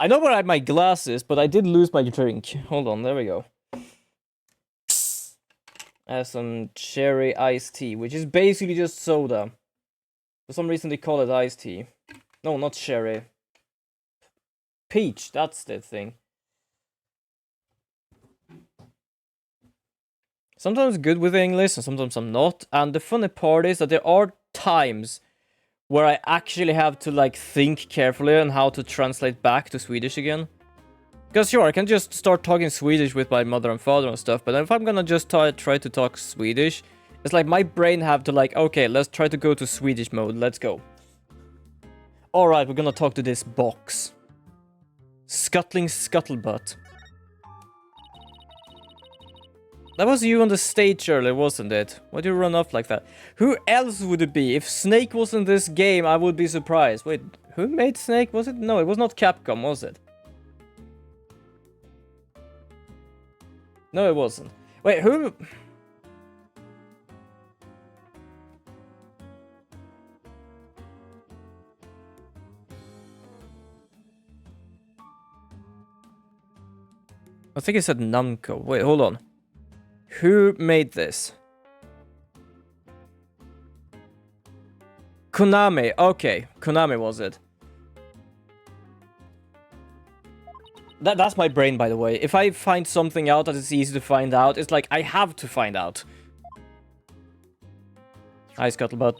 I know where I have my glasses, but I did lose my drink. Hold on, there we go. I have some cherry iced tea, which is basically just soda. For some reason they call it iced tea. No, not cherry. Peach, that's the thing. Sometimes good with English, and sometimes I'm not. And the funny part is that there are times where I actually have to, like, think carefully on how to translate back to Swedish again. Because sure, I can just start talking Swedish with my mother and father and stuff, but if I'm gonna just try to talk Swedish, it's like my brain have to, like, okay, let's try to go to Swedish mode, let's go. Alright, we're gonna talk to this box. Scuttling scuttlebutt. That was you on the stage earlier, wasn't it? Why'd you run off like that? Who else would it be? If Snake was in this game, I would be surprised. Wait, who made Snake? Was it? No, it was not Capcom, was it? No, it wasn't. Wait, who... I think it said Namco. Wait, hold on. Who made this? Konami. Okay, Konami was it. That's my brain, by the way. If I find something out that is easy to find out, it's like I have to find out. Hi, Scuttlebutt.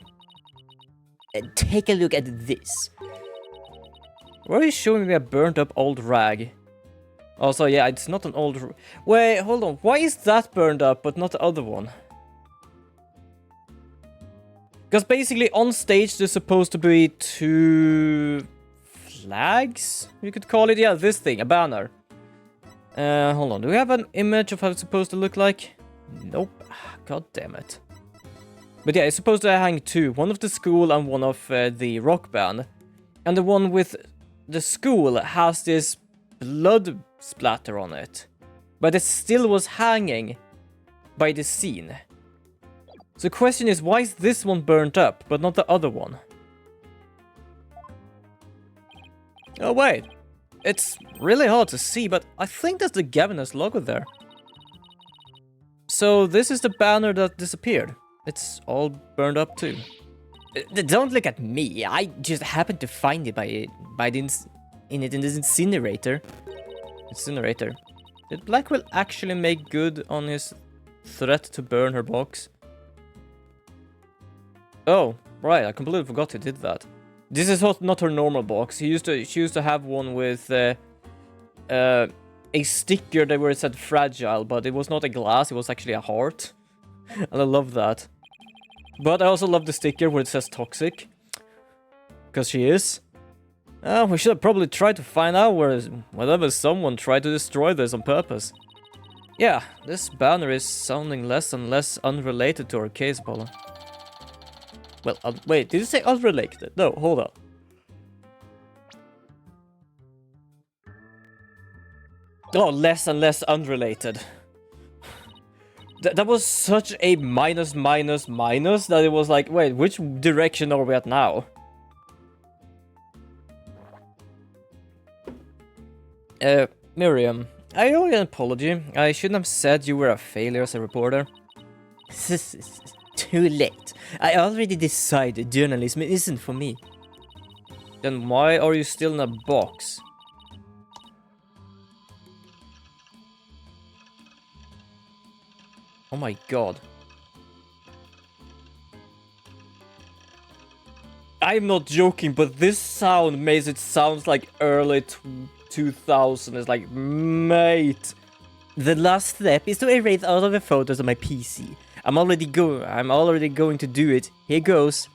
Take a look at this. Why are you showing me a burnt up old rag? Also, yeah, it's not an old... Wait, hold on. Why is that burned up, but not the other one? Because basically, on stage, there's supposed to be 2... flags? You could call it, yeah, this thing, a banner. Hold on. Do we have an image of how it's supposed to look like? Nope. God damn it. But yeah, it's supposed to hang 2. One of the school and one of the rock band. And the one with the school has this blood splatter on it, but it still was hanging by the scene. So the question is, why is this one burnt up, but not the other one? Oh wait, it's really hard to see, but I think that's the Gavinus logo there. So this is the banner that disappeared. It's all burned up too. Don't look at me, I just happened to find it in this incinerator. Did Blackwell actually make good on his threat to burn her box? Oh, right, I completely forgot he did that. This is not her normal box. She used to have one with a sticker that where it said fragile, but it was not a glass, it was actually a heart. And I love that. But I also love the sticker where it says toxic. Because she is. We should have probably tried to find out whether someone tried to destroy this on purpose. Yeah, this banner is sounding less and less unrelated to our case, Apollo. Well, wait, did you say unrelated? No, hold on. Oh, less and less unrelated. That was such a minus that it was like, wait, which direction are we at now? Miriam, I owe you an apology. I shouldn't have said you were a failure as a reporter. Too late. I already decided journalism isn't for me. Then why are you still in a box? Oh my god. I'm not joking, but this sound makes it sound like early 2000. It's like, mate. The last step is to erase all of the photos on my PC. I'm already going to do it. Here goes.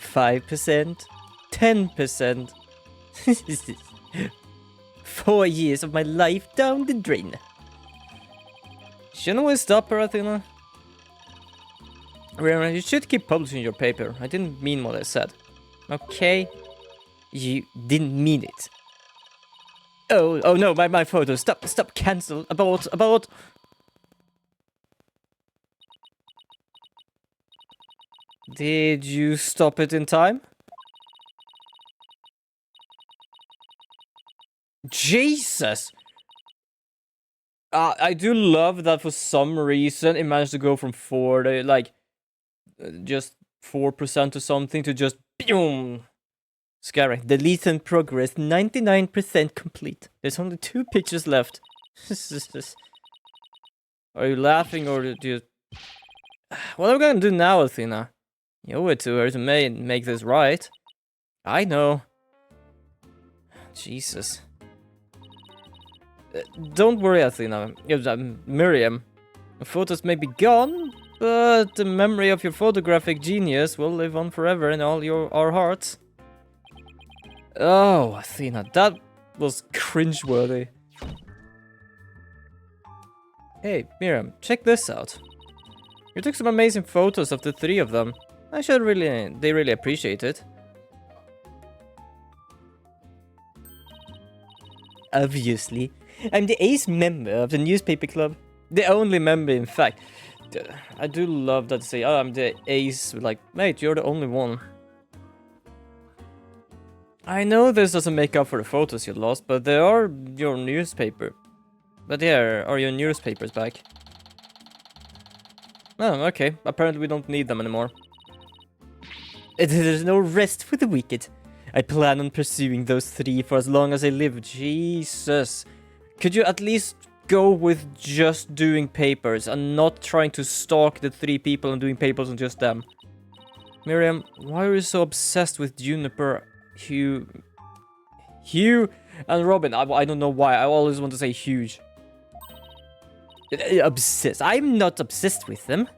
5%. 10%. 4 years of my life down the drain. Shouldn't we stop her, Athena? Remember, you should keep publishing your paper. I didn't mean what I said. Okay? You didn't mean it. Oh no, my photo. Stop, cancel. About. Did you stop it in time? Jesus! I do love that for some reason it managed to go from 4, like, just 4% or something to just boom. Scary. Delete in progress. 99% complete. There's only 2 pictures left. Are you laughing or do you... What are we gonna do now, Athena? You owe it to her to make this right. I know. Jesus. Don't worry, Athena. Miriam. The photos may be gone, but the memory of your photographic genius will live on forever in all our hearts. Oh, Athena, that was cringeworthy. Hey, Miriam, check this out. You took some amazing photos of the 3 of them. They really appreciate it. Obviously. I'm the ace member of the newspaper club. The only member, in fact. I do love that they say, oh, I'm the ace. Like, mate, you're the only one. I know this doesn't make up for the photos you lost, but they are your newspaper. But yeah, are your newspapers back? Oh, okay. Apparently we don't need them anymore. There's no rest for the wicked. I plan on pursuing those 3 for as long as I live. Jesus. Could you at least go with just doing papers and not trying to stalk the 3 people and doing papers on just them? Miriam, why are you so obsessed with Juniper, Hugh and Robin? I don't know why. I always want to say huge. Obsessed. I'm not obsessed with them.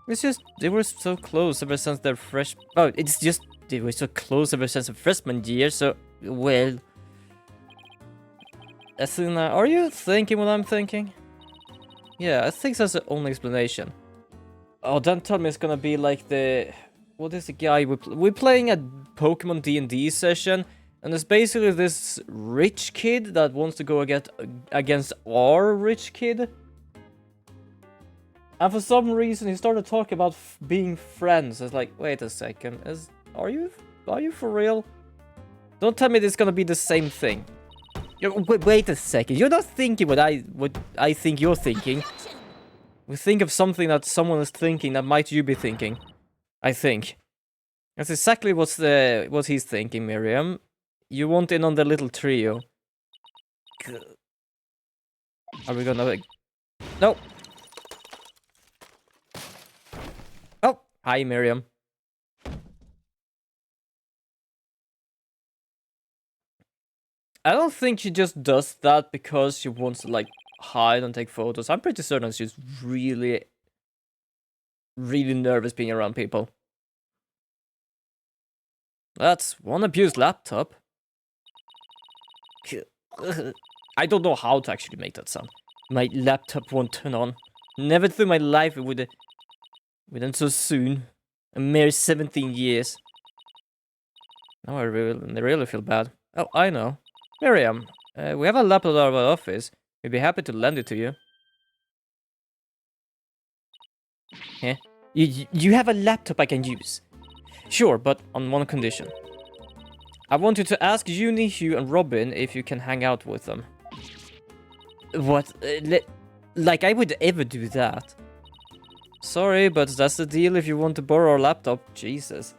It's just they were so close ever since their fresh... Oh, it's just they were so close ever since the freshman year, so... Well... Athena, are you thinking what I'm thinking? Yeah, I think that's the only explanation. Oh, don't tell me it's gonna be like the... What is the guy... We're playing a Pokemon D&D session, and it's basically this rich kid that wants to go against our rich kid. And for some reason, he started talking about being friends. It's like, wait a second, are you for real? Don't tell me this is gonna be the same thing. Wait a second, you're not thinking what I think you're thinking. We think of something that someone is thinking that might you be thinking. I think. That's exactly what he's thinking, Miriam. You want in on the little trio. Are we gonna... No! Oh! Hi, Miriam. I don't think she just does that because she wants to, like, hide and take photos. I'm pretty certain she's really nervous being around people. That's one abused laptop. I don't know how to actually make that sound. My laptop won't turn on. Never through my life it would end so soon. A mere 17 years. Now I really feel bad. Oh, I know. Miriam, we have a laptop at our office. We'd be happy to lend it to you. Yeah? You have a laptop I can use. Sure, but on one condition. I want you to ask Uni, Hugh, and Robin if you can hang out with them. What? Like I would ever do that. Sorry, but that's the deal if you want to borrow our laptop. Jesus.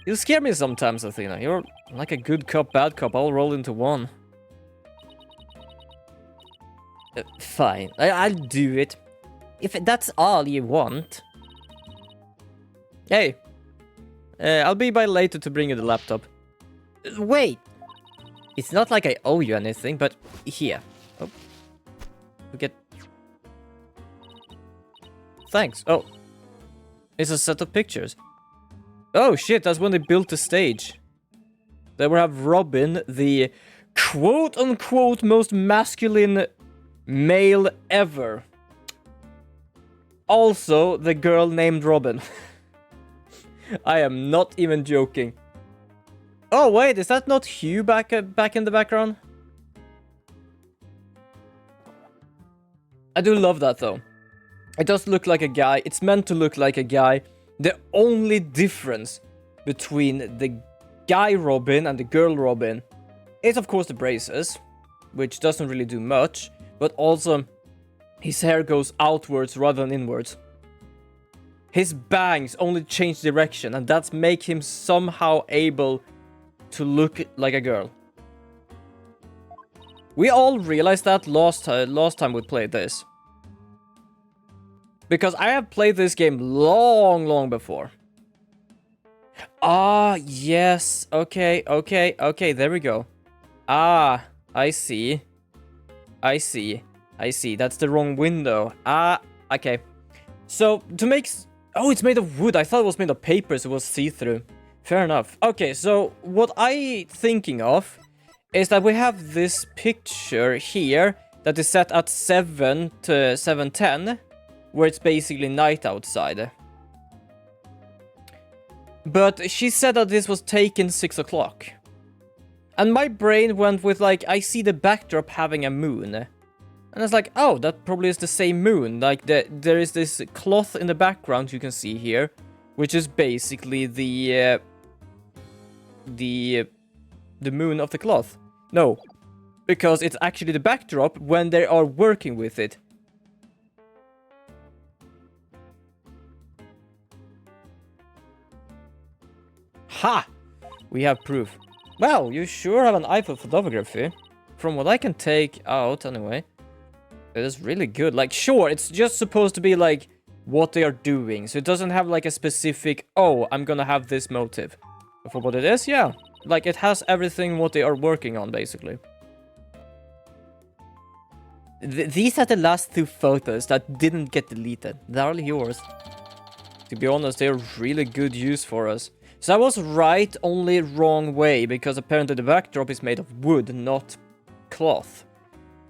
You scare me sometimes, Athena. You're like a good cop, bad cop, all rolled into one. Fine, I'll do it. If that's all you want. Hey. I'll be by later to bring you the laptop. Wait. It's not like I owe you anything, but here. Oh. We get... Thanks. Oh. It's a set of pictures. Oh shit, that's when they built the stage. They will have Robin, the quote-unquote most masculine male ever. Also, the girl named Robin. I am not even joking. Oh wait, is that not Hugh back in the background? I do love that though. It does look like a guy. It's meant to look like a guy. The only difference between the guy Robin and the girl Robin is, of course, the braces, which doesn't really do much, but also his hair goes outwards rather than inwards. His bangs only change direction, and that's make him somehow able to look like a girl. We all realized that last time we played this. Because I have played this game long before. Ah, yes. Okay, there we go. Ah, I see. That's the wrong window. Ah, okay. So, to make... Oh, it's made of wood. I thought it was made of paper, so it was see-through. Fair enough. Okay, so what I'm thinking of is that we have this picture here that is set at 7 to 7:10, where it's basically night outside. But she said that this was taken 6 o'clock. And my brain went with, like, I see the backdrop having a moon. And it's like, oh, that probably is the same moon. Like, there is this cloth in the background you can see here, which is basically the moon of the cloth. No, because it's actually the backdrop when they are working with it. Ha! We have proof. Well, you sure have an eye for photography. From what I can take out, anyway. It is really good. Like, sure, it's just supposed to be, like, what they are doing. So it doesn't have, like, a specific, oh, I'm gonna have this motive. But for what it is, yeah. Like, it has everything what they are working on, basically. These are the last 2 photos that didn't get deleted. They're all yours. To be honest, they're really good use for us. So I was right, only wrong way, because apparently the backdrop is made of wood, not cloth.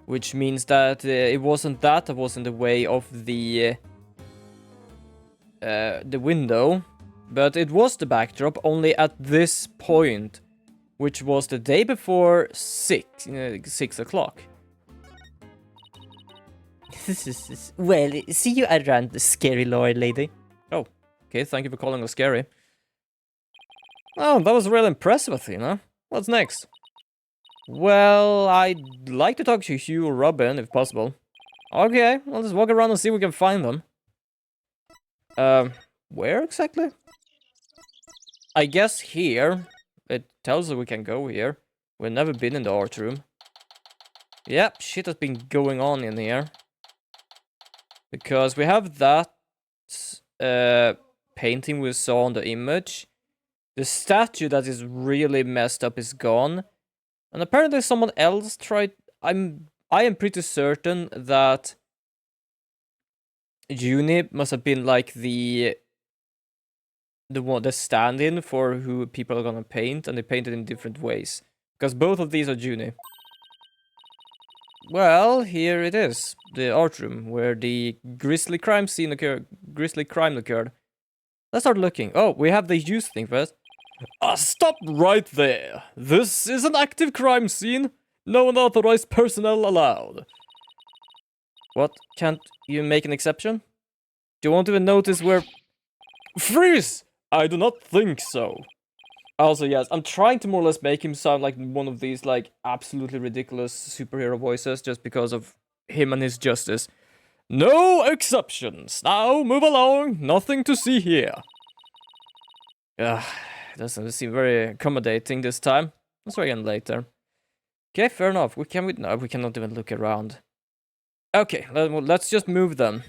Which means that it wasn't that was in the way of the window, but it was the backdrop only at this point, which was the day before 6 o'clock. Well, see you around, the scary lord lady. Oh, okay, thank you for calling us scary. Oh, that was really impressive, Athena. What's next? Well, I'd like to talk to Hugh or Robin, if possible. Okay, I'll just walk around and see if we can find them. Where exactly? I guess here. It tells us we can go here. We've never been in the art room. Yep, shit has been going on in here. Because we have that painting we saw on the image. The statue that is really messed up is gone. And apparently someone else tried... I am pretty certain that Juni must have been like the stand-in for who people are gonna paint, and they painted in different ways. Because both of these are Juni. Well, here it is. The art room, where the grisly crime occurred. Let's start looking. Oh, we have the use thing first. Stop right there. This is an active crime scene. No unauthorized personnel allowed. What? Can't you make an exception? Do you want to notice where... Freeze! I do not think so. Also, yes, I'm trying to more or less make him sound like one of these, like, absolutely ridiculous superhero voices just because of him and his justice. No exceptions. Now, move along. Nothing to see here. Doesn't seem very accommodating this time. Let's try again later. Okay, fair enough. No, we cannot even look around. Okay, let's just move them.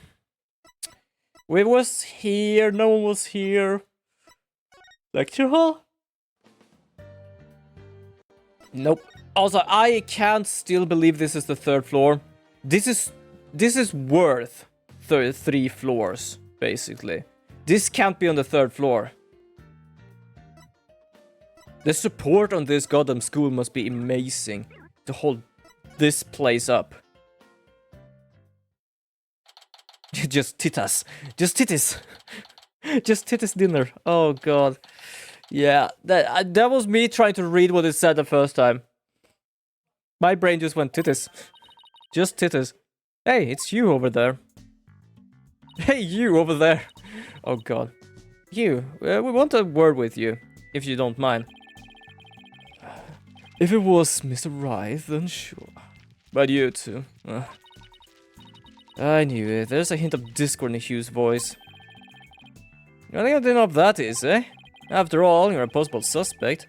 We was here, no one was here. Lecture hall? Nope. Also, I can't still believe this is the 3rd floor. This is worth 3 floors, basically. This can't be on the 3rd floor. The support on this goddamn school must be amazing to hold this place up. Just titties. Just titties. Just titties dinner. Oh god. Yeah, that was me trying to read what it said the first time. My brain just went titties. Just titties. Hey, it's you over there. Hey, you over there. Oh god. You, we want a word with you, if you don't mind. If it was Mr. Right, then sure. But you too. I knew it. There's a hint of discord in Hugh's voice. I think I didn't know what that is, eh? After all, you're a possible suspect.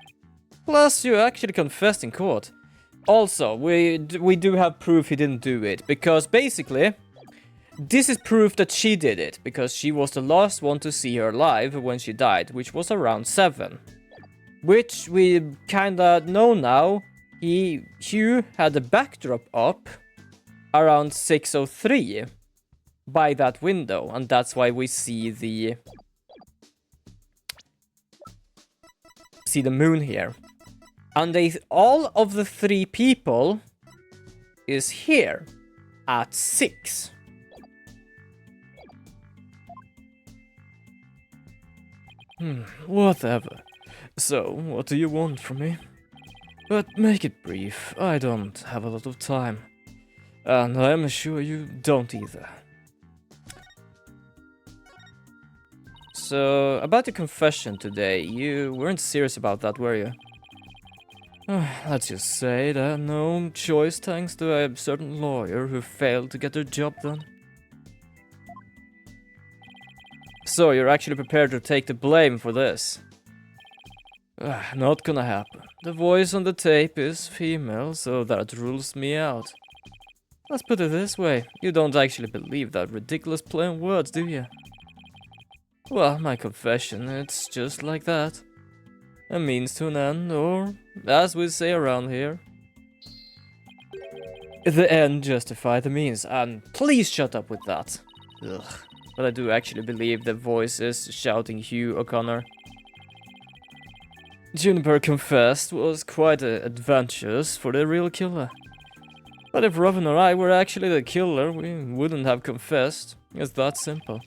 Plus, you actually confessed in court. Also, we do have proof he didn't do it, because basically, this is proof that she did it, because she was the last one to see her alive when she died, which was around 7. Which we kinda know now. Hugh had the backdrop up around 6:03 by that window, and that's why we see the moon here. And all of the 3 people is here at 6. Whatever. So, what do you want from me? But make it brief. I don't have a lot of time. And I'm sure you don't either. So, about the confession today, you weren't serious about that, were you? Let's just say that no choice thanks to a certain lawyer who failed to get their job done. So, you're actually prepared to take the blame for this? Not gonna happen. The voice on the tape is female, so that rules me out. Let's put it this way, you don't actually believe that ridiculous plain words, do you? Well, my confession, it's just like that. A means to an end, or, as we say around here, the end justifies the means, and please shut up with that. Ugh. But I do actually believe the voice is shouting Hugh O'Connor. Juniper confessed was quite adventurous for the real killer. But if Robin or I were actually the killer, we wouldn't have confessed. It's that simple.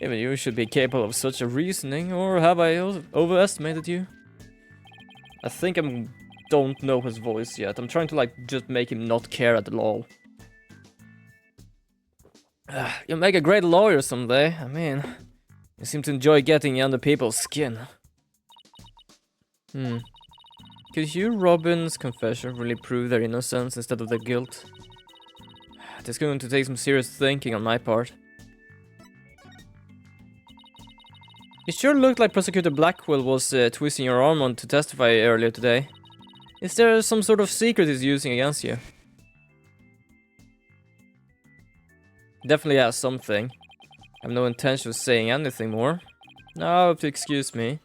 Even you should be capable of such a reasoning, or have I overestimated you? I think I don't know his voice yet. I'm trying to just make him not care at all. You'll make a great lawyer someday. I mean, you seem to enjoy getting under people's skin. Could Hugh Robin's confession really prove their innocence instead of their guilt? It's going to take some serious thinking on my part. It sure looked like Prosecutor Blackwell was twisting your arm on to testify earlier today. Is there some sort of secret he's using against you? Definitely has something. I have no intention of saying anything more. Now, if you excuse me.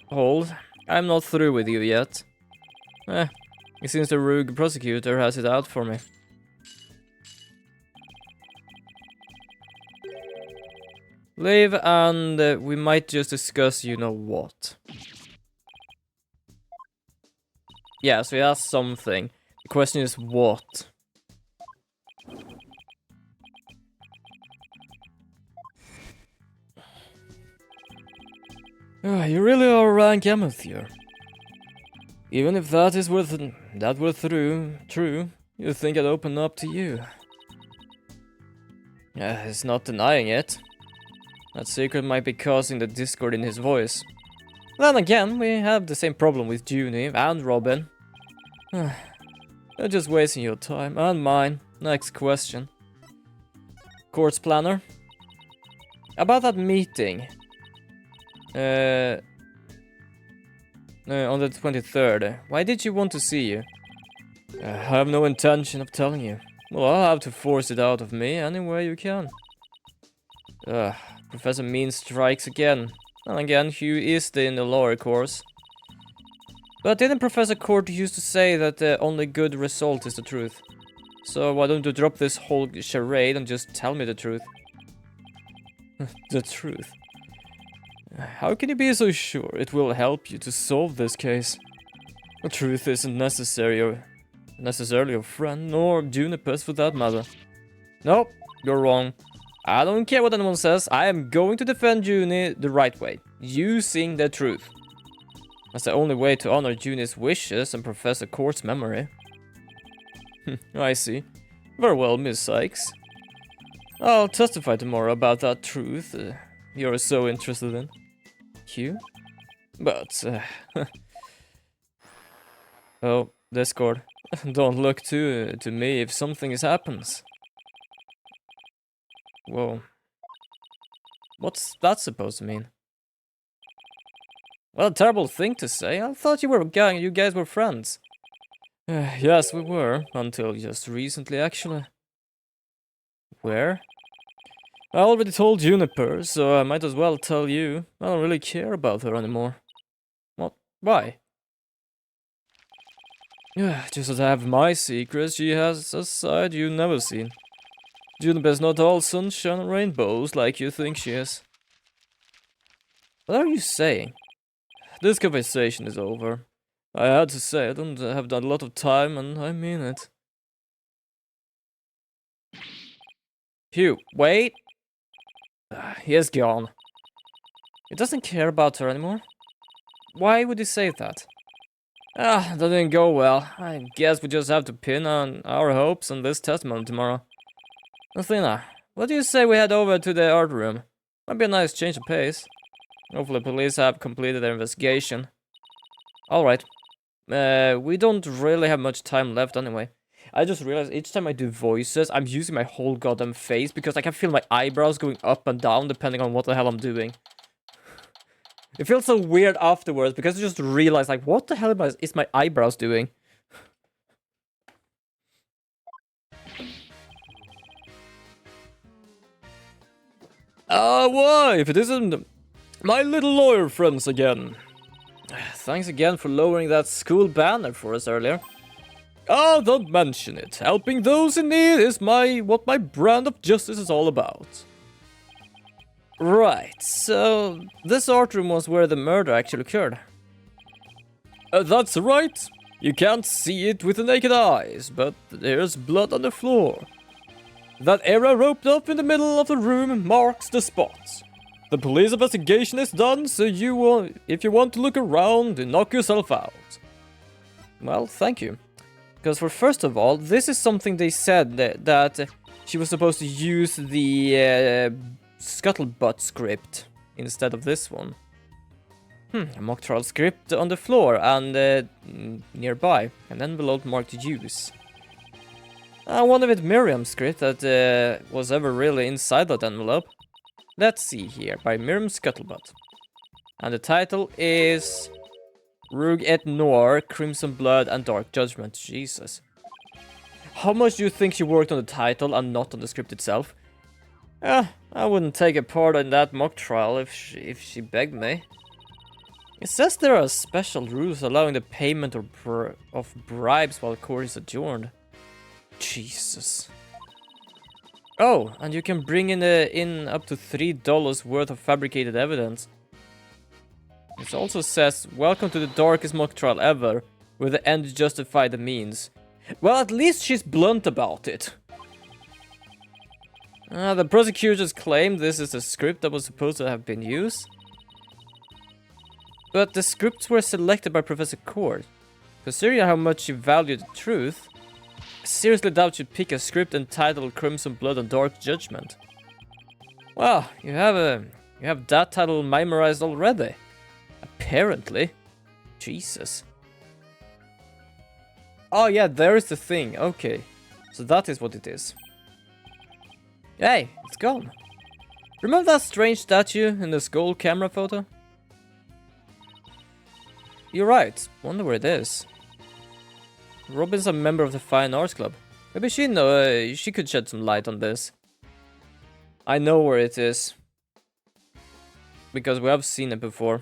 Hold. I'm not through with you yet. It seems the rogue prosecutor has it out for me. Leave, and we might just discuss you know what. Yeah, so he has something. The question is what? You really are a rank amateur. Even if that were true, you'd think I'd open up to you. He's not denying it. That secret might be causing the discord in his voice. Then again, we have the same problem with Junie and Robin. You're just wasting your time and mine. Next question. Courts planner? About that meeting. On the 23rd. Why did you want to see you? I have no intention of telling you. Well, I'll have to force it out of me any way you can. Professor Mean strikes again. And again, Hugh is in the lower course. But didn't Professor Court used to say that the only good result is the truth? So why don't you drop this whole charade and just tell me the truth? The truth? How can you be so sure it will help you to solve this case? The truth isn't necessarily your friend, nor Juniper's for that matter. Nope, you're wrong. I don't care what anyone says, I am going to defend Junie the right way, using the truth. That's the only way to honor Junie's wishes and Professor Court's memory. I see. Very well, Miss Sykes. I'll testify tomorrow about that truth you're so interested in. Hugh? But, Oh, Discord. Don't look to me if something happens. Whoa. What's that supposed to mean? Well, a terrible thing to say. I thought you guys were friends. Yes, we were. Until just recently, actually. Where? I already told Juniper, so I might as well tell you. I don't really care about her anymore. What? Why? Just as I have my secrets, she has a side you've never seen. Juniper's not all sunshine and rainbows like you think she is. What are you saying? This conversation is over. I had to say, I don't have a lot of time, and I mean it. Hugh, wait! He is gone. He doesn't care about her anymore? Why would he say that? That didn't go well. I guess we just have to pin on our hopes on this testimony tomorrow. Athena, what do you say we head over to the art room? Might be a nice change of pace. Hopefully police have completed their investigation. Alright. We don't really have much time left anyway. I just realized each time I do voices, I'm using my whole goddamn face because I can feel my eyebrows going up and down depending on what the hell I'm doing. It feels so weird afterwards because I just realized, like, what the hell is my eyebrows doing? Why? If it isn't my little lawyer friends again. Thanks again for lowering that school banner for us earlier. Oh, don't mention it. Helping those in need is what my brand of justice is all about. Right, so this art room was where the murder actually occurred. That's right. You can't see it with the naked eyes, but there's blood on the floor. That area roped up in the middle of the room marks the spot. The police investigation is done, so if you want to look around, knock yourself out. Well, thank you. Because first of all, this is something they said that she was supposed to use the scuttlebutt script instead of this one. A mock trial script on the floor and nearby, an envelope marked use. I wonder if it's Miriam's script that was ever really inside that envelope. Let's see here, by Miriam Scuttlebutt. And the title is Rouge et Noir, Crimson Blood and Dark Judgment. Jesus. How much do you think she worked on the title and not on the script itself? I wouldn't take a part in that mock trial if she begged me. It says there are special rules allowing the payment of bribes while court is adjourned. Jesus. Oh, and you can bring in up to $3 worth of fabricated evidence. It also says, welcome to the darkest mock trial ever, where the end justified the means. Well, at least she's blunt about it. The prosecutors claim this is a script that was supposed to have been used. But the scripts were selected by Professor Cord. Considering how much she valued the truth, I seriously doubt she'd pick a script entitled Crimson Blood and Dark Judgment. Well, you have that title memorized already. Apparently. Jesus. Oh yeah, there is the thing. Okay. So that is what it is. Hey, it's gone. Remember that strange statue in the skull camera photo? You're right. Wonder where it is. Robin's a member of the Fine Arts Club. Maybe she could shed some light on this. I know where it is. Because we have seen it before.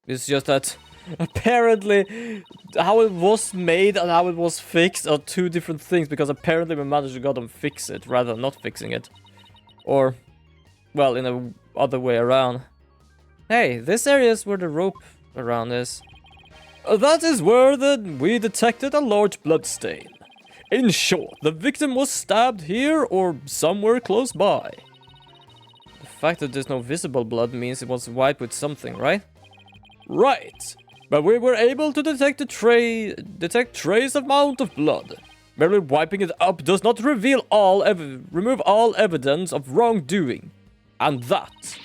It's just that apparently how it was made and how it was fixed are two different things, because apparently we managed to goddamn fix it rather than not fixing it. Or, well, in a other way around. Hey, this area is where the rope around is. That is where we detected a large blood stain. In short, the victim was stabbed here or somewhere close by. The fact that there's no visible blood means it was wiped with something, right? Right, but we were able to detect trace amount of blood. Merely wiping it up does not remove all evidence of wrongdoing. And that,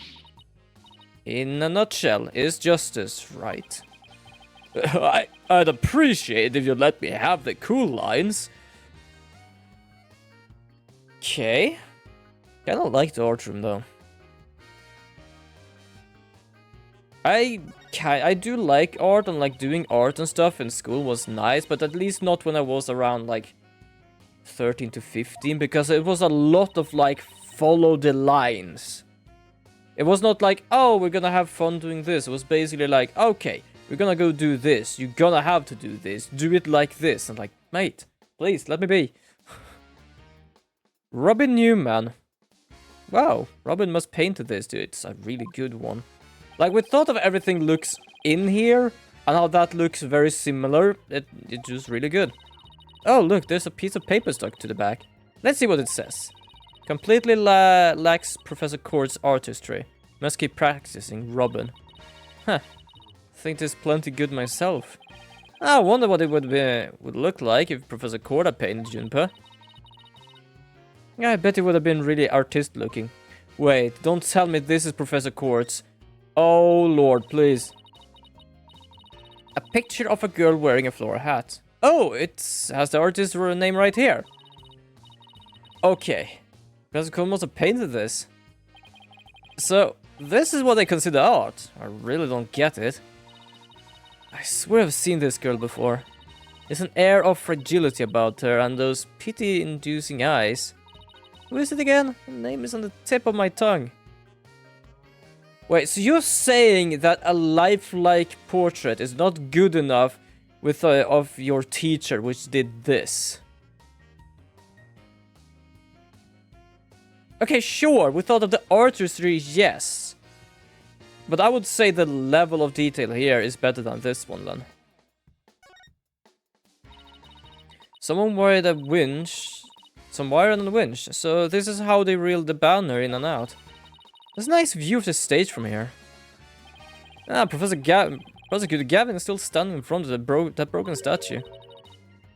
in a nutshell, is justice, right? I'd appreciate if you'd let me have the cool lines. Okay. I don't like the art room though. I do like art, and like doing art and stuff in school was nice, but at least not when I was around like 13 to 15, because it was a lot of like follow the lines. It was not like, oh, we're gonna have fun doing this. It was basically like, okay, we're gonna go do this. You're gonna have to do this. Do it like this. And like, mate, please, let me be. Robin Newman. Wow, Robin must painted this, dude. It's a really good one. Like, we thought of everything looks in here, and how that looks very similar. It's just really good. Oh, look, there's a piece of paper stuck to the back. Let's see what it says. Completely lacks Professor Court's artistry. Must keep practicing, Robin. Huh. Think there's plenty good myself. I wonder what it would look like if Professor Court had painted Juniper. Yeah, I bet it would have been really artist looking. Wait, don't tell me this is Professor Court's. Oh lord, please. A picture of a girl wearing a flower hat. Oh, it has the artist's name right here. Okay. Professor Court must have painted this. So, this is what they consider art. I really don't get it. I swear I've seen this girl before. There's an air of fragility about her and those pity-inducing eyes. Who is it again? The name is on the tip of my tongue. Wait, so you're saying that a lifelike portrait is not good enough with of your teacher, which did this? Okay, sure, we thought of the artistry, yes. But I would say the level of detail here is better than this one then. Someone wired a winch. Some wire on the winch. So this is how they reel the banner in and out. There's a nice view of the stage from here. Ah, Prosecutor Gavin is still standing in front of that broken statue.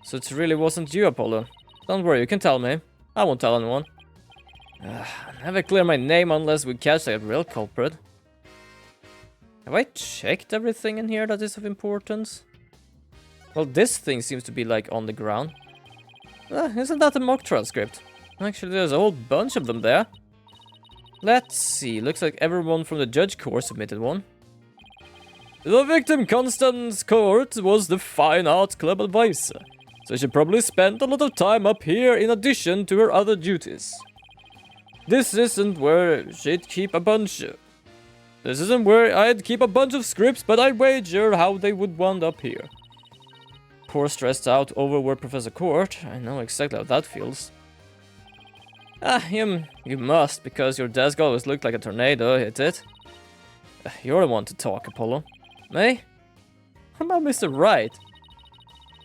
So it really wasn't you, Apollo. Don't worry, you can tell me. I won't tell anyone. Never clear my name unless we catch a real culprit. Have I checked everything in here that is of importance? Well, this thing seems to be like on the ground. Isn't that a mock trial script? Actually, there's a whole bunch of them there. Let's see, looks like everyone from the judge court submitted one. The victim Constance Court was the Fine Arts Club advisor, so she probably spent a lot of time up here in addition to her other duties. This isn't where I'd keep a bunch of scripts, but I'd wager how they would wind up here. Poor stressed out overworked Professor Court. I know exactly how that feels. You must, because your desk always looked like a tornado hit it. You're the one to talk, Apollo. Me? How about Mr. Wright?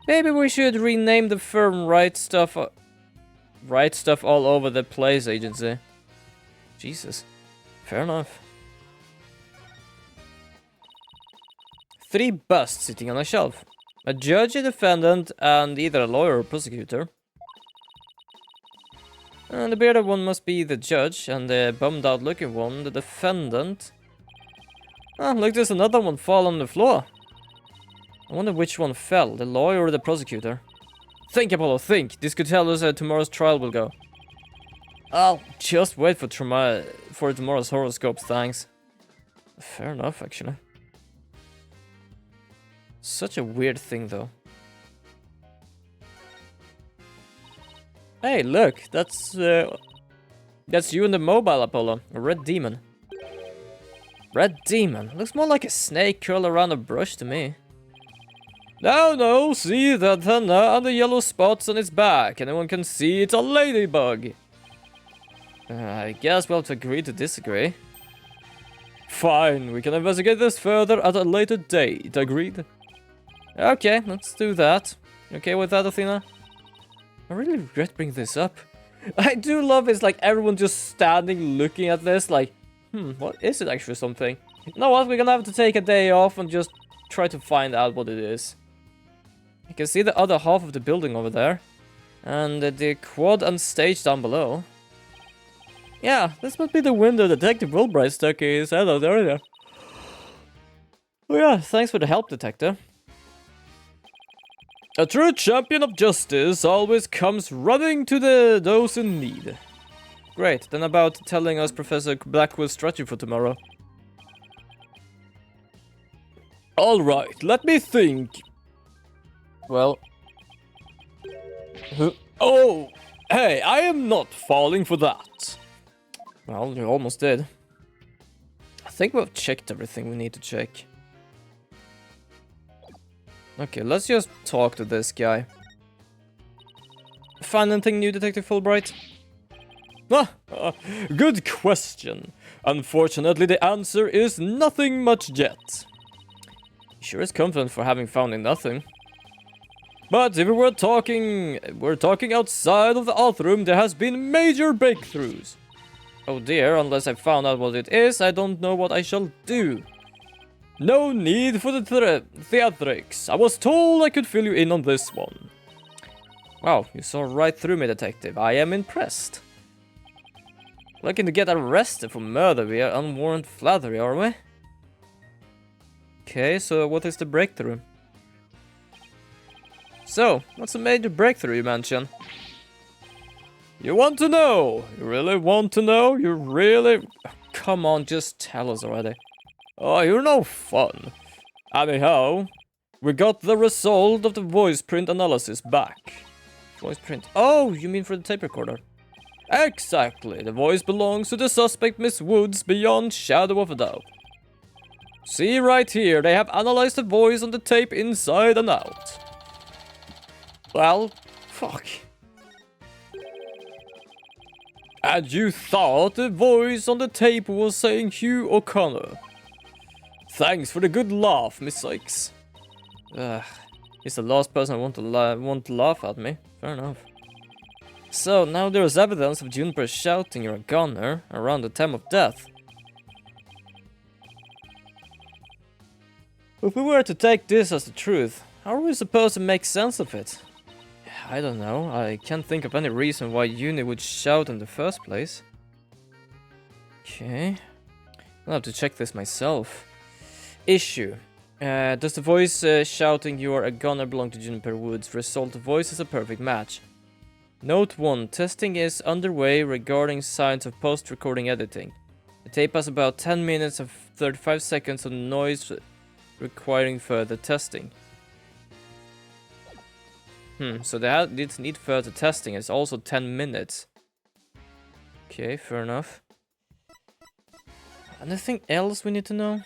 Maybe we should rename the firm Right Stuff All Over the Place Agency. Jesus. Fair enough. 3 busts sitting on a shelf. A judge, a defendant, and either a lawyer or prosecutor. And the bearded one must be the judge, and the bummed out looking one, the defendant. Ah, look, there's another one fall on the floor. I wonder which one fell, the lawyer or the prosecutor. Think, Apollo, think. This could tell us how tomorrow's trial will go. I'll just wait for tomorrow's horoscope, thanks. Fair enough, actually. Such a weird thing, though. Hey, look, that's you in the mobile, Apollo. A red demon. Red demon? Looks more like a snake curled around a brush to me. No, see the antenna and the yellow spots on its back. Anyone can see it's a ladybug. I guess we'll have to agree to disagree. Fine, we can investigate this further at a later date, agreed? Okay, let's do that. You okay with that, Athena? I really regret bringing this up. I do love it's like everyone just standing looking at this like, what is it actually something? You know what, we're gonna have to take a day off and just try to find out what it is. You can see the other half of the building over there. And the quad and stage down below. Yeah, this must be the window Detective Wilbright stuck his head out earlier. Oh yeah, thanks for the help, Detective. A true champion of justice always comes running to those in need. Great, then about telling us Professor Blackwell's strategy for tomorrow. Alright, let me think. Well... Oh! Hey, I am not falling for that. Well, you almost did. I think we've checked everything we need to check. Okay, let's just talk to this guy. Find anything new, Detective Fulbright? Good question. Unfortunately, the answer is nothing much yet. Sure is confident for having found nothing. But if we're talking outside of the auth room, there has been major breakthroughs. Oh dear, unless I found out what it is, I don't know what I shall do. No need for the theatrics. I was told I could fill you in on this one. Wow, you saw right through me, Detective. I am impressed. Looking to get arrested for murder via unwarranted flattery, are we? Okay, so what is the breakthrough? So, what's the major breakthrough you mentioned? You want to know? You really want to know? You really... Come on, just tell us already. Oh, you're no fun. Anyhow, we got the result of the voice print analysis back. Voice print? Oh, you mean for the tape recorder? Exactly. The voice belongs to the suspect, Miss Woods, beyond shadow of a doubt. See right here, they have analyzed the voice on the tape inside and out. Well, fuck. And you thought the voice on the tape was saying Hugh O'Connor. Thanks for the good laugh, Miss Sykes. He's the last person I want to laugh at me. Fair enough. So, now there's evidence of Juniper shouting you're a gunner around the time of death. If we were to take this as the truth, how are we supposed to make sense of it? I don't know. I can't think of any reason why Uni would shout in the first place. Okay. I'll have to check this myself. Issue. Does the voice shouting you are a gunner belong to Juniper Woods? Result, the voice is a perfect match. Note 1. Testing is underway regarding signs of post-recording editing. The tape has about 10 minutes and 35 seconds of noise requiring further testing. So they did need further testing. It's also 10 minutes. Okay, fair enough. Anything else we need to know?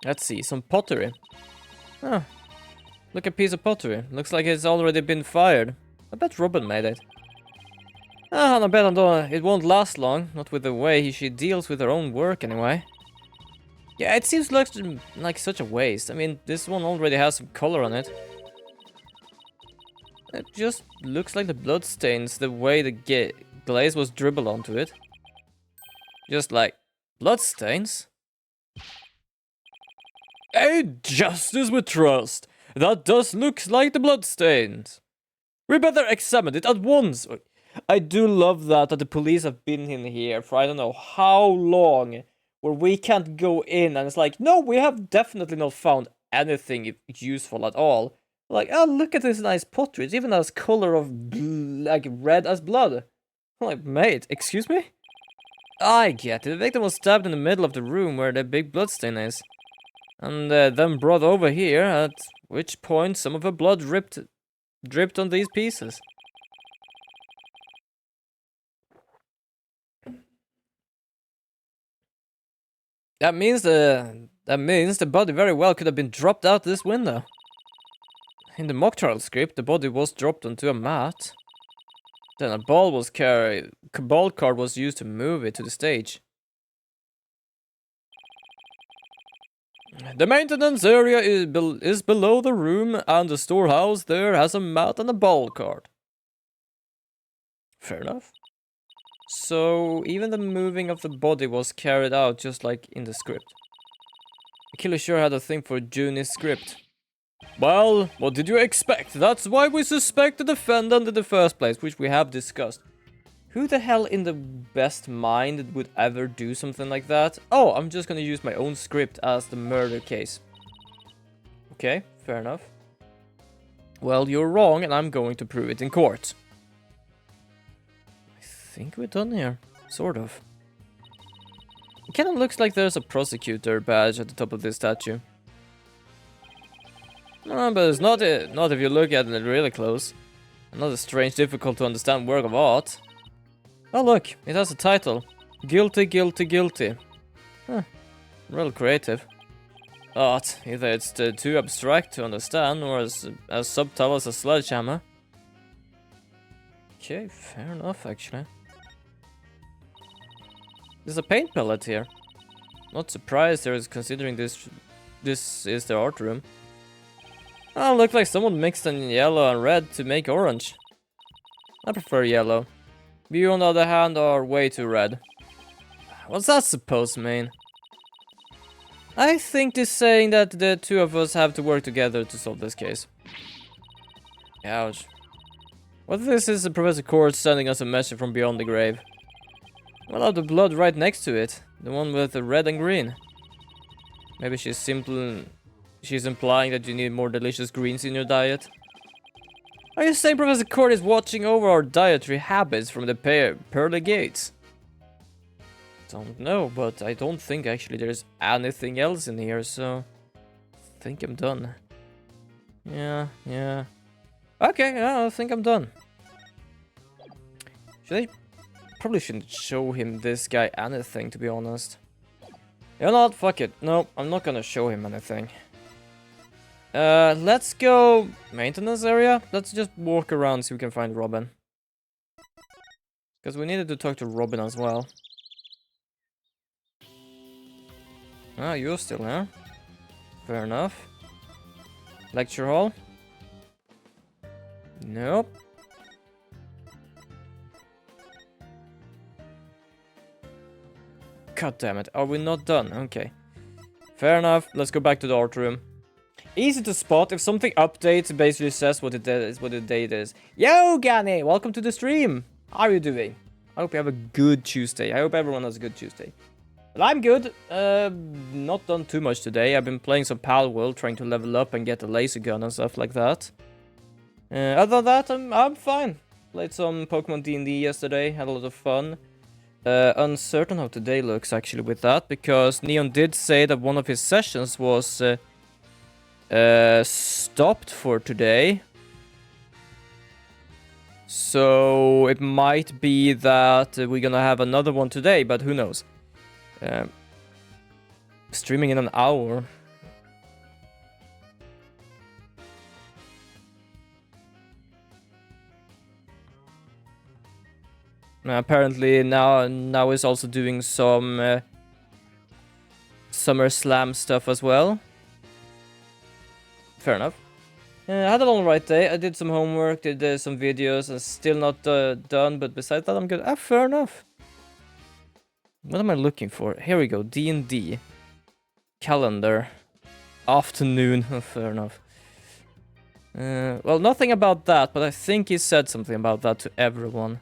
Let's see, some pottery. Huh. Look, a piece of pottery. Looks like it's already been fired. I bet Robin made it. And I bet it won't last long. Not with the way she deals with her own work anyway. Yeah, it seems like such a waste. I mean, this one already has some color on it. It just looks like the blood stains the way the glaze was dribbled onto it. Just like, blood stains? A justice we trust. That does look like the blood stains. We better examine it at once. I do love that the police have been in here for I don't know how long, where we can't go in and it's like, no, we have definitely not found anything useful at all. Like, oh, look at this nice pottery. It even has color of like red as blood. I'm like, mate, excuse me? I get it. The victim was stabbed in the middle of the room where the big bloodstain is. And then brought over here, at which point some of her blood dripped on these pieces. That means the body very well could have been dropped out this window. In the mock trial script, the body was dropped onto a mat. Then a ball card was used to move it to the stage. The maintenance area is below the room, and the storehouse there has a mat and a ball card. Fair enough. So, even the moving of the body was carried out just like in the script. The killer sure had a thing for Junie's script. Well, what did you expect? That's why we suspect the defendant in the first place, which we have discussed. Who the hell in the best mind would ever do something like that? Oh, I'm just gonna use my own script as the murder case. Okay, fair enough. Well, you're wrong, and I'm going to prove it in court. I think we're done here. Sort of. It kind of looks like there's a prosecutor badge at the top of this statue. No, but it's not if you look at it really close. Another strange, difficult to understand work of art. Oh look, it has a title. Guilty, guilty, guilty. Huh. Real creative. Art. Either it's too abstract to understand, or as subtle as a sledgehammer. Okay, fair enough, actually. There's a paint palette here. Not surprised there is, considering this is the art room. Oh, look like someone mixed in yellow and red to make orange. I prefer yellow. You, on the other hand, are way too red. What's that supposed to mean? I think this saying that the two of us have to work together to solve this case. Ouch. What if this is Professor Court sending us a message from beyond the grave? Well, I have the blood right next to it. The one with the red and green. Maybe she's implying that you need more delicious greens in your diet. Are you saying Professor Court is watching over our dietary habits from the pearly gates? Don't know, but I don't think actually there's anything else in here, so I think I'm done. Yeah. Okay, yeah, I think I'm done. Probably shouldn't show him this guy anything, to be honest. You know what? Fuck it. No, I'm not gonna show him anything. Let's go maintenance area. Let's just walk around so we can find Robin. Because we needed to talk to Robin as well. Ah, you're still there. Fair enough. Lecture hall? Nope. God damn it. Are we not done? Okay. Fair enough. Let's go back to the art room. Easy to spot. If something updates, it basically says what it is, what the date is. Yo, Gani! Welcome to the stream! How are you doing? I hope you have a good Tuesday. I hope everyone has a good Tuesday. But I'm good. Not done too much today. I've been playing some Pal World, trying to level up and get a laser gun and stuff like that. Other than that, I'm fine. Played some Pokemon D&D yesterday. Had a lot of fun. Uncertain how today looks actually with that, because Neon did say that one of his sessions was stopped for today. So it might be that we're gonna have another one today, but who knows. Streaming in an hour. Apparently now is also doing some SummerSlam stuff as well. Fair enough. I had a long right day. I did some homework, did some videos, and still not done. But besides that, I'm good. Fair enough. What am I looking for? Here we go. D&D. Calendar. Afternoon. Fair enough. Well, nothing about that, but I think he said something about that to everyone.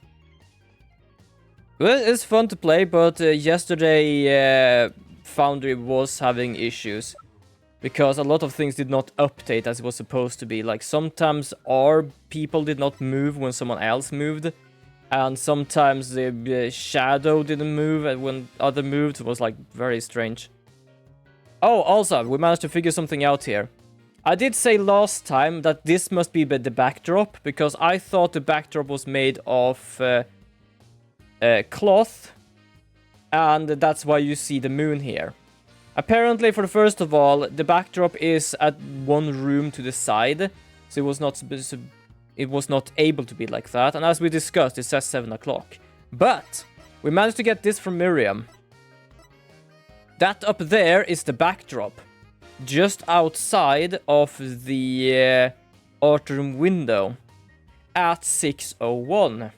Well, it's fun to play, but yesterday Foundry was having issues. Because a lot of things did not update as it was supposed to be. Like, sometimes our people did not move when someone else moved. And sometimes the shadow didn't move and when other moved. It was, like, very strange. Oh, also, we managed to figure something out here. I did say last time that this must be the backdrop. Because I thought the backdrop was made of cloth. And that's why you see the moon here. Apparently, for the first of all, the backdrop is at one room to the side, so it was not able to be like that. And as we discussed, it says 7 o'clock. But we managed to get this from Miriam. That up there is the backdrop, just outside of the art room window at 6:01.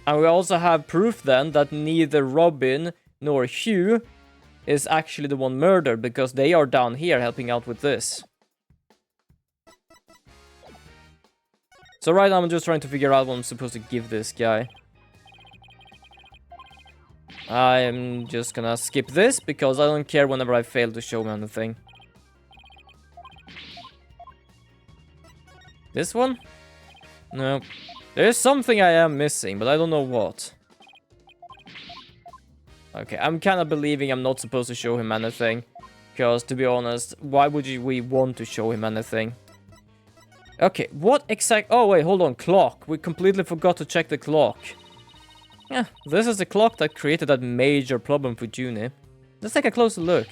And we also have proof then that neither Robin nor Hugh is actually the one murdered, because they are down here helping out with this. So right now I'm just trying to figure out what I'm supposed to give this guy. I'm just gonna skip this because I don't care whenever I fail to show him anything. This one? No. There's something I am missing, but I don't know what. Okay, I'm kind of believing I'm not supposed to show him anything. Because, to be honest, why would we want to show him anything? Okay, what exact... Oh, wait, hold on. Clock. We completely forgot to check the clock. Yeah, this is the clock that created that major problem for Junie. Let's take a closer look.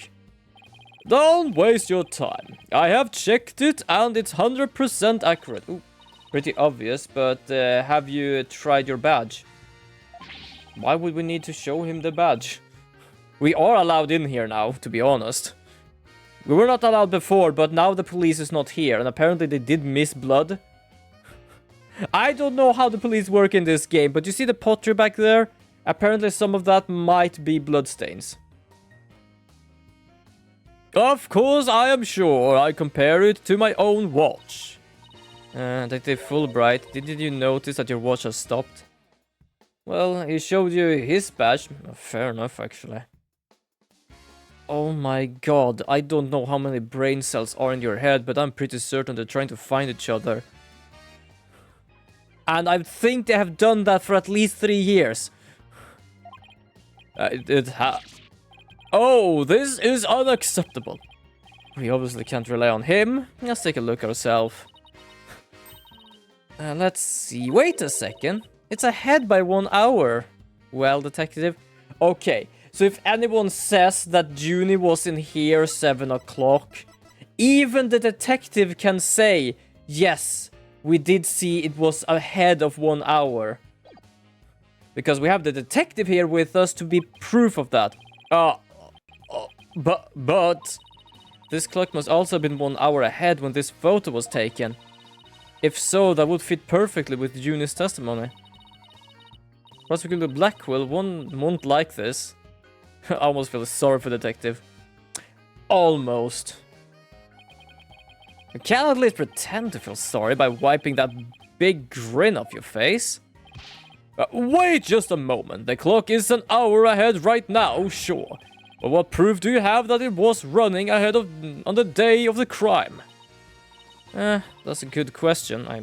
Don't waste your time. I have checked it and it's 100% accurate. Ooh, pretty obvious, but have you tried your badge? Why would we need to show him the badge? We are allowed in here now, to be honest. We were not allowed before, but now the police is not here, and apparently they did miss blood. I don't know how the police work in this game, but you see the pottery back there? Apparently some of that might be bloodstains. Of course, I am sure. I compare it to my own watch. Detective Fulbright, did you notice that your watch has stopped? Well, he showed you his badge. Fair enough, actually. Oh my god, I don't know how many brain cells are in your head, but I'm pretty certain they're trying to find each other. And I think they have done that for at least 3 years. Oh, this is unacceptable. We obviously can't rely on him. Let's take a look ourselves. Let's see. Wait a second. It's ahead by 1 hour. Well, detective. Okay. So if anyone says that Junie was in here 7 o'clock, even the detective can say, yes, we did see it was ahead of 1 hour. Because we have the detective here with us to be proof of that. But this clock must also have been 1 hour ahead when this photo was taken. If so, that would fit perfectly with Junie's testimony. Prosecutor Blackwell won't like this. I almost feel sorry for the detective. Almost. You can at least pretend to feel sorry by wiping that big grin off your face. Wait just a moment. The clock is 1 hour ahead right now, sure. But what proof do you have that it was running ahead on the day of the crime? That's a good question. I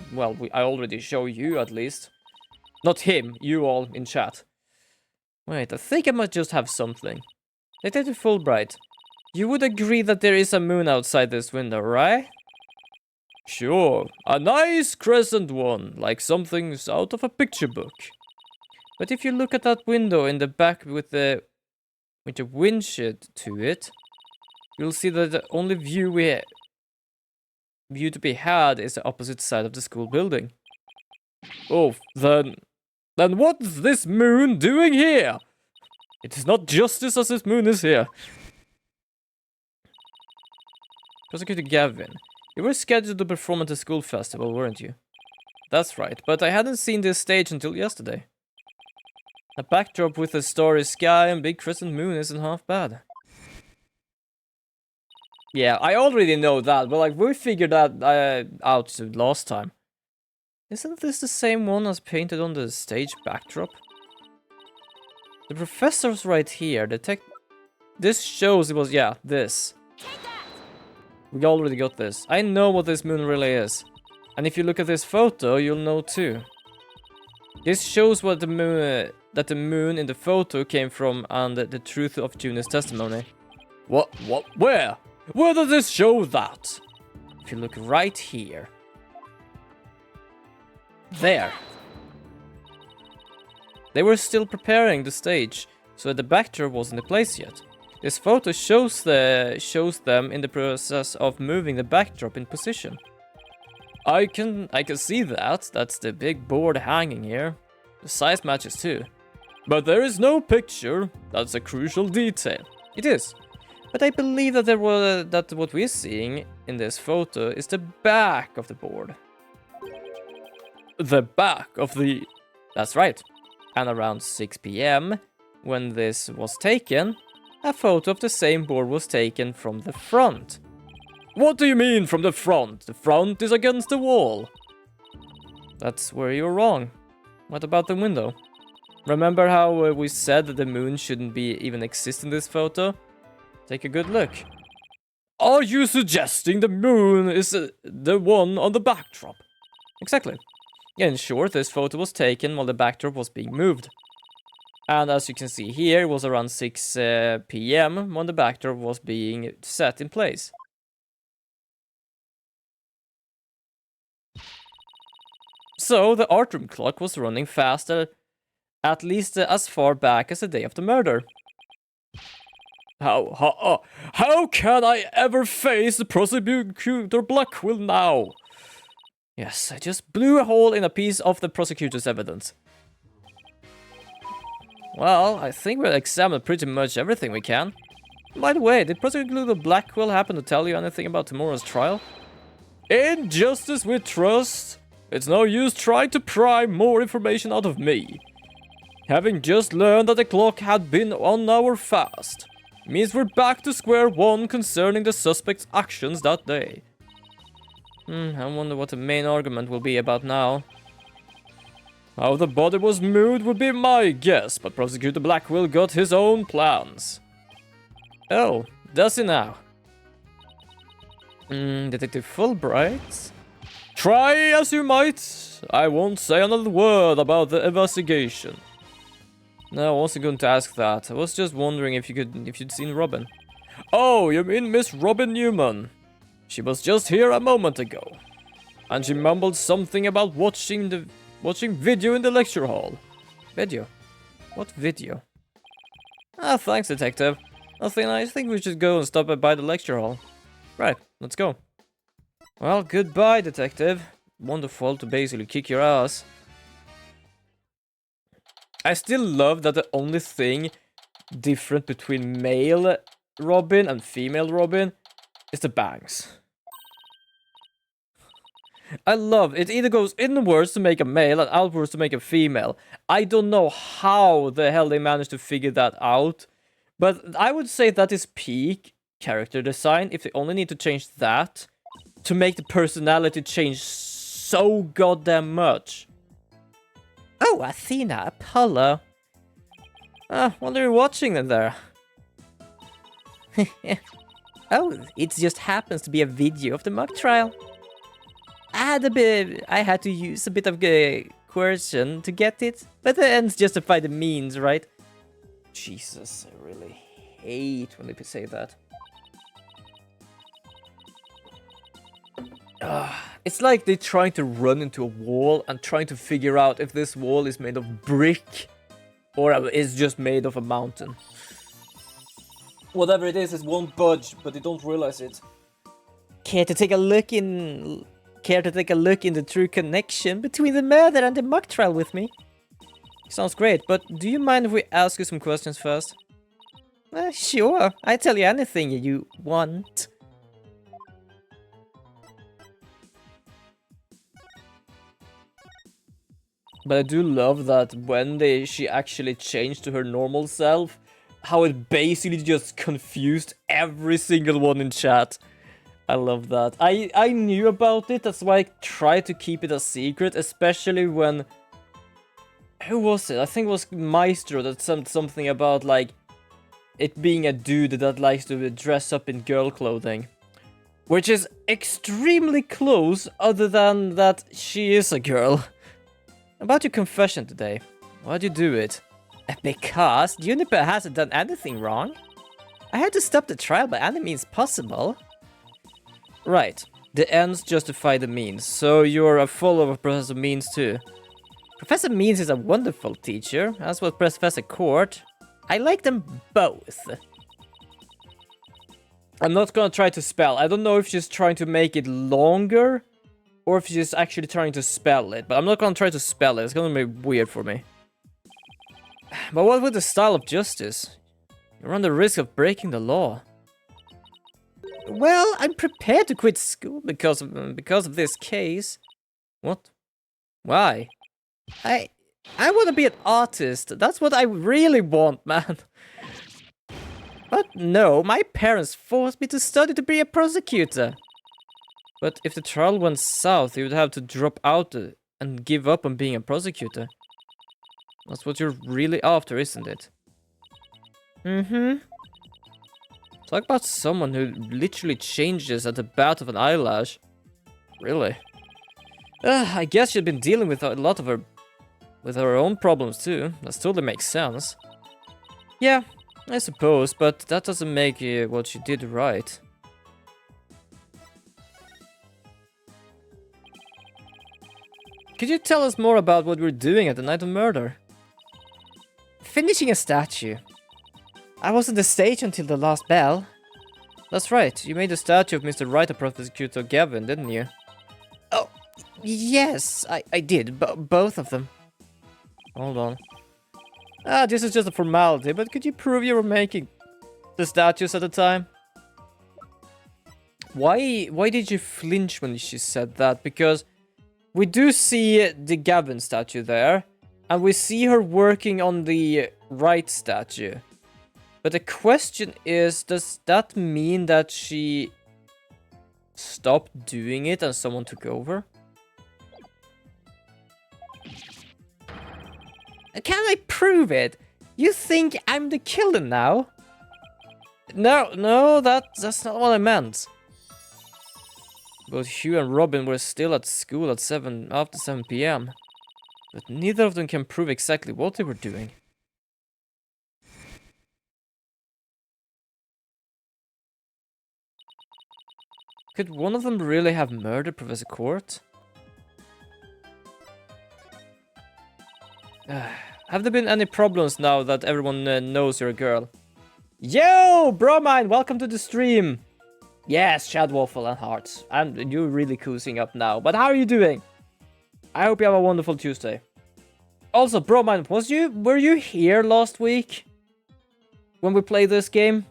already show you at least. Not him, you all in chat. Wait, I think I might just have something. Detective Fulbright, you would agree that there is a moon outside this window, right? Sure, a nice crescent one, like something's out of a picture book. But if you look at that window in the back with the windshield to it, you'll see that the only view to be had is the opposite side of the school building. Oh, then what's this moon doing here? It is not justice as this moon is here. Prosecutor Gavin, you were scheduled to perform at the school festival, weren't you? That's right, but I hadn't seen this stage until yesterday. A backdrop with a starry sky and big crescent moon isn't half bad. Yeah, I already know that, but like we figured that out last time. Isn't this the same one as painted on the stage backdrop? The professor's right here. This shows it was, yeah, this. We already got this. I know what this moon really is. And if you look at this photo, you'll know too. This shows what the moon, that the moon in the photo came from and the truth of Junie's testimony. What, where? Where does this show that? If you look right here. There. They were still preparing the stage, so the backdrop wasn't in place yet. This photo shows them in the process of moving the backdrop in position. I can see that. That's the big board hanging here. The size matches too. But there is no picture. That's a crucial detail. It is. But I believe that what we're seeing in this photo is the back of the board. The back of the... That's right. And around 6 PM, when this was taken, a photo of the same board was taken from the front. What do you mean from the front? The front is against the wall. That's where you're wrong. What about the window? Remember how we said that the moon shouldn't be even exist in this photo? Take a good look. Are you suggesting the moon is the one on the backdrop? Exactly. In short, this photo was taken while the backdrop was being moved. And as you can see here, it was around 6 p.m. when the backdrop was being set in place. So the art room clock was running faster, at least as far back as the day of the murder. How can I ever face the prosecutor Blackwell now? Yes, I just blew a hole in a piece of the prosecutor's evidence. Well, I think we'll examine pretty much everything we can. By the way, did Prosecutor Blackwell happen to tell you anything about tomorrow's trial? In justice we trust. It's no use trying to pry more information out of me. Having just learned that the clock had been 1 hour fast, means we're back to square one concerning the suspect's actions that day. I wonder what the main argument will be about now. How the body was moved would be my guess, but Prosecutor Blackwell got his own plans. Oh, does he now? Detective Fulbright? Try as you might, I won't say another word about the investigation. No, I wasn't going to ask that. I was just wondering if you'd seen Robin. Oh, you mean Miss Robin Newman? She was just here a moment ago, and she mumbled something about watching video in the lecture hall. Video? What video? Ah, thanks, detective. Nothing. I think we should go and stop by the lecture hall. Right, let's go. Well, goodbye, detective. Wonderful to basically kick your ass. I still love that the only thing different between male Robin and female Robin is the bangs. I love it. Either goes inwards to make a male and outwards to make a female. I don't know how the hell they managed to figure that out, but I would say that is peak character design if they only need to change that to make the personality change so goddamn much. Oh, Athena, Apollo. What are you watching in there? Oh, it just happens to be a video of the mock trial. I had to use a bit of coercion to get it, but the ends justify the means, right? Jesus, I really hate when they say that. It's like they're trying to run into a wall and trying to figure out if this wall is made of brick or is just made of a mountain. Whatever it won't budge, but they don't realize it. Care to take a look in the true connection between the murder and the mock trial with me? Sounds great, but do you mind if we ask you some questions first? Sure, I tell you anything you want. But I do love that when she actually changed to her normal self, how it basically just confused every single one in chat. I love that. I knew about it, that's why I tried to keep it a secret, especially when... Who was it? I think it was Maestro that said something about, like, it being a dude that likes to dress up in girl clothing. Which is extremely close, other than that she is a girl. About your confession today, why'd you do it? Because Juniper hasn't done anything wrong. I had to stop the trial by any means possible. Right, the ends justify the means, so you're a follower of Professor Means too. Professor Means is a wonderful teacher, as was Professor Court. I like them both. I'm not gonna try to spell. I don't know if she's trying to make it longer or if she's actually trying to spell it, but I'm not gonna try to spell it. It's gonna be weird for me. But what with the style of justice? You run the risk of breaking the law. Well, I'm prepared to quit school because of this case. What? Why? I want to be an artist. That's what I really want, man. But no, my parents forced me to study to be a prosecutor. But if the trial went south, you would have to drop out and give up on being a prosecutor. That's what you're really after, isn't it? Mm-hmm. Talk about someone who literally changes at the bat of an eyelash. Really? I guess she'd been dealing with a lot of her own problems too. That totally makes sense. Yeah, I suppose, but that doesn't make what she did right. Could you tell us more about what we're doing at the night of murder? Finishing a statue. I was on the stage until the last bell. That's right, you made a statue of Mr. Writer Prosecutor Gavin, didn't you? Oh, yes, I did, both of them. Hold on. This is just a formality, but could you prove you were making the statues at the time? Why did you flinch when she said that? Because we do see the Gavin statue there, and we see her working on the right statue. But the question is, does that mean that she stopped doing it and someone took over? Can I prove it? You think I'm the killer now? No, that's not what I meant. Both Hugh and Robin were still at school at after 7 p.m. But neither of them can prove exactly what they were doing. Could one of them really have murdered Professor Court? Have there been any problems now that everyone knows you're a girl? Yo, Bromine, welcome to the stream. Yes, Chad Waffle and Hearts. And you're really coozing up now. But how are you doing? I hope you have a wonderful Tuesday. Also, Bromine, were you here last week when we played this game?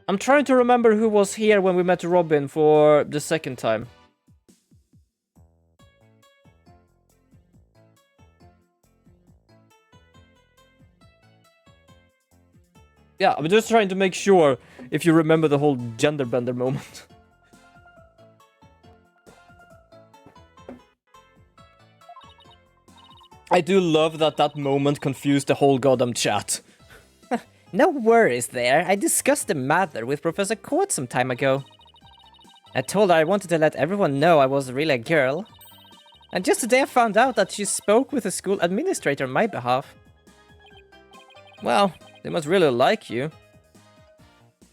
I'm trying to remember who was here when we met Robin for the second time. Yeah, I'm just trying to make sure if you remember the whole gender bender moment. I do love that moment confused the whole goddamn chat. No worries there. I discussed the matter with Professor Court some time ago. I told her I wanted to let everyone know I was really a girl. And just today I found out that she spoke with the school administrator on my behalf. Well, they must really like you.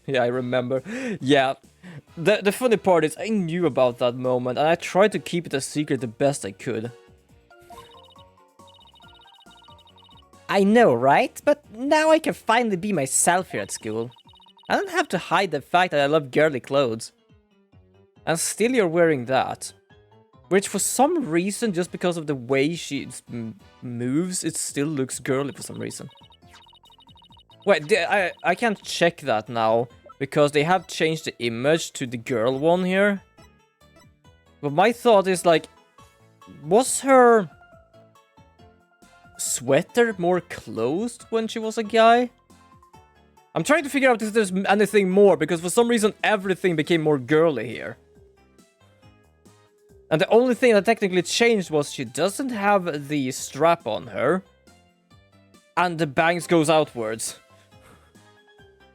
Yeah, I remember. Yeah. The funny part is I knew about that moment and I tried to keep it a secret the best I could. I know, right? But now I can finally be myself here at school. I don't have to hide the fact that I love girly clothes. And still you're wearing that. Which for some reason, just because of the way she moves, it still looks girly for some reason. Wait, I can't check that now, because they have changed the image to the girl one here. But my thought is like, was her sweater more closed when she was a guy? I'm trying to figure out if there's anything more, because for some reason everything became more girly here. And the only thing that technically changed was she doesn't have the strap on her. And the bangs goes outwards.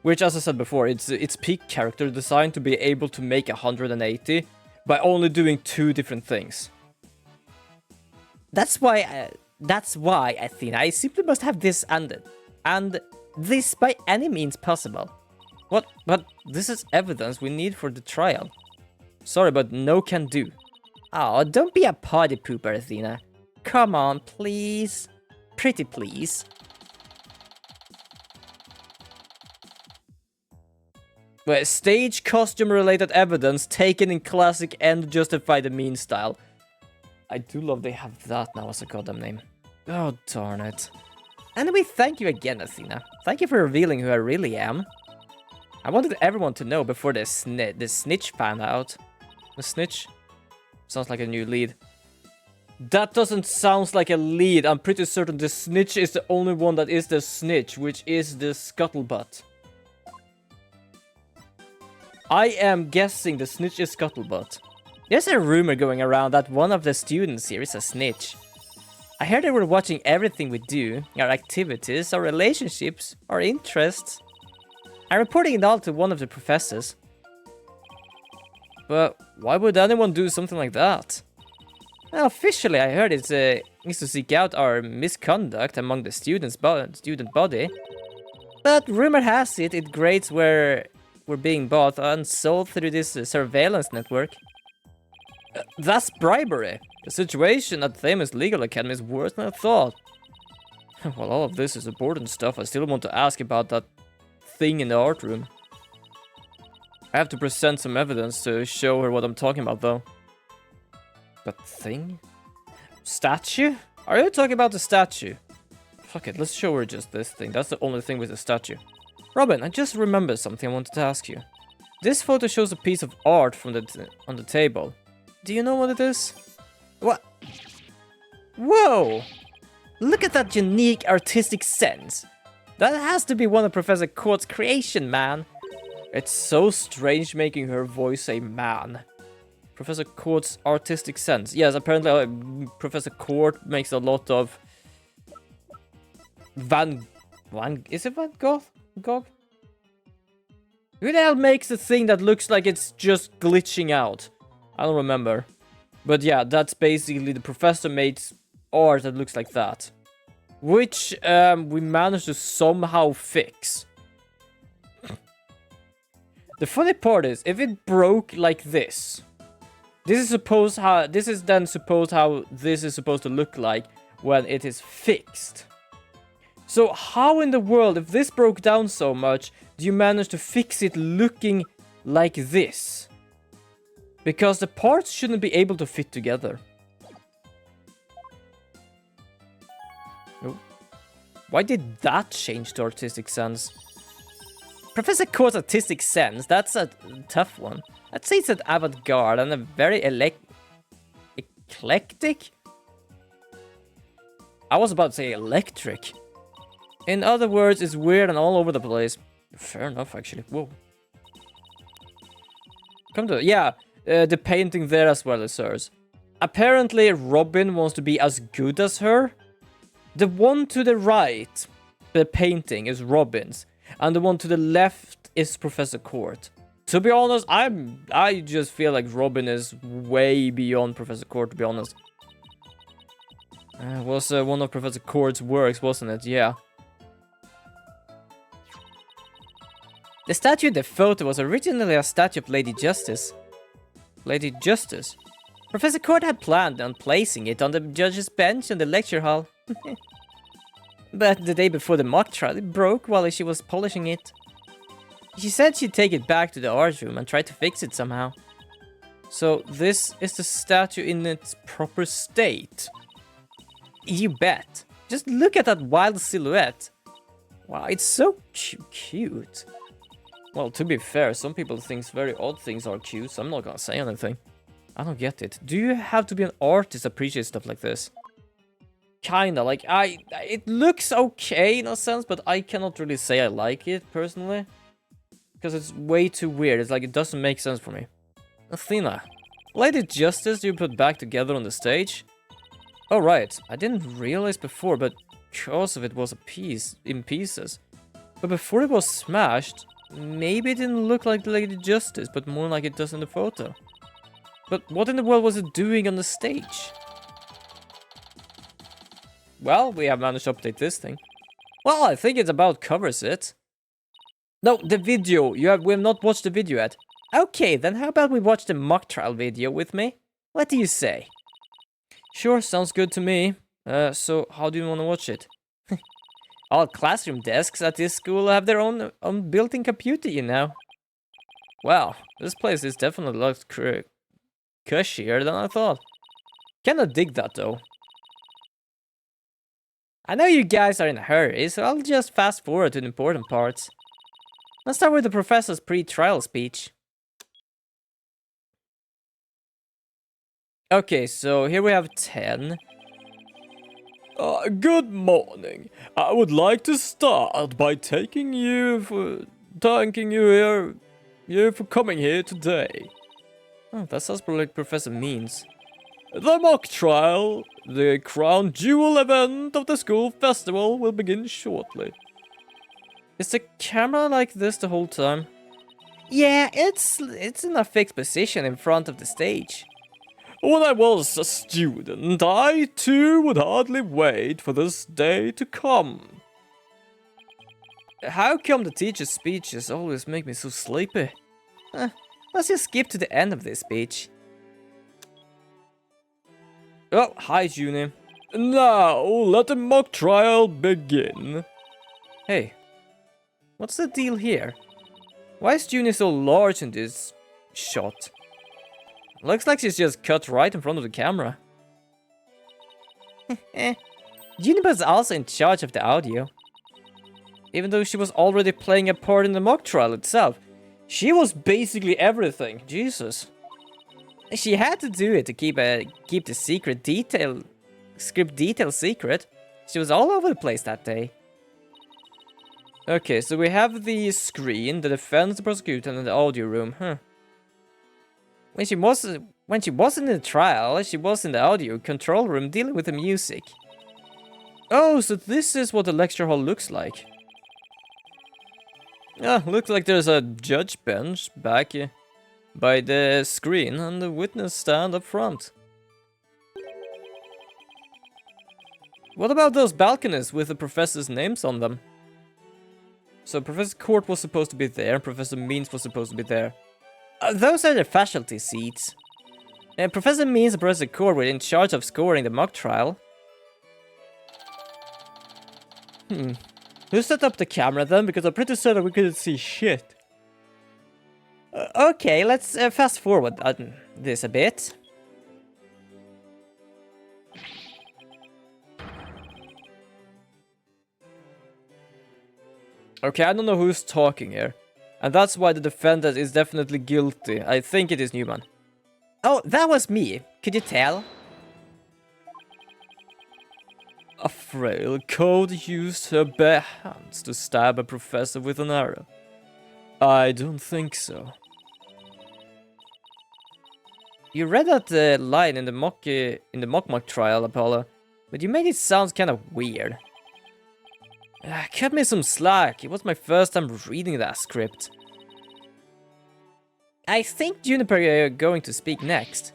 Which, as I said before, it's peak character design to be able to make 180 by only doing 2 different things. That's why, Athena, I simply must have this and this by any means possible. What? But this is evidence we need for the trial. Sorry, but no can do. Oh, don't be a party pooper, Athena. Come on, please. Pretty please. Well, stage costume related evidence taken in classic and justify the mean style. I do love they have that now as a goddamn name. Oh, darn it. Anyway, thank you again, Athena. Thank you for revealing who I really am. I wanted everyone to know before the snitch found out. The snitch? Sounds like a new lead. That doesn't sound like a lead. I'm pretty certain the snitch is the only one that is the snitch, which is the scuttlebutt. I am guessing the snitch is scuttlebutt. There's a rumor going around that one of the students here is a snitch. I heard they were watching everything we do, our activities, our relationships, our interests. I'm reporting it all to one of the professors. But why would anyone do something like that? Well, officially, I heard it's to seek out our misconduct among the student body. But rumor has it, grades were being bought and sold through this surveillance network. That's bribery. The situation at the famous legal academy is worse than I thought. While all of this is important stuff, I still want to ask about that thing in the art room. I have to present some evidence to show her what I'm talking about, though. That thing? Statue? Are you talking about the statue? Fuck it, let's show her just this thing. That's the only thing with the statue. Robin, I just remembered something I wanted to ask you. This photo shows a piece of art from on the table. Do you know what it is? What? Whoa! Look at that unique artistic sense. That has to be one of Professor Court's creation, man. It's so strange making her voice a man. Professor Court's artistic sense. Yes, apparently Professor Court makes a lot of is it Van Gogh? Who the hell makes a thing that looks like it's just glitching out? I don't remember. But yeah, that's basically the professor made art that looks like that. Which we managed to somehow fix. The funny part is, if it broke like this, this is then supposed how this is supposed to look like when it is fixed. So how in the world, if this broke down so much, do you manage to fix it looking like this? Because the parts shouldn't be able to fit together. Oh. Why did that change to artistic sense? Professor Court's artistic sense, that's a tough one. I'd say it's an avant-garde and a very eclectic? I was about to say electric. In other words, it's weird and all over the place. Fair enough, actually. Whoa. Come to it. Yeah, the painting there as well as hers. Apparently, Robin wants to be as good as her. The one to the right, the painting, is Robin's. And the one to the left is Professor Court. To be honest, I just feel like Robin is way beyond Professor Court, to be honest. It was one of Professor Court's works, wasn't it? Yeah. The statue in the photo was originally a statue of Lady Justice. Lady Justice? Professor Court had planned on placing it on the judge's bench in the lecture hall. But the day before the mock trial, it broke while she was polishing it. She said she'd take it back to the art room and try to fix it somehow. So this is the statue in its proper state. You bet. Just look at that wild silhouette. Wow, it's so cute. Well, to be fair, some people think very odd things are cute, so I'm not gonna say anything. I don't get it. Do you have to be an artist to appreciate stuff like this? Kinda, like, it looks okay in a sense, but I cannot really say I like it, personally. Because it's way too weird, it's like, it doesn't make sense for me. Athena. Lady Justice you put back together on the stage? Oh right, I didn't realize before, but because of it was in pieces. But before it was smashed, maybe it didn't look like Lady Justice, but more like it does in the photo. But what in the world was it doing on the stage? Well, we have managed to update this thing. Well, I think it about covers it. No, the video. We have not watched the video yet. Okay, then how about we watch the mock trial video with me? What do you say? Sure, sounds good to me. So how do you want to watch it? All classroom desks at this school have their own built-in computer, you know. Wow, this place is definitely a lot cushier than I thought. Kinda dig that though. I know you guys are in a hurry, so I'll just fast forward to the important parts. Let's start with the professor's pre-trial speech. Okay, so here we have 10. Good morning. I would like to start by thanking you for coming here today. Oh, that sounds like Professor Means. The mock trial, the crown jewel event of the school festival, will begin shortly. Is the camera like this the whole time? Yeah, it's in a fixed position in front of the stage. When I was a student, I too would hardly wait for this day to come. How come the teacher's speeches always make me so sleepy? Let's just skip to the end of this speech. Oh, hi, Junie. Now, let the mock trial begin. Hey, what's the deal here? Why is Junie so large in this shot? Looks like she's just cut right in front of the camera. Juniper's also in charge of the audio. Even though she was already playing a part in the mock trial itself, she was basically everything. Jesus. She had to do it to keep the script detail secret. She was all over the place that day. Okay, so we have the screen, the defense, the prosecutor, and the audio room. When she wasn't in the trial, she was in the audio control room dealing with the music. Oh, so this is what the lecture hall looks like. Looks like there's a judge bench back by the screen and the witness stand up front. What about those balconies with the professors' names on them? So Professor Court was supposed to be there, and Professor Means was supposed to be there. Those are the faculty seats. Professor Means and Professor Court were in charge of scoring the mock trial. Who set up the camera then? Because I'm pretty certain we couldn't see shit. Okay, let's fast forward this a bit. Okay, I don't know who's talking here. And that's why the defendant is definitely guilty. I think it is Newman. Oh, that was me. Could you tell? A frail code used her bare hands to stab a professor with an arrow. I don't think so. You read that line in the mock trial, Apollo, but you made it sound kind of weird. Cut me some slack. It was my first time reading that script. I think Juniper are going to speak next.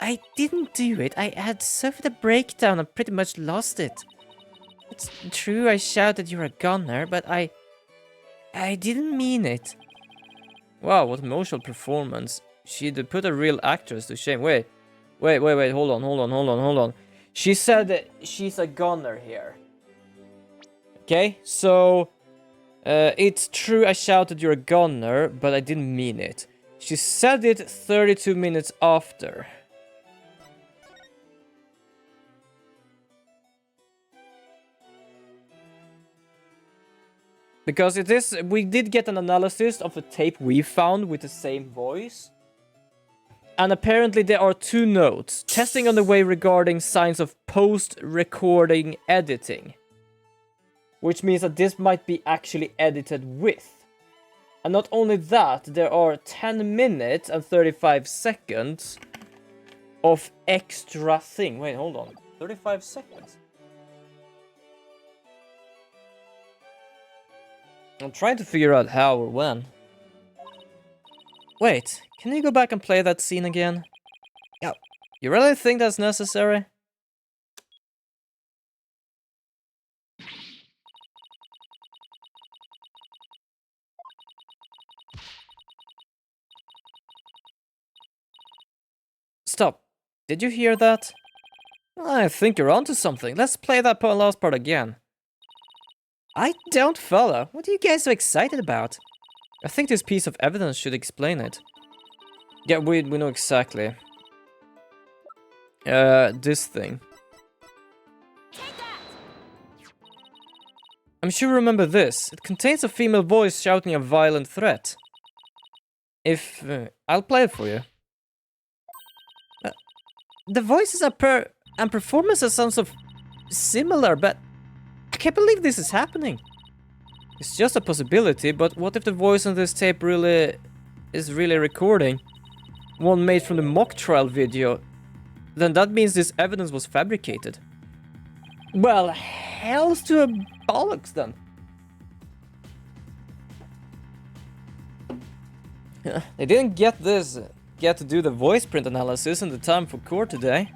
I didn't do it. I had suffered a breakdown and pretty much lost it. It's true I shouted you're a gunner, but I didn't mean it. Wow, what emotional performance. She'd put a real actress to shame. Wait, hold on. She said that she's a gunner here. Okay, so it's true I shouted you're a gunner, but I didn't mean it. She said it 32 minutes after. Because we did get an analysis of the tape we found with the same voice. And apparently there are 2 notes. Testing on the way regarding signs of post-recording editing. Which means that this might be actually edited with. And not only that, there are 10 minutes and 35 seconds of extra thing. Wait, hold on. 35 seconds? I'm trying to figure out how or when. Wait, can you go back and play that scene again? Yeah, you really think that's necessary? Stop. Did you hear that? I think you're onto something. Let's play that last part again. I don't follow. What are you guys so excited about? I think this piece of evidence should explain it. Yeah, we know exactly. This thing. I'm sure you remember this. It contains a female voice shouting a violent threat. I'll play it for you. The voices and performances sound so similar, but I can't believe this is happening. It's just a possibility, but what if the voice on this tape is really recording? one made from the mock trial video, then that means this evidence was fabricated. Well, hell's to a bollocks then. They didn't get to do the voice print analysis in the time for court today.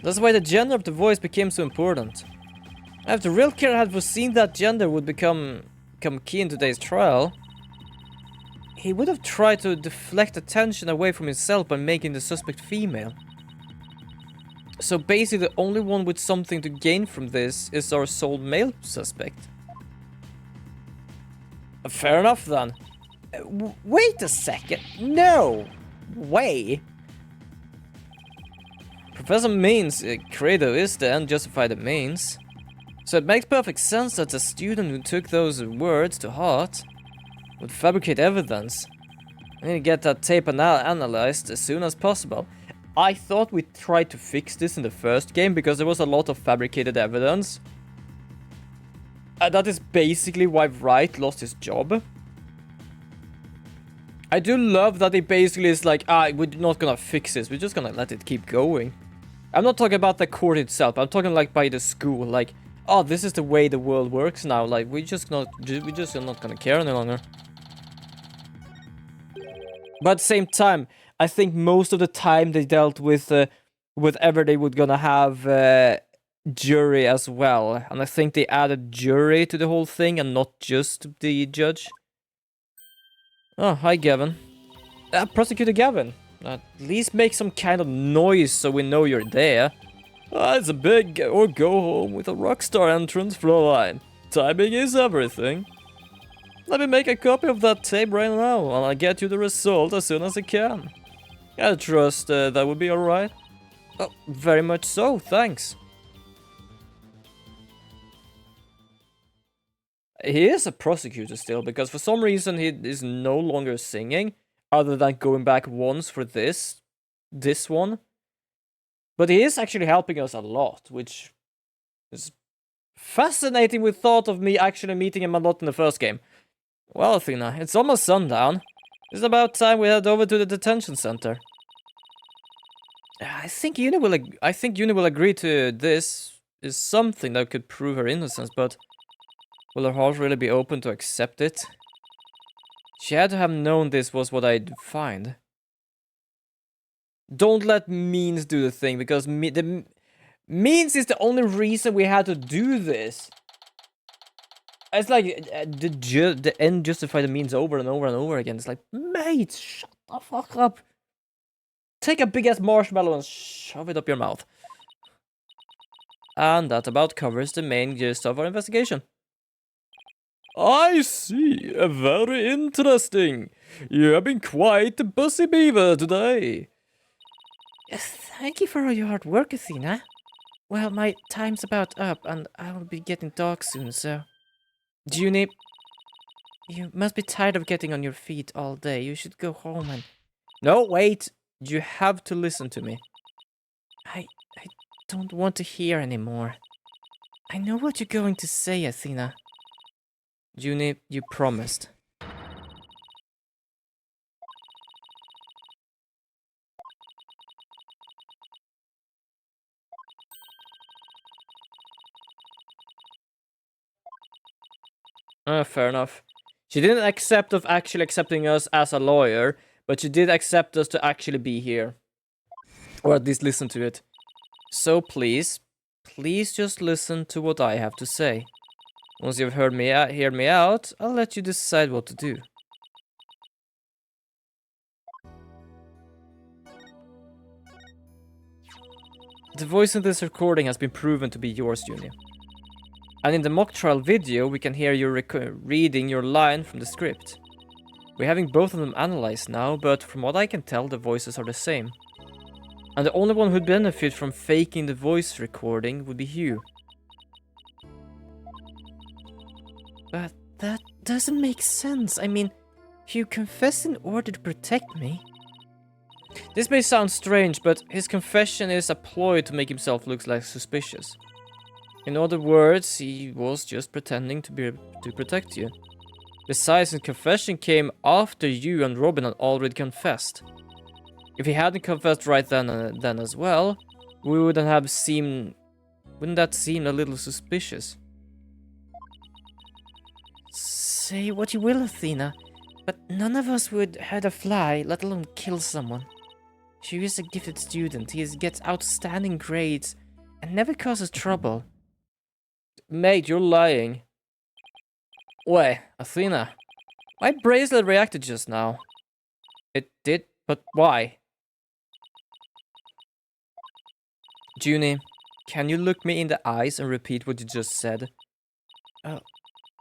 That's why the gender of the voice became so important. If the real killer had foreseen that gender would become key in today's trial, he would have tried to deflect attention away from himself by making the suspect female. So basically the only one with something to gain from this is our sole male suspect. Fair enough then. Wait a second. No way. Professor Means' credo is the end justify the means. So it makes perfect sense that a student who took those words to heart would fabricate evidence. I need to get that tape analyzed as soon as possible. I thought we tried to fix this in the first game because there was a lot of fabricated evidence. That is basically why Wright lost his job. I do love that he basically is like, we're not gonna fix this, we're just gonna let it keep going. I'm not talking about the court itself, I'm talking like by the school, like, oh, this is the way the world works now, like, we're just not gonna care any longer. But at the same time, I think most of the time they dealt with whatever they would gonna have jury as well. And I think they added jury to the whole thing and not just the judge. Oh, hi Gavin. Prosecutor Gavin. At least make some kind of noise so we know you're there. It's a big or go home with a rockstar entrance Fräulein. Timing is everything. Let me make a copy of that tape right now and I'll get you the result as soon as I can. I trust that would be alright. Oh, very much so, thanks. He is a prosecutor still, because for some reason he is no longer singing, other than going back once for this one. But he is actually helping us a lot, which is fascinating with thought of me actually meeting him a lot in the first game. Well, Athena, it's almost sundown. It's about time we head over to the detention center. I think Uni will agree to this is something that could prove her innocence, but will her heart really be open to accept it? She had to have known this was what I'd find. Don't let means do the thing, because the means is the only reason we had to do this. It's like the end justify the means over and over and over again. It's like, mate, shut the fuck up. Take a big ass marshmallow and shove it up your mouth. And that about covers the main gist of our investigation. I see. Very interesting. You have been quite a busy beaver today. Thank you for all your hard work, Athena. Well, my time's about up, and I will be getting dark soon, so... Junie, you must be tired of getting on your feet all day. You should go home and... No, wait! You have to listen to me. I don't want to hear anymore. I know what you're going to say, Athena. Junie, you promised. Fair enough. She didn't accept of actually accepting us as a lawyer, but she did accept us to actually be here. Or at least listen to it. So please just listen to what I have to say. Once you've heard me out, I'll let you decide what to do. The voice in this recording has been proven to be yours, Junie. And in the mock trial video, we can hear you reading your line from the script. We're having both of them analyzed now, but from what I can tell, the voices are the same. And the only one who'd benefit from faking the voice recording would be Hugh. But that doesn't make sense. I mean, Hugh confessed in order to protect me. This may sound strange, but his confession is a ploy to make himself look like suspicious. In other words, he was just pretending to protect you. Besides, his confession came after you and Robin had already confessed. If he hadn't confessed right then as well, we wouldn't have seemed... Wouldn't that seem a little suspicious? Say what you will, Athena, but none of us would hurt a fly, let alone kill someone. She is a gifted student. He gets outstanding grades and never causes trouble. Mate, you're lying. Wait, Athena. My bracelet reacted just now. It did, but why? Junie, can you look me in the eyes and repeat what you just said?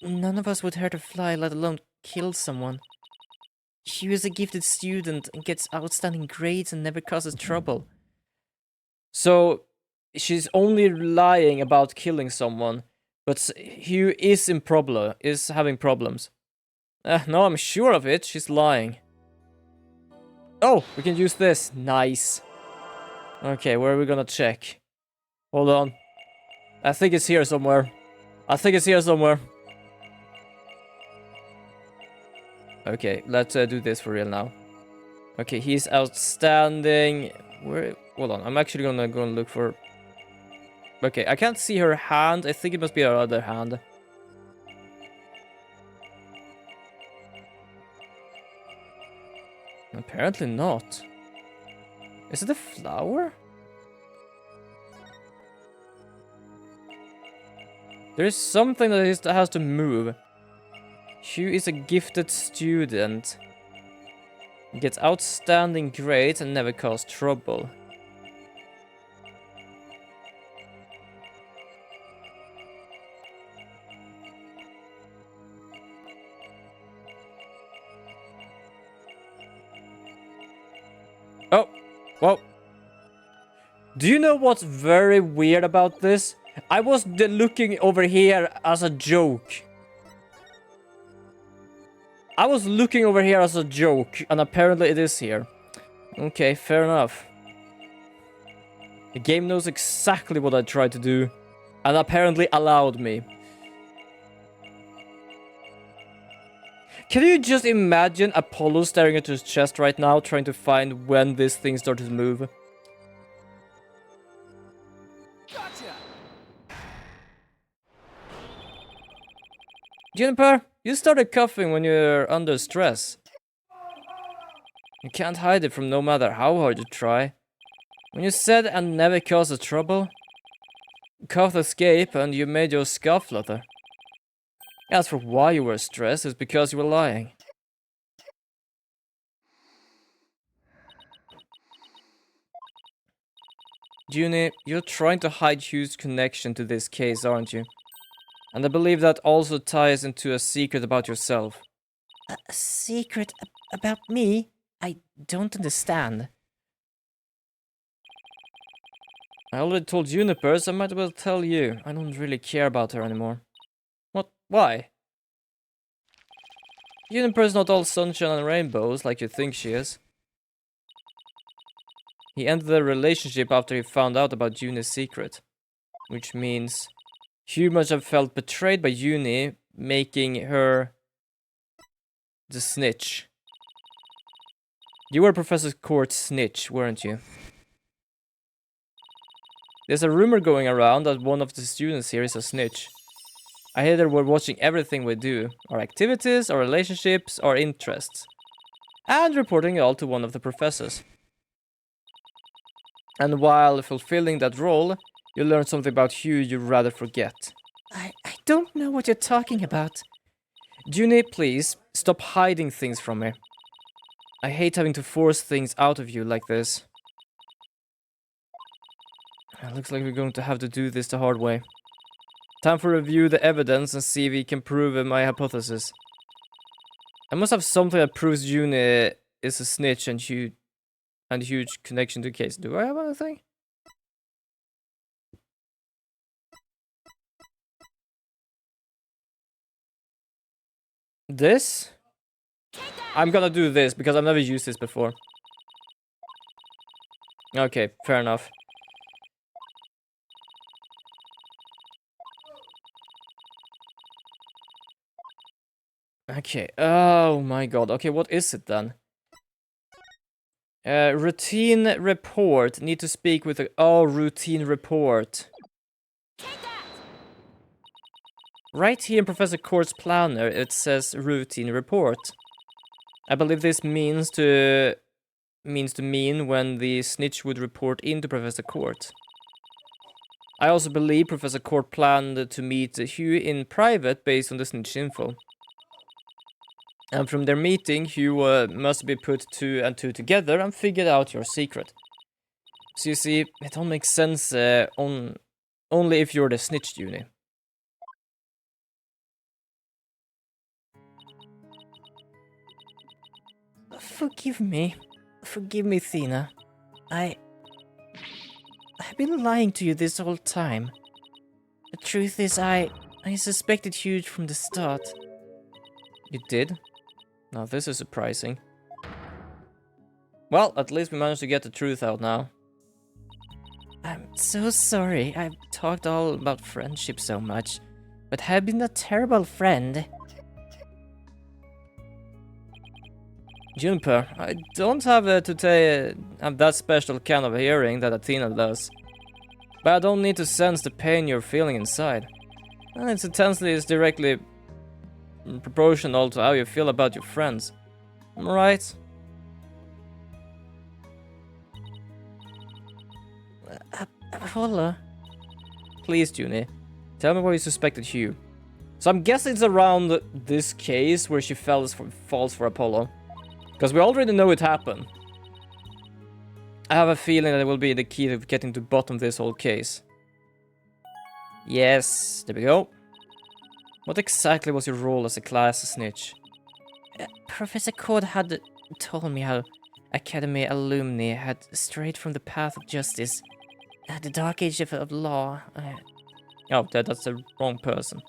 None of us would hurt a fly, let alone kill someone. She was a gifted student and gets outstanding grades and never causes trouble. So, she's only lying about killing someone, but Hugh is having problems. No, I'm sure of it. She's lying. Oh, we can use this. Nice. Okay, where are we gonna check? Hold on. I think it's here somewhere. Okay, let's do this for real now. Okay, he's outstanding. Where? Hold on, I'm actually gonna go and look for... Okay, I can't see her hand. I think it must be her other hand. Apparently not. Is it a flower? There is something that has to move. Hugh is a gifted student. He gets outstanding grades and never cause trouble. Oh, whoa. Do you know what's very weird about this? I was looking over here as a joke. And apparently it is here. Okay, fair enough. The game knows exactly what I tried to do, and apparently allowed me. Can you just imagine Apollo staring at his chest right now, trying to find when this thing started to move? Gotcha. Juniper, you started coughing when you're under stress. You can't hide it from no matter how hard you try. When you said and never causes trouble, cough escape and you made your scoff flutter. As for why you were stressed, it's because you were lying. Junie, you're trying to hide Hugh's connection to this case, aren't you? And I believe that also ties into a secret about yourself. A secret about me? I don't understand. I already told Juniper, so I might as well tell you. I don't really care about her anymore. What? Why? Juniper's not all sunshine and rainbows like you think she is. He ended the relationship after he found out about Junie's secret. Which means Hugh must have felt betrayed by Junie, making her the snitch. You were Professor Court's snitch, weren't you? There's a rumor going around that one of the students here is a snitch. I hear that we're watching everything we do, our activities, our relationships, our interests, and reporting it all to one of the professors. And while fulfilling that role, you learn something about Hugh you'd rather forget. I don't know what you're talking about. Junie, please, stop hiding things from me. I hate having to force things out of you like this. It looks like we're going to have to do this the hard way. Time for review the evidence and see if we can prove my hypothesis. I must have something that proves Junie is a snitch and huge connection to the case. Do I have anything? This? I'm gonna do this because I've never used this before. Okay, fair enough. Okay, oh my god. Okay, what is it then? Routine report. Need to speak with a... Oh, routine report. Right here in Professor Court's planner, it says routine report. I believe this means to mean when the snitch would report into Professor Court. I also believe Professor Court planned to meet Hugh in private based on the snitch info. And from their meeting, Hugh must be put 2 and 2 together and figured out your secret. So you see, it all makes sense only if you're the snitch, Juni. Forgive me, Thina. I've been lying to you this whole time. The truth is, I suspected Hugh from the start. You did? Now this is surprising. Well, at least we managed to get the truth out now. I'm so sorry. I've talked all about friendship so much, but have been a terrible friend. Juniper, I don't have that special kind of hearing that Athena does. But I don't need to sense the pain you're feeling inside. And its intensity is directly proportional to how you feel about your friends. Am I right? Apollo? Please, Junie. Tell me why you suspected Hugh. So I'm guessing it's around this case where she falls for Apollo. Because we already know it happened. I have a feeling that it will be the key to getting to the bottom of this whole case. Yes, there we go. What exactly was your role as a class snitch? Professor Cord had told me how Academy alumni had strayed from the path of justice. The dark age of law. Oh, that's the wrong person.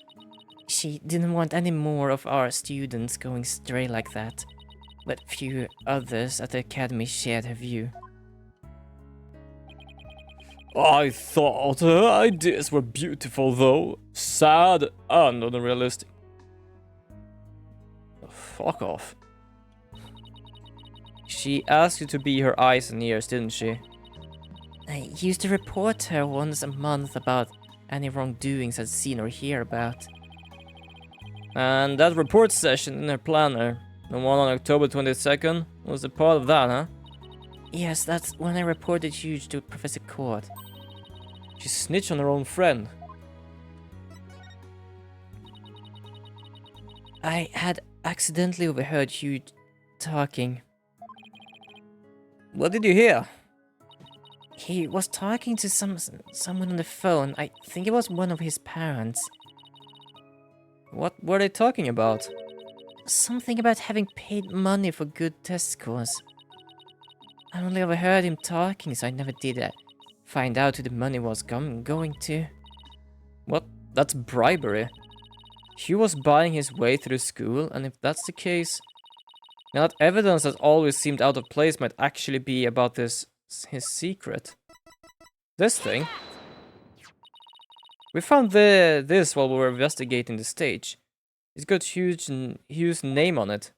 She didn't want any more of our students going stray like that. But few others at the Academy shared her view. I thought her ideas were beautiful, though. Sad and unrealistic. Fuck off. She asked you to be her eyes and ears, didn't she? I used to report her once a month about any wrongdoings I'd seen or hear about. And that report session in her planner, the one on October 22nd, was a part of that, huh? Yes, that's when I reported Hugh to Professor Cord. She snitched on her own friend. I had accidentally overheard Hugh talking. What did you hear? He was talking to someone on the phone. I think it was one of his parents. What were they talking about? Something about having paid money for good test scores. I only overheard him talking, so I never did find out who the money was going to. What? That's bribery. Hugh was buying his way through school, and if that's the case, now that evidence that always seemed out of place might actually be about his secret. This thing. We found this while we were investigating the stage. It's got Hugh's name on it.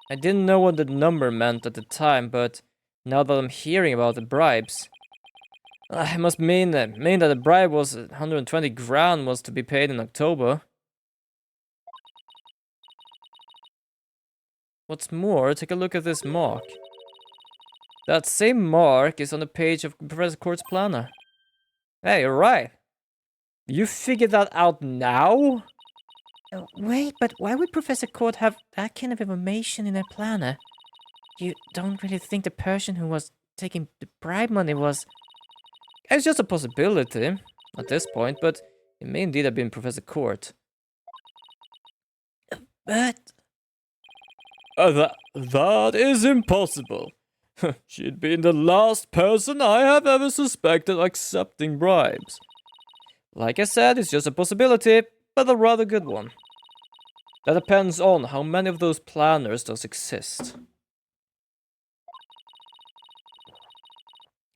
I didn't know what the number meant at the time, but now that I'm hearing about the bribes, it must mean that the bribe was 120 grand was to be paid in October. What's more, take a look at this mark. That same mark is on the page of Professor Court's planner. Hey, you're right. You figured that out now? Wait, but why would Professor Court have that kind of information in her planner? You don't really think the person who was taking the bribe money was... It's just a possibility at this point, but it may indeed have been Professor Court. But... that is impossible. She'd been the last person I have ever suspected accepting bribes. Like I said, it's just a possibility, but a rather good one. That depends on how many of those planners does exist.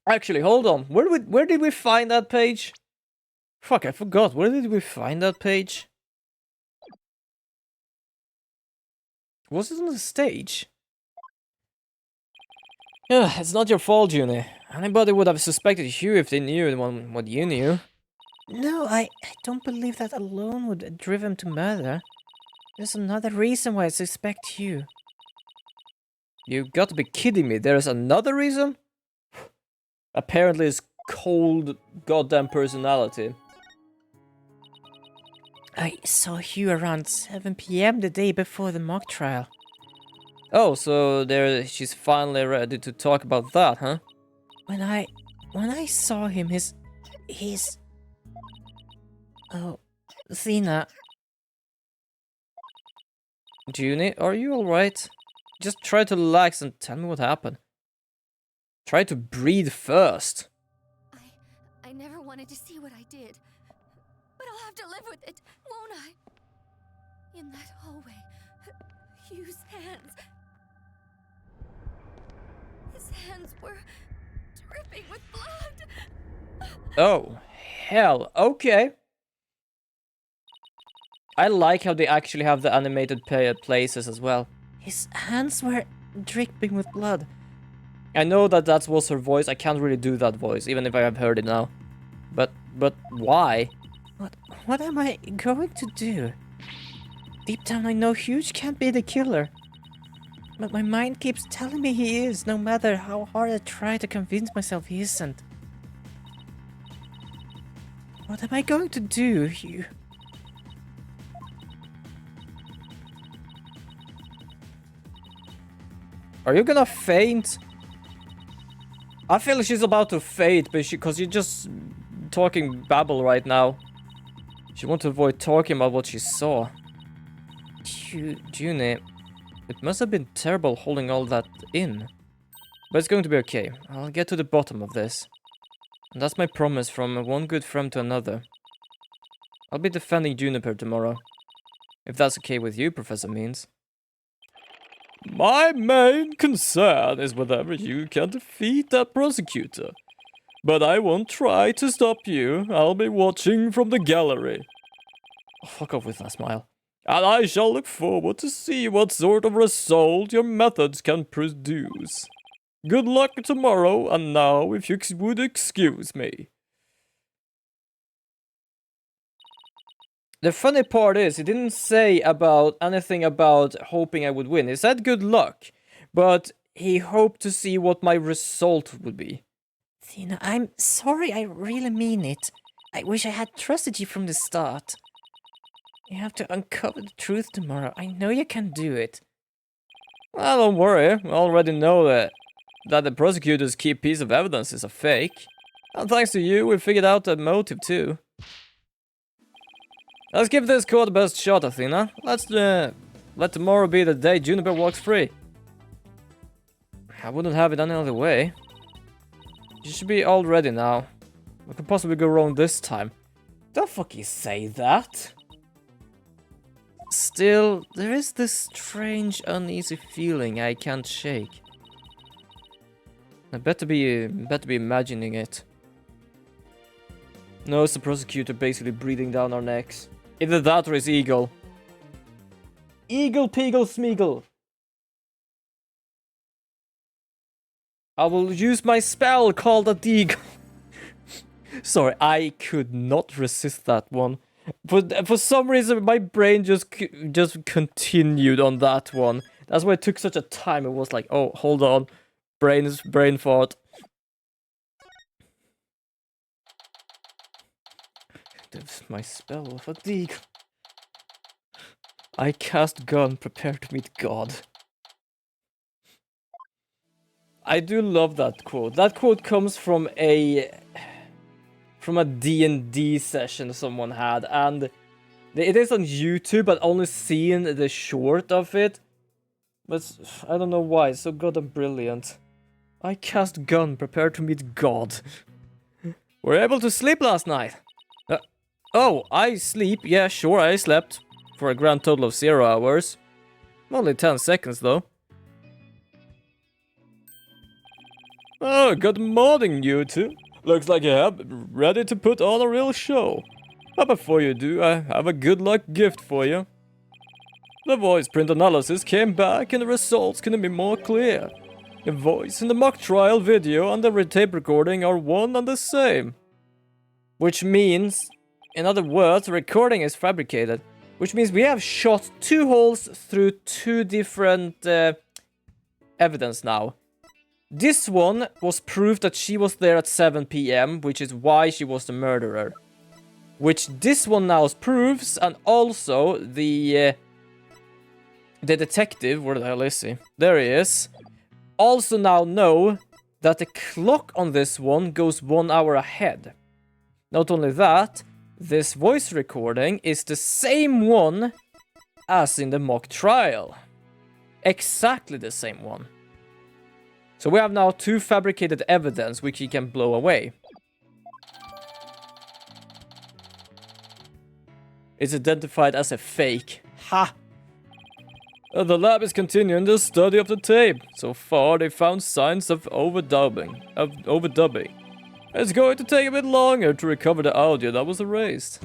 Actually, hold on. Where did we find that page? Fuck, I forgot. Where did we find that page? Was it on the stage? It's not your fault, Juni. Anybody would have suspected you if they knew what you knew. No, I don't believe that alone would drive him to murder. There's another reason why I suspect you. You got to be kidding me. There's another reason? Apparently his cold goddamn personality. I saw you around 7 p.m. the day before the mock trial. Oh, so she's finally ready to talk about that, huh? When I saw him, his... Oh, Zena. Junie, are you alright? Just try to relax and tell me what happened. Try to breathe first. I never wanted to see what I did. But I'll have to live with it, won't I? In that hallway, Hugh's hands... His hands were dripping with blood. Oh, hell, okay. I like how they actually have the animated places as well. His hands were dripping with blood. I know that was her voice. I can't really do that voice, even if I have heard it now. But why? What am I going to do? Deep down I know Hugh can't be the killer. But my mind keeps telling me he is, no matter how hard I try to convince myself he isn't. What am I going to do, Hugh? Are you gonna faint? I feel like she's about to faint, because you're just talking babble right now. She wants to avoid talking about what she saw. Junie, it must have been terrible holding all that in. But it's going to be okay. I'll get to the bottom of this. And that's my promise from one good friend to another. I'll be defending Juniper tomorrow. If that's okay with you, Professor Means. My main concern is whether you can defeat that prosecutor. But I won't try to stop you. I'll be watching from the gallery. Oh, fuck off with that smile. And I shall look forward to see what sort of result your methods can produce. Good luck tomorrow, and now if you would excuse me. The funny part is, he didn't say anything about hoping I would win. He said good luck, but he hoped to see what my result would be. Tina, I'm sorry, I really mean it. I wish I had trusted you from the start. You have to uncover the truth tomorrow. I know you can do it. Well, don't worry. I already know that the prosecutor's key piece of evidence is a fake. And thanks to you, we figured out the motive too. Let's give this court the best shot, Athena. Let's let tomorrow be the day Juniper walks free. I wouldn't have it any other way. You should be all ready now. What could possibly go wrong this time? Don't fucking say that. Still, there is this strange, uneasy feeling I can't shake. I better be imagining it. No, it's the prosecutor basically breathing down our necks. Either that or it's Eagle. Eagle, Peagle, Smeagol. I will use my spell called a Deagle. Sorry, I could not resist that one. But for some reason, my brain just continued on that one. That's why it took such a time. It was like, oh, hold on. Brain fart. That's my spell of a Deagle. I cast gun, prepare to meet God. I do love that quote. That quote comes from a D&D session someone had, and it is on YouTube, but only seen the short of it. But I don't know why, it's so goddamn brilliant. I cast gun, prepare to meet God. Were able to sleep last night. Oh, I sleep? Yeah, sure, I slept. For a grand total of 0 hours. Only 10 seconds, though. Oh, good morning, you two. Looks like you're ready to put on a real show. But before you do, I have a good luck gift for you. The voice print analysis came back and the results couldn't be more clear. The voice in the mock trial video and the tape recording are one and the same. Which means, in other words, the recording is fabricated. Which means we have shot 2 holes through 2 different evidence now. This one was proof that she was there at 7 PM, which is why she was the murderer. Which this one now proves, and also the detective, where the hell is he? There he is. Also now know that the clock on this one goes 1 hour ahead. Not only that, this voice recording is the same one as in the mock trial. Exactly the same one. So we have now 2 fabricated evidence which he can blow away. It's identified as a fake. Ha! The lab is continuing the study of the tape. So far, they found signs of overdubbing. It's going to take a bit longer to recover the audio that was erased.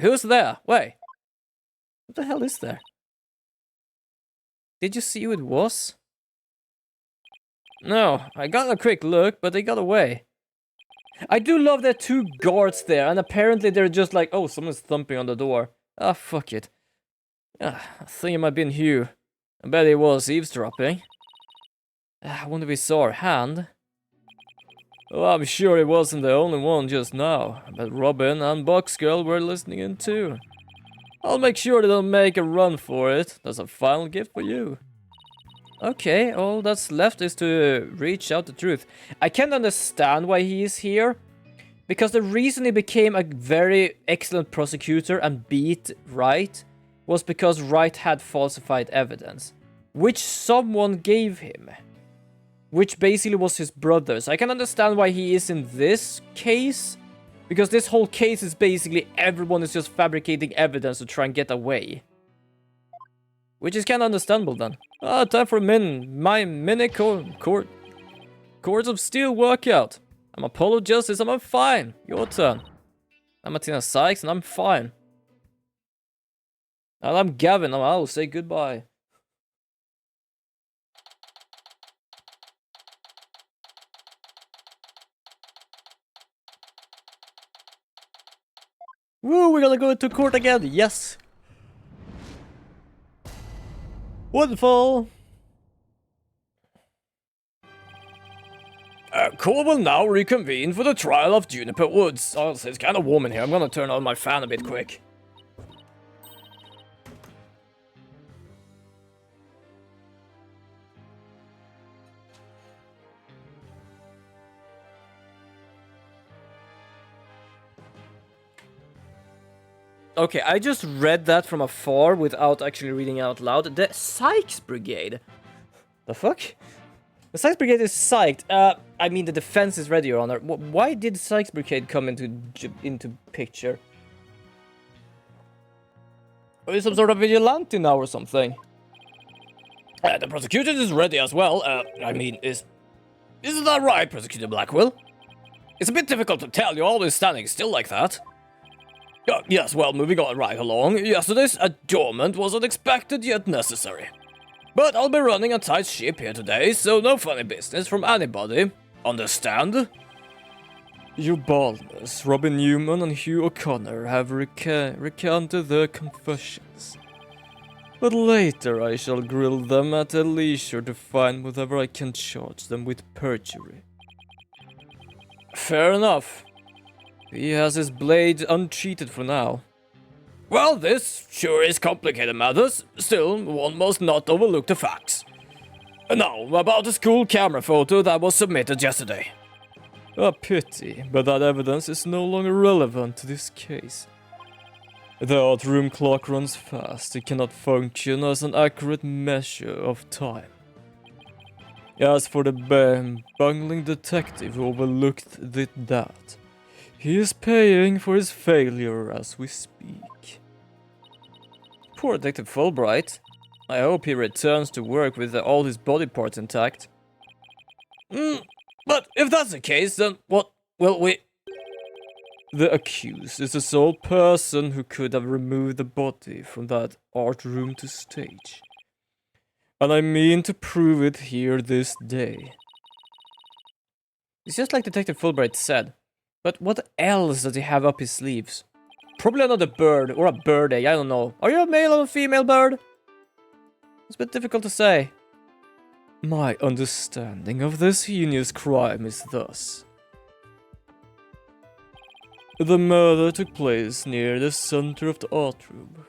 Who's there? Wait. What the hell is there? Did you see who it was? No, I got a quick look, but they got away. I do love there are 2 guards there, and apparently they're just like, oh, someone's thumping on the door. Ah, fuck it. I think it might have been Hugh. I bet he was eavesdropping. I wonder if he saw our hand. Oh, I'm sure he wasn't the only one just now. But Robin and Boxgirl were listening in too. I'll make sure they don't make a run for it. That's a final gift for you. Okay, all that's left is to reach out the truth. I can't understand why he is here. Because the reason he became a very excellent prosecutor and beat Wright was because Wright had falsified evidence. Which someone gave him. Which basically was his brother. So I can understand why he is in this case. Because this whole case is basically everyone is just fabricating evidence to try and get away. Which is kind of understandable then. Time for my mini courts of steel workout. I'm Apollo Justice and I'm fine. Your turn. I'm Martina Sykes and I'm fine. And I'm Gavin and I'll say goodbye. Woo, we're gonna go to court again. Yes. Wonderful. Court will now reconvene for the trial of Juniper Woods. Oh, it's kind of warm in here. I'm gonna turn on my fan a bit quick. Okay, I just read that from afar without actually reading out loud. The Sykes Brigade. The fuck? The Sykes Brigade is psyched. I mean, the defense is ready, Your Honor. Why did the Sykes Brigade come into picture? Are you some sort of vigilante now or something? The prosecution is ready as well. I mean, isn't that right, Prosecutor Blackwell? It's a bit difficult to tell. You're always standing still like that. Yes, well, moving on right along. Yesterday's adjournment was unexpected yet necessary. But I'll be running a tight ship here today, so no funny business from anybody. Understand? Your baldness, Robin Newman and Hugh O'Connor have recanted their confessions. But later I shall grill them at their leisure to find whether I can charge them with perjury. Fair enough. He has his blade untreated for now. Well, this sure is complicated matters. Still, one must not overlook the facts. Now, about the school camera photo that was submitted yesterday. A pity, but that evidence is no longer relevant to this case. The art room clock runs fast. It cannot function as an accurate measure of time. As for the bungling detective who overlooked that, he is paying for his failure as we speak. Poor Detective Fulbright. I hope he returns to work with all his body parts intact. But if that's the case, then what will we... The accused is the sole person who could have removed the body from that art room to stage. And I mean to prove it here this day. It's just like Detective Fulbright said. But what else does he have up his sleeves? Probably another bird, or a bird egg, I don't know. Are you a male or a female bird? It's a bit difficult to say. My understanding of this heinous crime is thus. The murder took place near the center of the art room,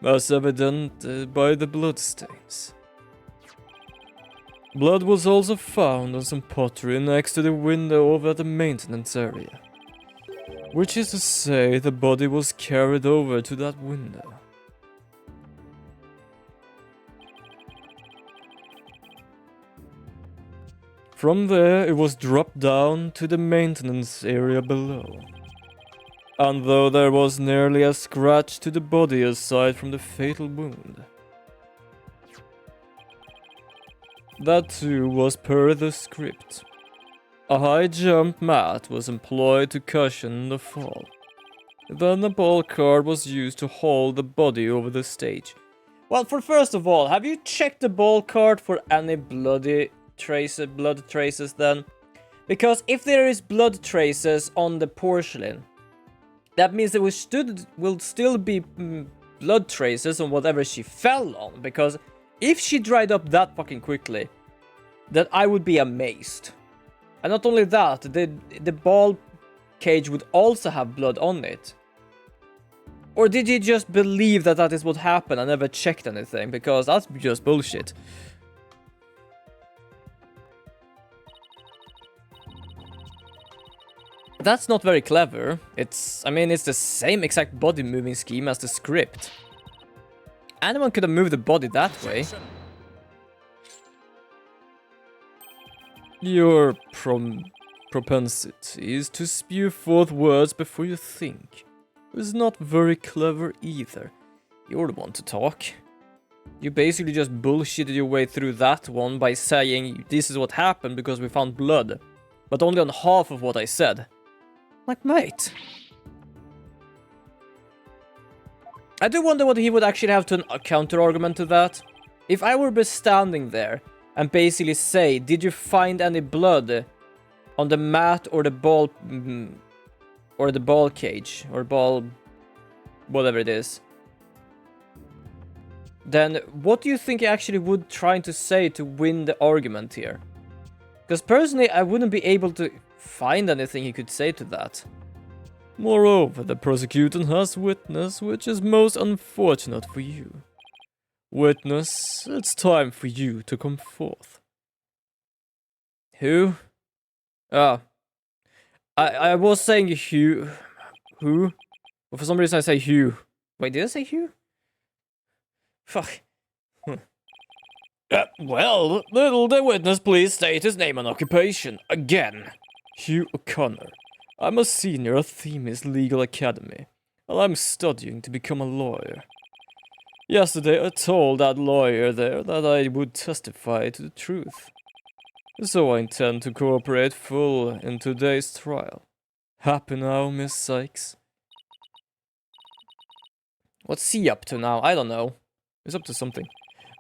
as evident by the bloodstains. Blood was also found on some pottery next to the window over at the maintenance area. Which is to say, the body was carried over to that window. From there, it was dropped down to the maintenance area below. And though there was nearly a scratch to the body aside from the fatal wound, that too was per the script. A high jump mat was employed to cushion the fall. Then a ball cart was used to haul the body over the stage. Well, first of all, have you checked the ball cart for any blood traces then? Because if there is blood traces on the porcelain, that means there will still be blood traces on whatever she fell on. Because if she dried up that fucking quickly, then I would be amazed. And not only that, the ball cage would also have blood on it. Or did he just believe that that is what happened and never checked anything? Because that's just bullshit. That's not very clever. I mean, it's the same exact body moving scheme as the script. Anyone could have moved the body that way. Your propensity to spew forth words before you think is not very clever either. You're the one to talk. You basically just bullshitted your way through that one by saying this is what happened because we found blood. But only on half of what I said. Like, mate. I do wonder what he would actually have to a counter-argument to that. If I were be standing there and basically say, did you find any blood on the mat or the ball cage or ball, whatever it is, then what do you think he actually would try to say to win the argument here? Because personally, I wouldn't be able to find anything he could say to that. Moreover, the prosecutor has witness, which is most unfortunate for you. Witness, it's time for you to come forth. Who? Ah. I was saying Hugh. Who? But for some reason I say Hugh. Wait, did I say Hugh? Fuck. Well, will the witness please state his name and occupation again? Hugh O'Connor. I'm a senior at Themis Legal Academy, and I'm studying to become a lawyer. Yesterday I told that lawyer there that I would testify to the truth. So I intend to cooperate full in today's trial. Happy now, Miss Sykes? What's he up to now? I don't know. He's up to something.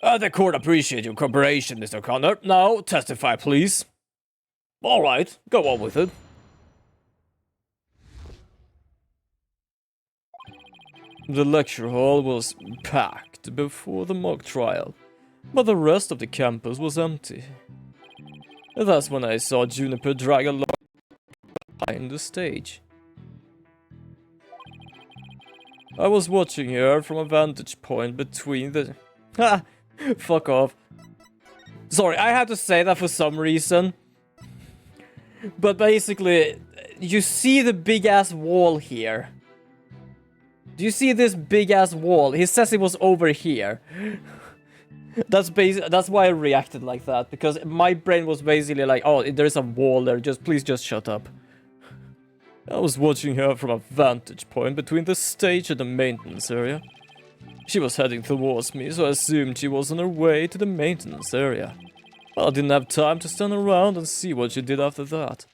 The court appreciates your cooperation, Mr. O'Connor. Now, testify, please. Alright, go on with it. The lecture hall was packed before the mock trial, but the rest of the campus was empty. That's when I saw Juniper drag along behind the stage. I was watching her from a vantage point between the... Ha! Fuck off. Sorry, I had to say that for some reason. But basically, you see the big-ass wall here. Do you see this big-ass wall? He says it was over here. That's why I reacted like that, because my brain was basically like, oh, there's a wall there, please just shut up. I was watching her from a vantage point between the stage and the maintenance area. She was heading towards me, so I assumed she was on her way to the maintenance area. I didn't have time to stand around and see what she did after that.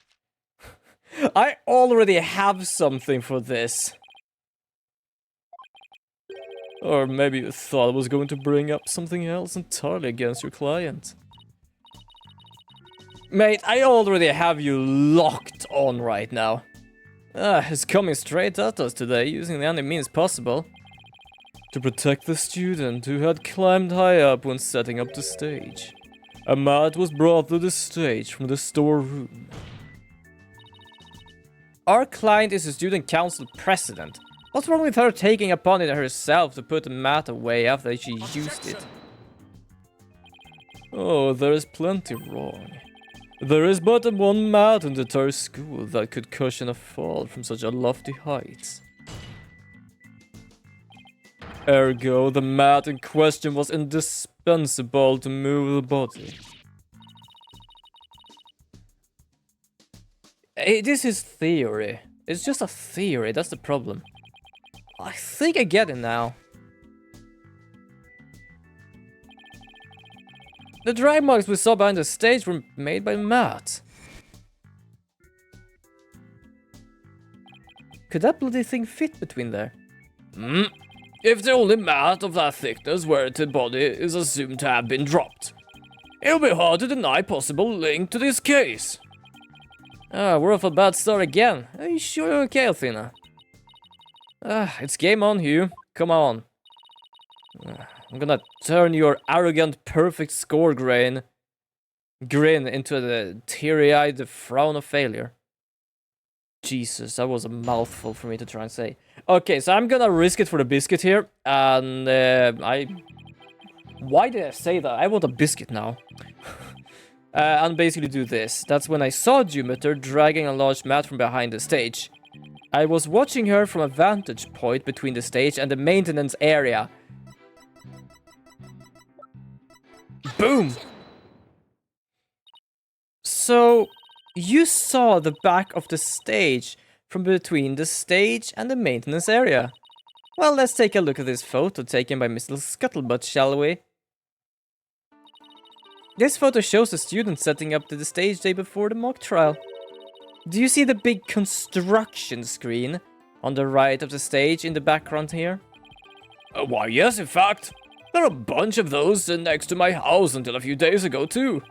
I already have something for this. Or maybe you thought I was going to bring up something else entirely against your client. Mate, I already have you locked on right now. He's coming straight at us today, using any means possible. To protect the student who had climbed high up when setting up the stage. A mat was brought to the stage from the storeroom. Our client is a student council president. What's wrong with her taking upon it herself to put the mat away after she used it? Oh, there is plenty wrong. There is but one mat in the entire school that could cushion a fall from such a lofty height. Ergo, the mat in question was indispensable to move the body. This is theory. It's just a theory, that's the problem. I think I get it now. The drag marks we saw behind the stage were made by Matt. Could that bloody thing fit between there? If the only mat of that thickness where the body is assumed to have been dropped, it'll be hard to deny possible link to this case. We're off a bad start again. Are you sure you're okay, Athena? It's game on, Hugh. Come on. I'm gonna turn your arrogant, perfect score grin into the teary-eyed frown of failure. Jesus, that was a mouthful for me to try and say. Okay, so I'm gonna risk it for the biscuit here, and why did I say that? I want a biscuit now. And basically do this. That's when I saw Jupiter dragging a large mat from behind the stage. I was watching her from a vantage point between the stage and the maintenance area. Boom! So, you saw the back of the stage from between the stage and the maintenance area. Well, let's take a look at this photo taken by Mr. Scuttlebutt, shall we? This photo shows the students setting up to the stage day before the mock trial. Do you see the big construction screen on the right of the stage in the background here? Why, yes, in fact. There are a bunch of those next to my house until a few days ago, too.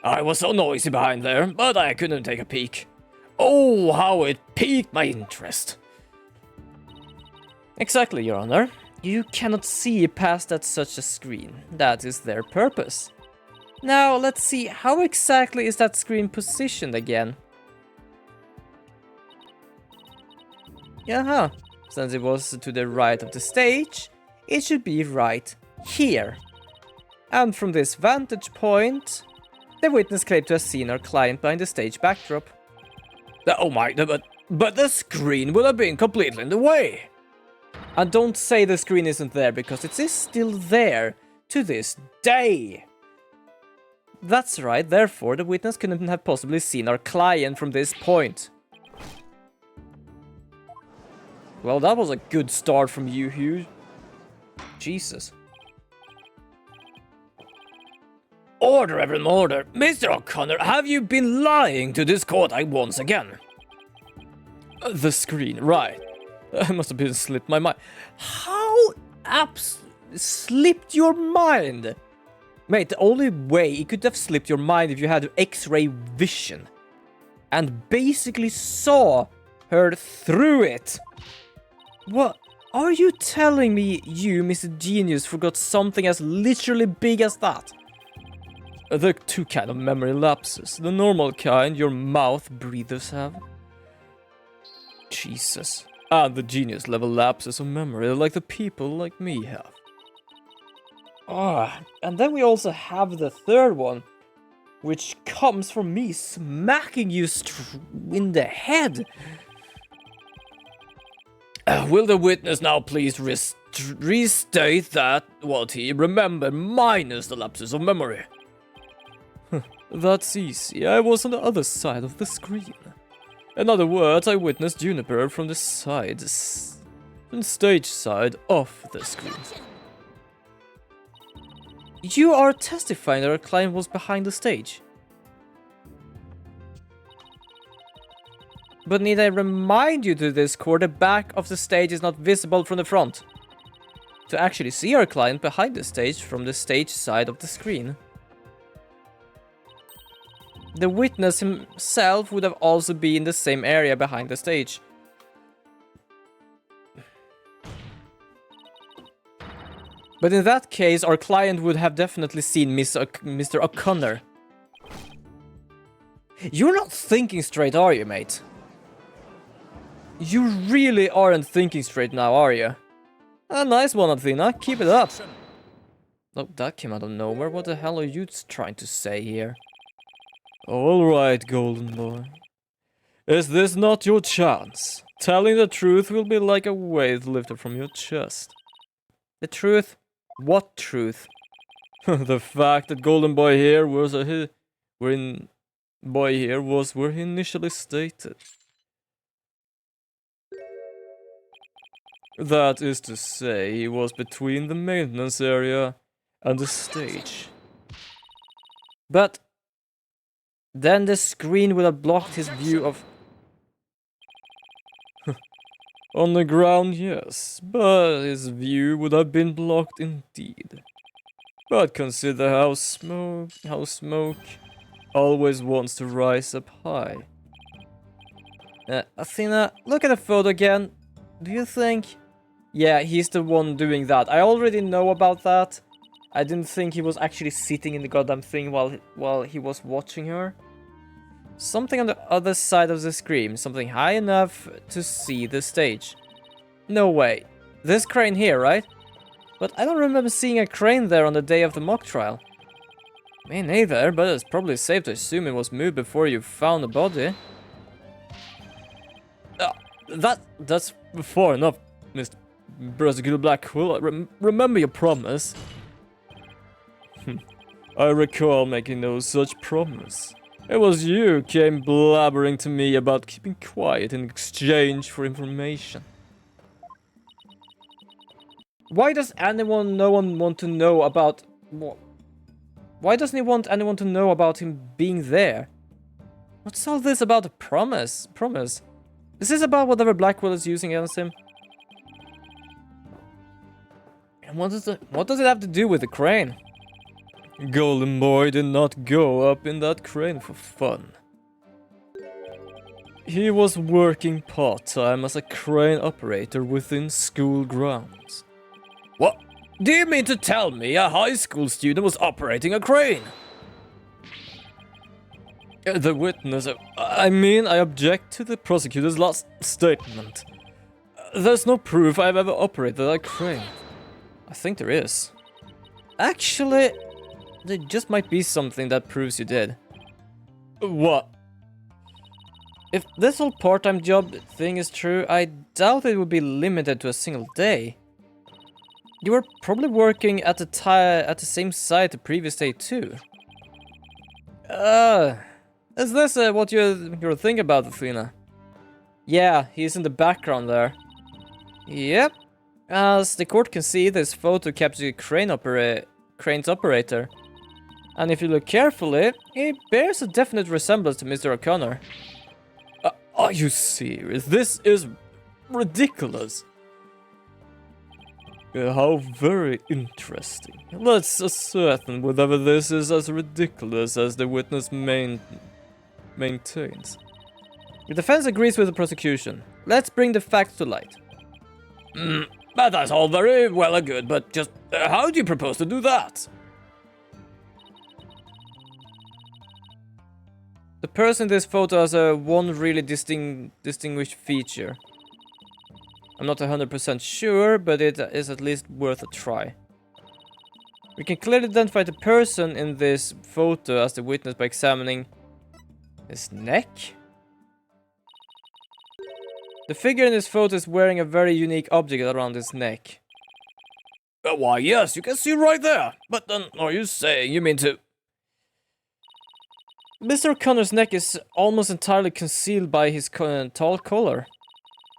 I was so noisy behind there, but I couldn't take a peek. Oh, how it piqued my interest. Exactly, Your Honor. You cannot see past that such a screen. That is their purpose. Now, let's see, how exactly is that screen positioned again? Yeah, since it was to the right of the stage, it should be right here. And from this vantage point, the witness claimed to have seen our client behind the stage backdrop. Oh my, but the screen would have been completely in the way. And don't say the screen isn't there, because it is still there to this day. That's right, therefore the witness couldn't have possibly seen our client from this point. Well, that was a good start from you, Hugh. Jesus. Order, everyone, order. Mr. O'Connor, have you been lying to this court once again? The screen, right. I must have been slipped my mind. How slipped your mind? Mate, the only way it could have slipped your mind if you had X-ray vision. And basically saw her through it. What? Are you telling me you, Mr. Genius, forgot something as literally big as that? There are two kinds of memory lapses. The normal kind your mouth breathers have. Jesus. And the genius level lapses of memory like the people like me have. And then we also have the third one, which comes from me smacking you in the head. Will the witness now please restate that what he remembered minus the lapses of memory? That's easy. I was on the other side of the screen. In other words, I witnessed Juniper from the side, the stage side of the screen. You are testifying that our client was behind the stage. But need I remind you to this court, the back of the stage is not visible from the front. to actually see our client behind the stage from the stage side of the screen. The witness himself would have also been in the same area behind the stage. But in that case, our client would have definitely seen Mr. O'Connor. You're not thinking straight, are you, mate? You really aren't thinking straight now, are you? A nice one, Athena. Keep it up. Oh, that came out of nowhere. What the hell are you trying to say here? Alright, golden boy. Is this not your chance? Telling the truth will be like a weight lifted from your chest. The truth? What truth? The fact that golden boy here was where he initially stated. That is to say, he was between the maintenance area and the stage. But then the screen would have blocked his view of... On the ground, yes, but his view would have been blocked indeed. But consider how smoke always wants to rise up high. Athena, look at the photo again. Do you think... Yeah, he's the one doing that. I already know about that. I didn't think he was actually sitting in the goddamn thing while he was watching her. Something on the other side of the screen. Something high enough to see the stage. No way. This crane here, right? But I don't remember seeing a crane there on the day of the mock trial. Me neither, but it's probably safe to assume it was moved before you found the body. That's far enough, Mr. Prosecutor Blackwell. Remember your promise. I recall making no such promise. It was you who came blabbering to me about keeping quiet in exchange for information. Why does no one want to know about... What? Why doesn't he want anyone to know about him being there? What's all this about a promise? Is this about whatever Blackwell is using against him? And what does it have to do with the crane? Golden Boy did not go up in that crane for fun. He was working part-time as a crane operator within school grounds. What? Do you mean to tell me a high school student was operating a crane? The witness... I object to the prosecutor's last statement. There's no proof I've ever operated a crane. I think there is. Actually, there just might be something that proves you did. What? If this whole part-time job thing is true, I doubt it would be limited to a single day. You were probably working at the same site the previous day too. Is this what you're thinking about, Athena? Yeah, he's in the background there. Yep. As the court can see, this photo captures a crane's operator. And if you look carefully, he bears a definite resemblance to Mr. O'Connor. Are you serious? This is ridiculous. How very interesting. Let's ascertain whether this is as ridiculous as the witness maintains. The defense agrees with the prosecution. Let's bring the facts to light. But that's all very well and good, but just how do you propose to do that? The person in this photo has one really distinguished feature. I'm not 100% sure, but it is at least worth a try. We can clearly identify the person in this photo as the witness by examining his neck. The figure in this photo is wearing a very unique object around his neck. Why, yes, you can see right there. But then, are you saying you mean to... Mr. O'Connor's neck is almost entirely concealed by his tall collar.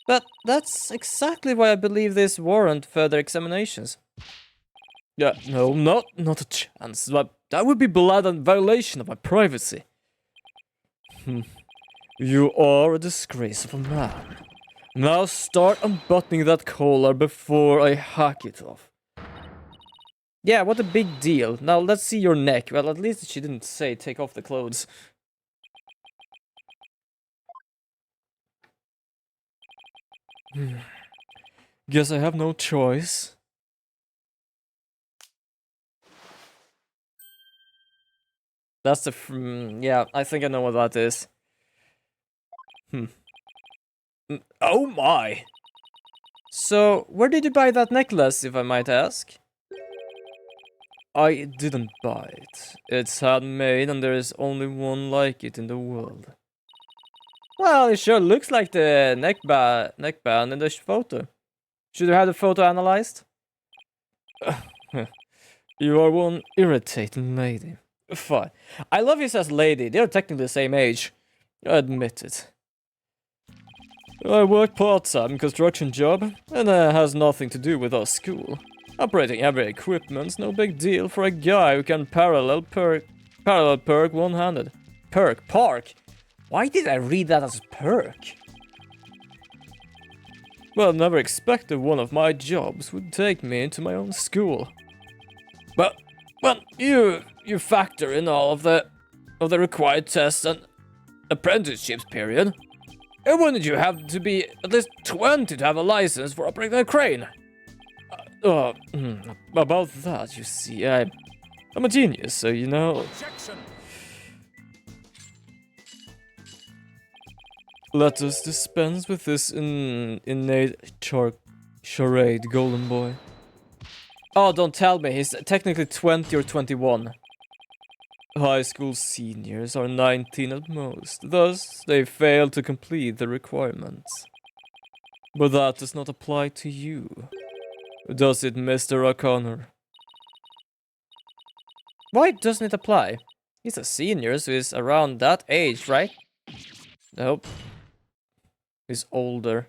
But that's exactly why I believe this warrant further examinations. Yeah, no, not a chance. That would be blatant violation of my privacy. You are a disgrace of a man. Now start unbuttoning that collar before I hack it off. Yeah, what a big deal. Now let's see your neck. Well, at least she didn't say take off the clothes. Guess I have no choice. That's the yeah, I think I know what that is. Oh my! So, where did you buy that necklace, if I might ask? I didn't buy it. It's handmade and there is only one like it in the world. Well, it sure looks like the neckband in the photo. Should you have the photo analyzed? You are one irritating lady. Fine. I love you says lady. They're technically the same age. I admit it. I work part-time construction job, and that has nothing to do with our school. Operating heavy equipment's no big deal for a guy who can parallel perk one-handed. Park? Why did I read that as perk? Well, never expected one of my jobs would take me into my own school. But, well, you factor in all of the required tests and apprenticeships period. And wouldn't you have to be at least 20 to have a license for operating a crane? About that, you see, I'm a genius, so you know. Objection. Let us dispense with this innate charade, golden boy. Oh, don't tell me, he's technically 20 or 21. High school seniors are 19 at most, thus they fail to complete the requirements. But that does not apply to you. Does it, Mr. O'Connor? Why doesn't it apply? He's a senior, so he's around that age, right? Nope. He's older.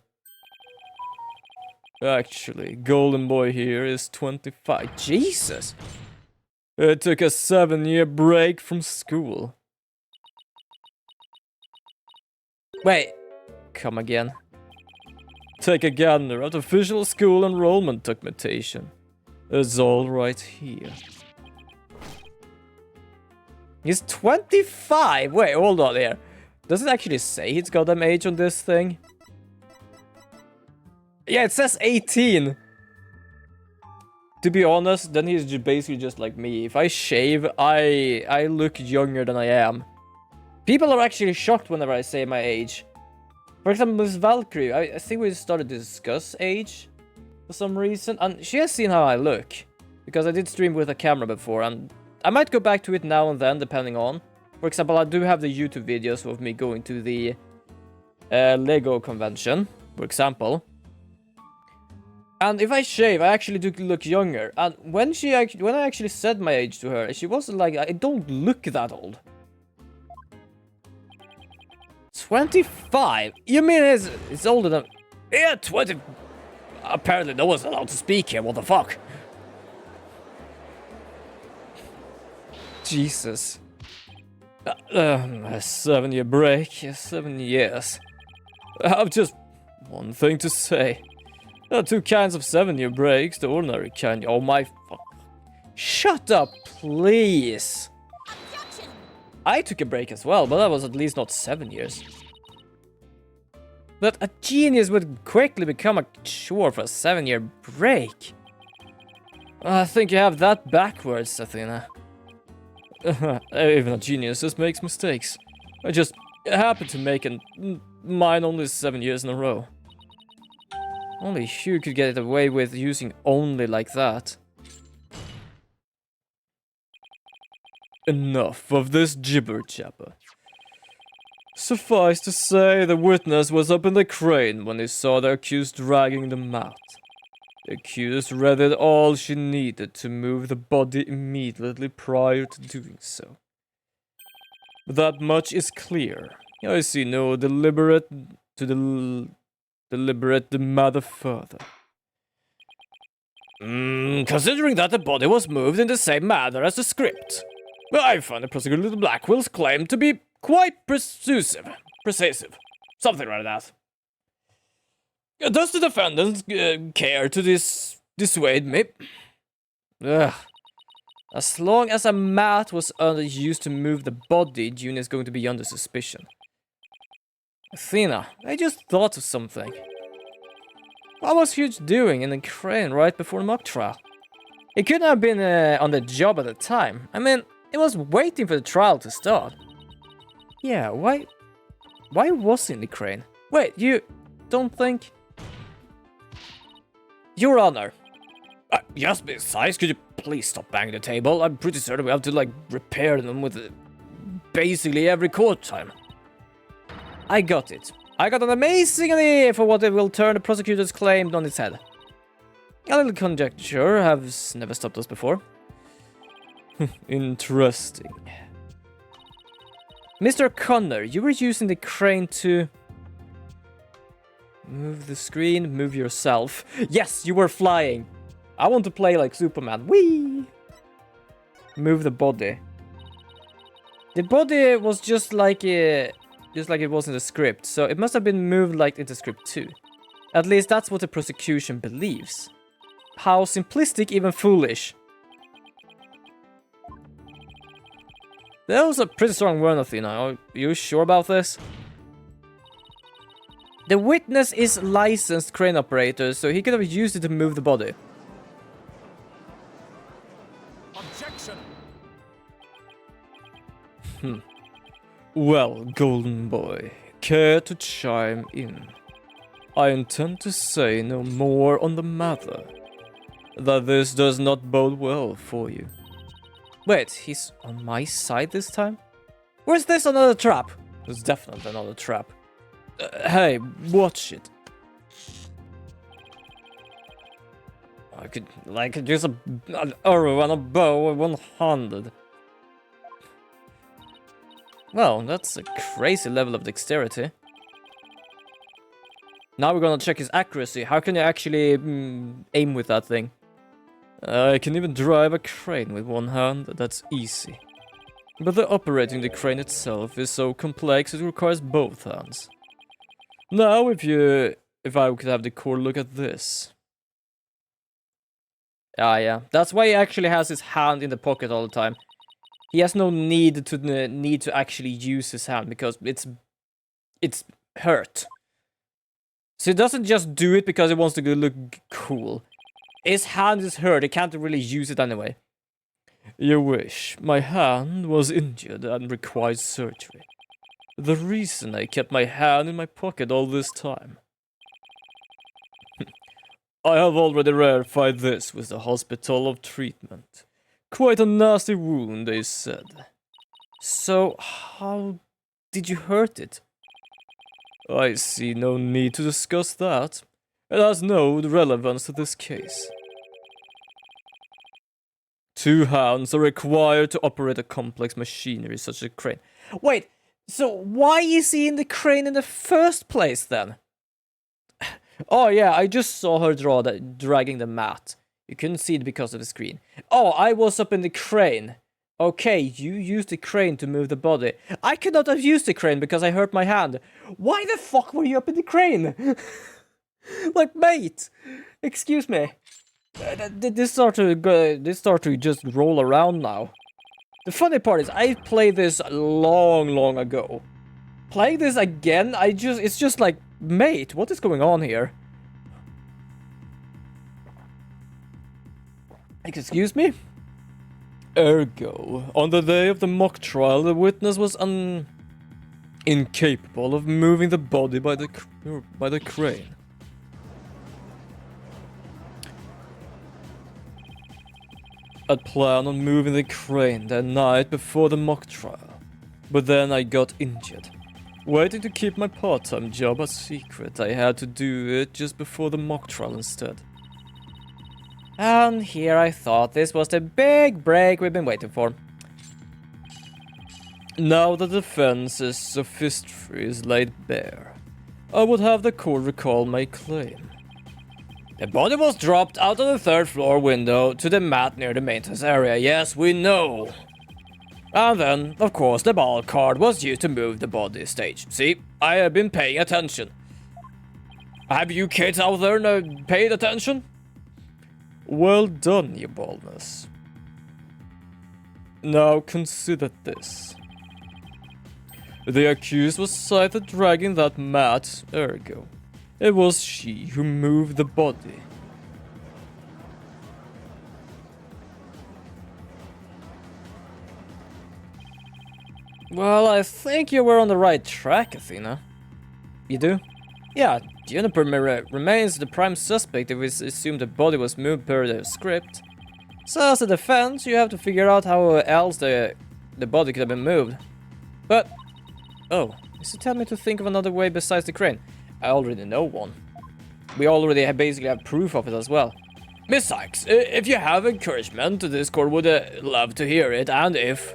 Actually, golden boy here is 25. Jesus! It took a 7-year break from school. Wait, come again. Take a gander at official school enrollment documentation. It's all right here. He's 25! Wait, hold on here. Does it actually say he's got an age on this thing? Yeah, it says 18. To be honest, then he's basically just like me. If I shave, I look younger than I am. People are actually shocked whenever I say my age. For example, Miss Valkyrie, I think we started to discuss age for some reason, and she has seen how I look. Because I did stream with a camera before, and I might go back to it now and then, depending on. For example, I do have the YouTube videos of me going to the Lego convention, for example. And if I shave, I actually do look younger. And when I actually said my age to her, she wasn't like, I don't look that old. 25? You mean it's older than... Yeah, 20... Apparently no one's allowed to speak here, what the fuck? Jesus. A 7-year break, 7 years. I have just one thing to say. There are two kinds of 7-year breaks, the ordinary kind. Oh my fuck. Shut up, please. Objection. I took a break as well, but that was at least not 7 years. But a genius would quickly become a chore for a 7-year break. I think you have that backwards, Athena. Even a genius just makes mistakes. I just happened to make mine only 7 years in a row. Only Hugh could get it away with using only like that. Enough of this jibber-jabber. Suffice to say, the witness was up in the crane when he saw the accused dragging them out. The accused readied all she needed to move the body immediately prior to doing so. But that much is clear. I see no deliberate the matter further. Considering that the body was moved in the same manner as the script, I find the prosecutor Blackwell's claim to be quite persuasive. Something like that. Does the defendant care to dissuade me? As long as a mat was used to move the body, June is going to be under suspicion. Athena, I just thought of something. What was Hughes doing in the crane right before the mock trial? He couldn't have been on the job at the time. I mean, he was waiting for the trial to start. Yeah, why was he in the crane? Wait, you don't think... Your Honor. Yes, besides, could you please stop banging the table? I'm pretty certain we have to, like, repair them with basically every court time. I got it. I got an amazing idea for what it will turn the prosecutor's claim on its head. A little conjecture has never stopped us before. Interesting. Mr. Connor, you were using the crane to... Move the screen, move yourself. Yes, you were flying. I want to play like Superman. Whee! Move the body. The body was just like it was in the script, so it must have been moved like in the script too. At least that's what the prosecution believes. How simplistic, even foolish. That was a pretty strong word, Athena. Are you sure about this? The witness is licensed crane operator, so he could have used it to move the body. Objection. Well, golden boy, care to chime in? I intend to say no more on the matter, that this does not bode well for you. Wait, he's on my side this time? Or is this another trap? It's definitely another trap. Hey, watch it. I could, like, use an arrow and a bow with one handed. Well, that's a crazy level of dexterity. Now we're gonna check his accuracy. How can you actually aim with that thing? I can even drive a crane with one hand. That's easy. But the operating the crane itself is so complex it requires both hands. Now, if I could have the core look at this. Ah, yeah. That's why he actually has his hand in the pocket all the time. He has no need to actually use his hand because it's hurt. So he doesn't just do it because he wants to look cool. His hand is hurt. He can't really use it anyway. Your wish. My hand was injured and required surgery. The reason I kept my hand in my pocket all this time. I have already verified this with the hospital of treatment. Quite a nasty wound, they said. So, how did you hurt it? I see no need to discuss that. It has no relevance to this case. 2 hands are required to operate a complex machinery such as a crane. Wait, so why is he in the crane in the first place then? Oh yeah, I just saw her dragging the mat. You couldn't see it because of the screen. Oh, I was up in the crane. Okay, you used the crane to move the body. I could not have used the crane because I hurt my hand. Why the fuck were you up in the crane? Like, mate, excuse me. Did this start to just roll around now? The funny part is, I played this long ago. Playing this again, it's just like, mate, what is going on here? Excuse me? Ergo, on the day of the mock trial, the witness was incapable of moving the body by the crane. I'd planned on moving the crane that night before the mock trial, but then I got injured. Waiting to keep my part-time job a secret, I had to do it just before the mock trial instead. And here I thought this was the big break we've been waiting for. Now that the defense's sophistry is laid bare, I would have the court recall my claim. The body was dropped out of the 3rd floor window to the mat near the maintenance area. Yes, we know. And then, of course, the ball card was used to move the body stage. See, I have been paying attention. Have you kids out there paid attention? Well done, your boldness. Now consider this. The accused was sighted dragging that mat, ergo. It was she who moved the body. Well, I think you were on the right track, Athena. You do? Yeah, Juniper remains the prime suspect if we assume the body was moved per the script. So as a defense, you have to figure out how else the body could have been moved. But, oh, is it telling me to think of another way besides the crane? I already know one. We already basically have proof of it as well. Miss Sykes, if you have encouragement, the Discord would love to hear it, and if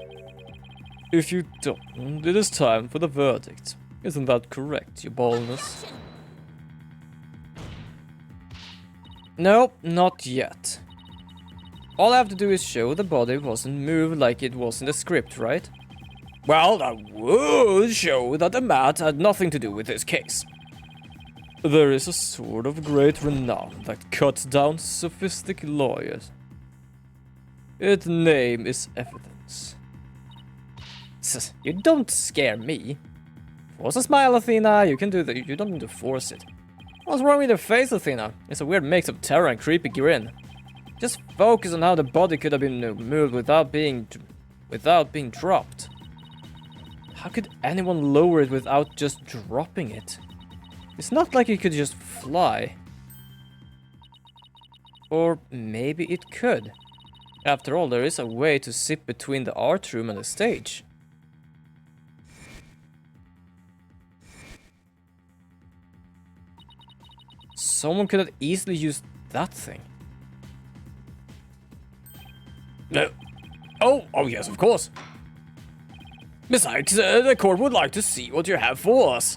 you don't, it is time for the verdict. Isn't that correct, your boldness? No, not yet. All I have to do is show the body wasn't moved like it was in the script, right? Well, that would show that the mat had nothing to do with this case. There is a sword of great renown that cuts down sophisticated lawyers. Its name is evidence. You don't scare me. Force a smile, Athena. You can do that. You don't need to force it. What's wrong with your face, Athena? It's a weird mix of terror and creepy grin. Just focus on how the body could have been moved without being dropped. How could anyone lower it without just dropping it? It's not like it could just fly. Or maybe it could. After all, there is a way to sit between the art room and the stage. Someone could have easily used that thing. No. Oh yes, of course. Miss Sykes, the court would like to see what you have for us.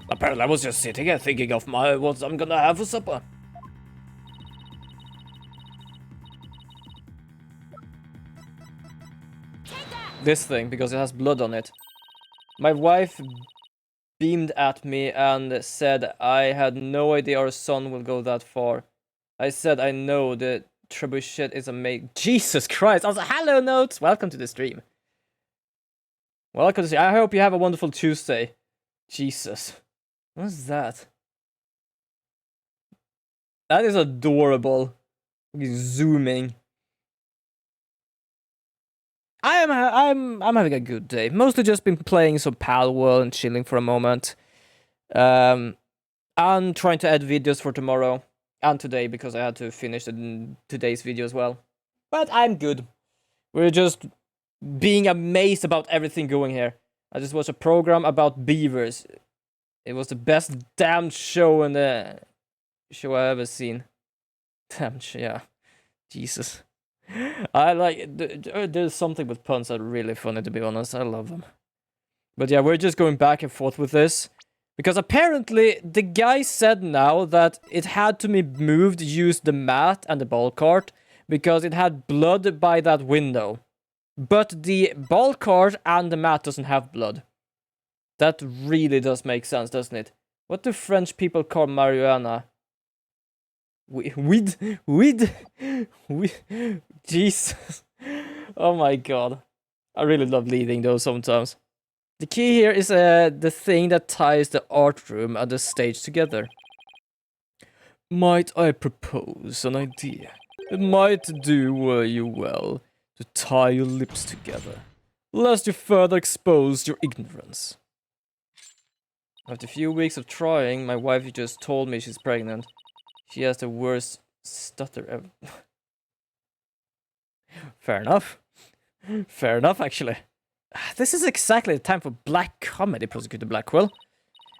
Apparently I was just sitting here thinking of what I'm gonna have for supper. This thing, because it has blood on it. My wife beamed at me and said I had no idea our son will go that far. I said I know the trebuchet is amazing. Jesus Christ! Also, hello notes! Welcome to the stream. Welcome to the stream. I hope you have a wonderful Tuesday. Jesus. What's that? That is adorable. He's zooming. I'm having a good day. Mostly just been playing some Pal World and chilling for a moment. I'm trying to add videos for tomorrow and today because I had to finish today's video as well. But I'm good. We're just being amazed about everything going here. I just watched a program about beavers. It was the best damn show in the show I've ever seen. Damn, yeah. Jesus. I like, there's something with puns that are really funny, to be honest. I love them. But yeah, we're just going back and forth with this. Because apparently, the guy said now that it had to be moved, use the mat and the ball cart, because it had blood by that window. But the ball cart and the mat doesn't have blood. That really does make sense, doesn't it? What do French people call marijuana? Weed? Jesus. Oh my god. I really love leading those sometimes. The key here is the thing that ties the art room and the stage together. Might I propose an idea? It might do you well to tie your lips together, lest you further expose your ignorance. After a few weeks of trying, my wife just told me she's pregnant. She has the worst stutter ever. Fair enough. Fair enough, actually. This is exactly the time for black comedy, Prosecutor Blackwell.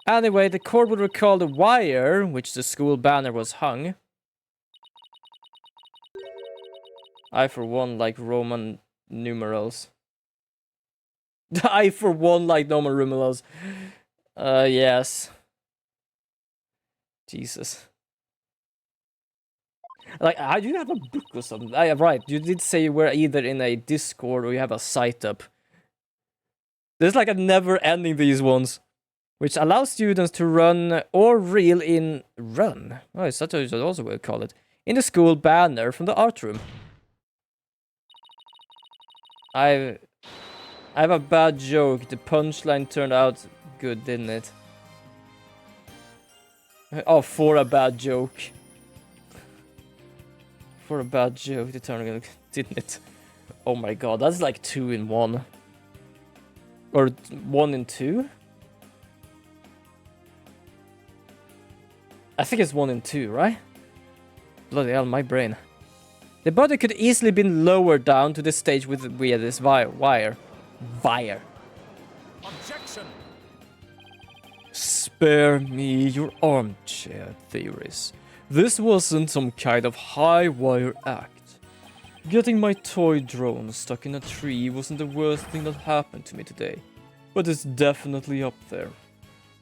Anyway, the court would recall the wire, which the school banner was hung. I, for one, like Roman numerals. I, for one, like Roman numerals. Yes. Jesus. Like, I do have a book or something. Right, you did say you were either in a Discord or you have a site up. There's like a never-ending these ones, which allows students to run or reel in run. Oh, it's such a also way to call it. In the school banner from the art room. I have a bad joke. The punchline turned out good, didn't it? Oh, for a bad joke. For a bad joke, the turned out, didn't it? Oh my god, that's like 2 in 1. Or 1 in 2? I think it's 1 in 2, right? Bloody hell, my brain. The body could easily been lowered down to the stage with via this wire. Objection! Spare me your armchair theories. This wasn't some kind of high wire act. Getting my toy drone stuck in a tree wasn't the worst thing that happened to me today, but it's definitely up there.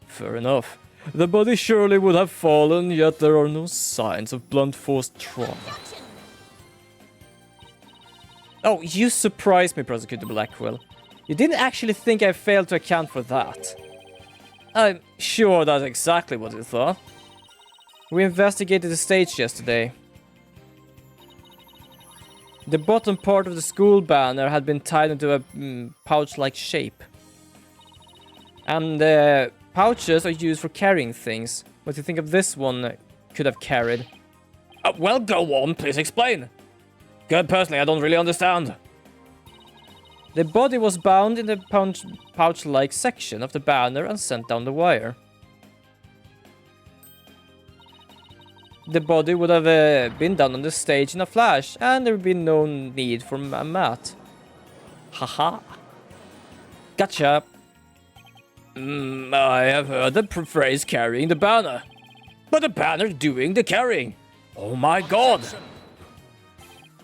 Fair enough. The body surely would have fallen, yet there are no signs of blunt force trauma. Oh, you surprised me, Prosecutor Blackwell. You didn't actually think I failed to account for that. I'm sure that's exactly what you thought. We investigated the stage yesterday. The bottom part of the school banner had been tied into a pouch-like shape. And pouches are used for carrying things. What do you think of this one could have carried? Well, go on, please explain. Good, personally, I don't really understand. The body was bound in the pouch-like section of the banner and sent down the wire. The body would have been down on the stage in a flash, and there would be no need for a mat. Haha. Gotcha. I have heard the phrase carrying the banner. But the banner doing the carrying. Oh my god.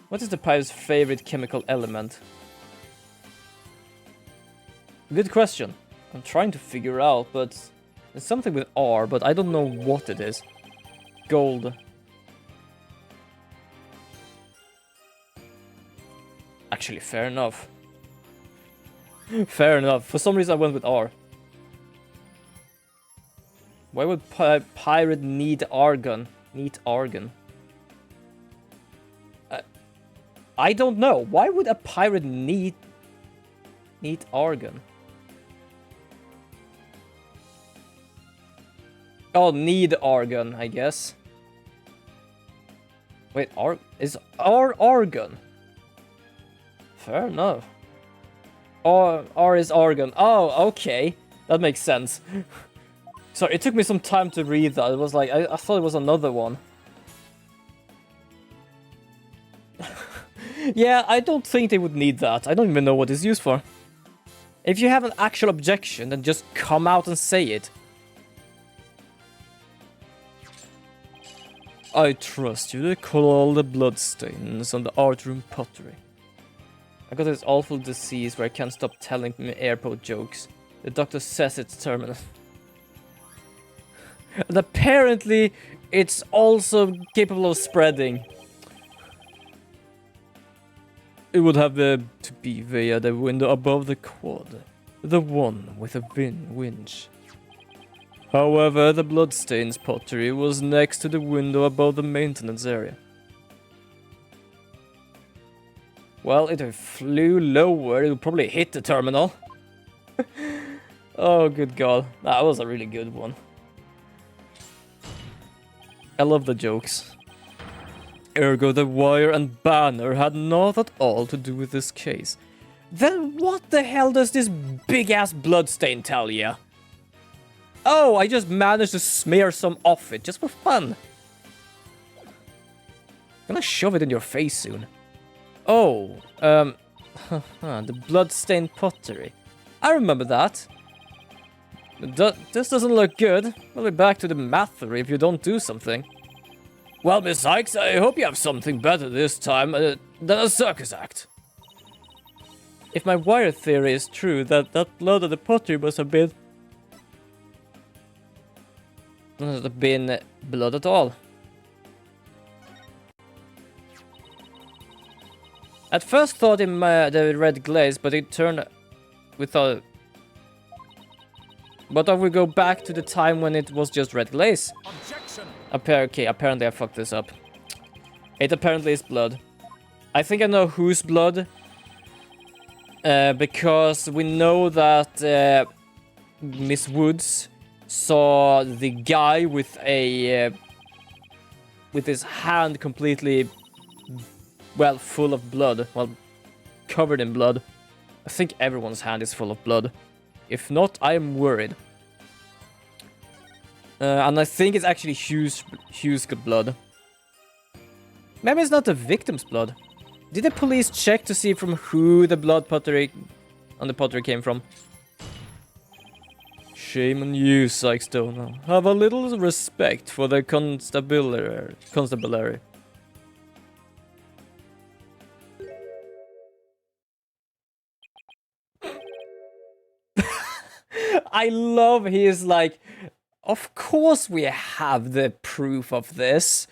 What is the pirate's favorite chemical element? Good question. I'm trying to figure out, but it's something with R, but I don't know what it is. Gold. Actually, fair enough. Fair enough. For some reason I went with R. Why would pirate need argon? Need argon? I don't know. Why would a pirate need argon? Oh, need argon, I guess. Wait, is argon? Fair enough. R is argon. Oh, okay. That makes sense. Sorry, it took me some time to read that. It was like, I thought it was another one. Yeah, I don't think they would need that. I don't even know what it's used for. If you have an actual objection, then just come out and say it. I trust you to call all the bloodstains on the art room pottery. I got this awful disease where I can't stop telling me airport jokes. The doctor says it's terminal. And apparently, it's also capable of spreading. It would have to be via the window above the quad. The one with a winch. However, the bloodstains pottery was next to the window above the maintenance area. Well, if it flew lower, it would probably hit the terminal. Oh, good god. That was a really good one. I love the jokes. Ergo, the wire and banner had not at all to do with this case. Then what the hell does this big-ass bloodstain tell ya? Oh, I just managed to smear some off it, just for fun. Gonna shove it in your face soon. Oh, the bloodstained pottery. I remember that. This doesn't look good. We'll be back to the math theory if you don't do something. Well, Miss Sykes, I hope you have something better this time than a circus act. If my wire theory is true, that blood of the pottery must have been blood at all. At first thought in the red glaze, but it turned... We thought... But if we go back to the time when it was just red glaze. Objection! Okay, apparently I fucked this up. It apparently is blood. I think I know whose blood Because we know that Miss Woods saw the guy with with his hand completely, well, full of blood. Well, covered in blood. I think everyone's hand is full of blood. If not, I am worried. And I think it's actually Hugh's blood. Maybe it's not the victim's blood. Did the police check to see from who the blood pottery on the pottery came from? Shame on you, Sykes-Stoner. Have a little respect for the constabulary. I love he is like, of course we have the proof of this.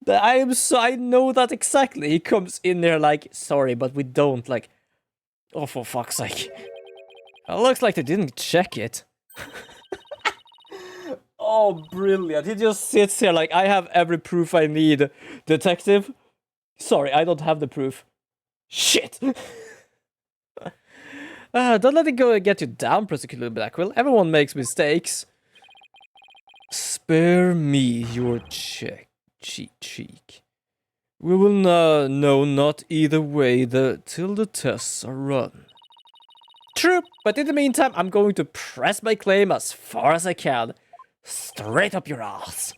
I know that exactly. He comes in there like, sorry, but we don't, like, oh, for fuck's sake. It looks like they didn't check it. Oh, brilliant. He just sits here like, I have every proof I need. Detective? Sorry, I don't have the proof. Shit! Don't let it go get you down, Prosecutor Blackwell. Everyone makes mistakes. Spare me your cheek. We will know not either way till the tests are run. True, but in the meantime, I'm going to press my claim as far as I can. Straight up your ass.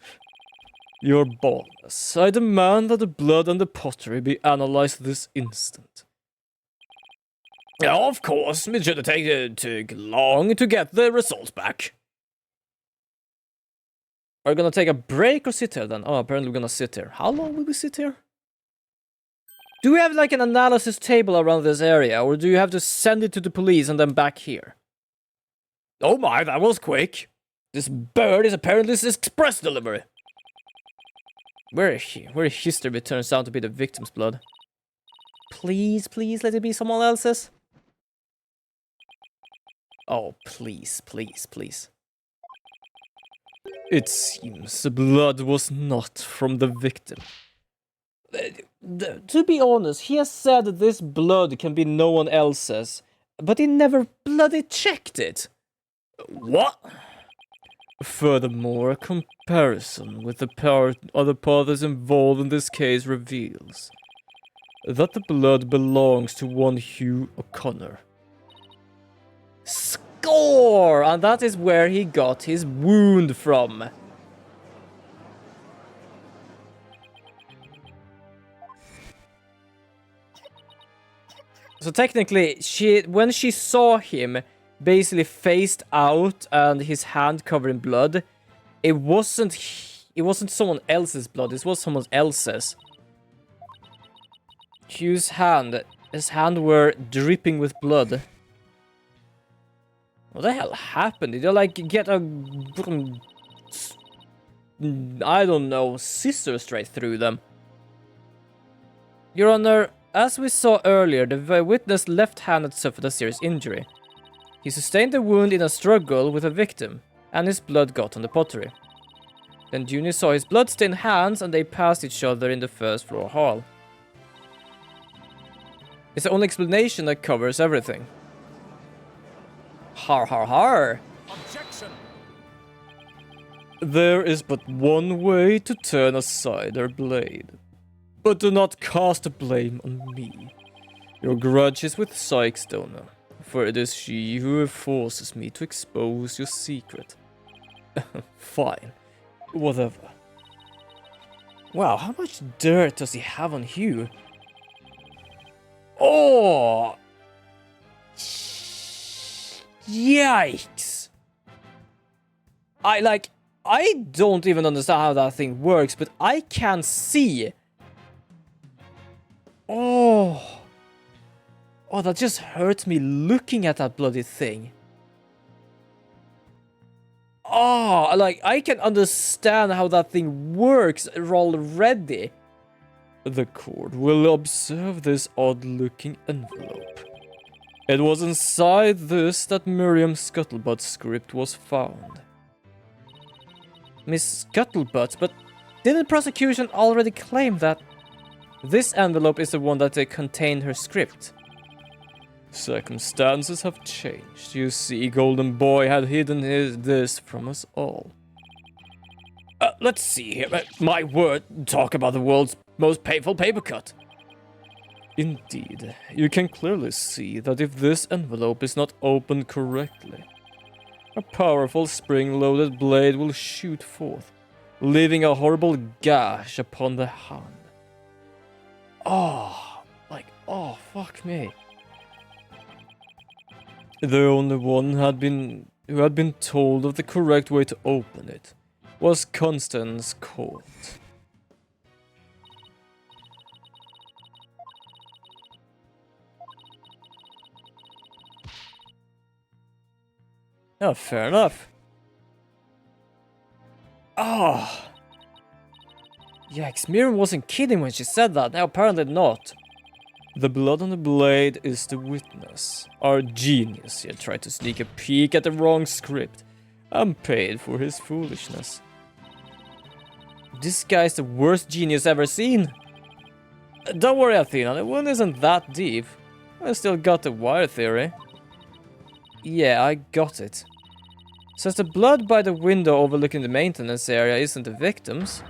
Your boldness. I demand that the blood and the pottery be analyzed this instant. Of course, it shouldn't take long to get the results back. Are we gonna take a break or sit here then? Oh, apparently we're gonna sit here. How long will we sit here? Do we have like an analysis table around this area, or do you have to send it to the police and then back here? Oh my, that was quick. This bird is apparently this express delivery. Where history turns out to be the victim's blood. Please let it be someone else's. Oh, please. It seems the blood was not from the victim. To be honest, he has said that this blood can be no one else's, but he never bloody checked it. What? Furthermore, a comparison with the other parties involved in this case reveals that the blood belongs to one Hugh O'Connor. Score! And that is where he got his wound from. So technically, when she saw him basically faced out and his hand covered in blood, it wasn't someone else's blood, it was someone else's. Hugh's hand, his hand were dripping with blood. What the hell happened? Did you like get a, I don't know, scissor straight through them? Your Honor, as we saw earlier, the witness left hand had suffered a serious injury. He sustained the wound in a struggle with a victim, and his blood got on the pottery. Then Junior saw his blood-stained hands and they passed each other in the first floor hall. It's the only explanation that covers everything. Har har har! Objection! There is but one way to turn aside her blade. But do not cast the blame on me. Your grudge is with Sykes-Stoner, for it is she who forces me to expose your secret. Fine. Whatever. Wow, how much dirt does he have on Hugh? Oh! Yikes! I don't even understand how that thing works, but I can see. Oh! Oh, that just hurts me looking at that bloody thing. Oh, like, I can understand how that thing works already. The court will observe this odd-looking envelope. It was inside this that Miriam Scuttlebutt's script was found. Miss Scuttlebutt, but didn't prosecution already claim that this envelope is the one that contained her script? Circumstances have changed. You see, Golden Boy had hidden this from us all. Let's see here. My word, talk about the world's most painful paper cut. Indeed, you can clearly see that if this envelope is not opened correctly, a powerful spring-loaded blade will shoot forth, leaving a horrible gash upon the hand. Oh, fuck me. The only one who had been told of the correct way to open it was Constance Colt. Oh, fair enough. Oh. Yikes, Miriam wasn't kidding when she said that. Now, apparently not. The blood on the blade is the witness. Our genius here tried to sneak a peek at the wrong script and paid for his foolishness. This guy's the worst genius ever seen. Don't worry, Athena, the one isn't that deep. I still got the wire theory. Yeah, I got it. Since the blood by the window overlooking the maintenance area isn't the victim's,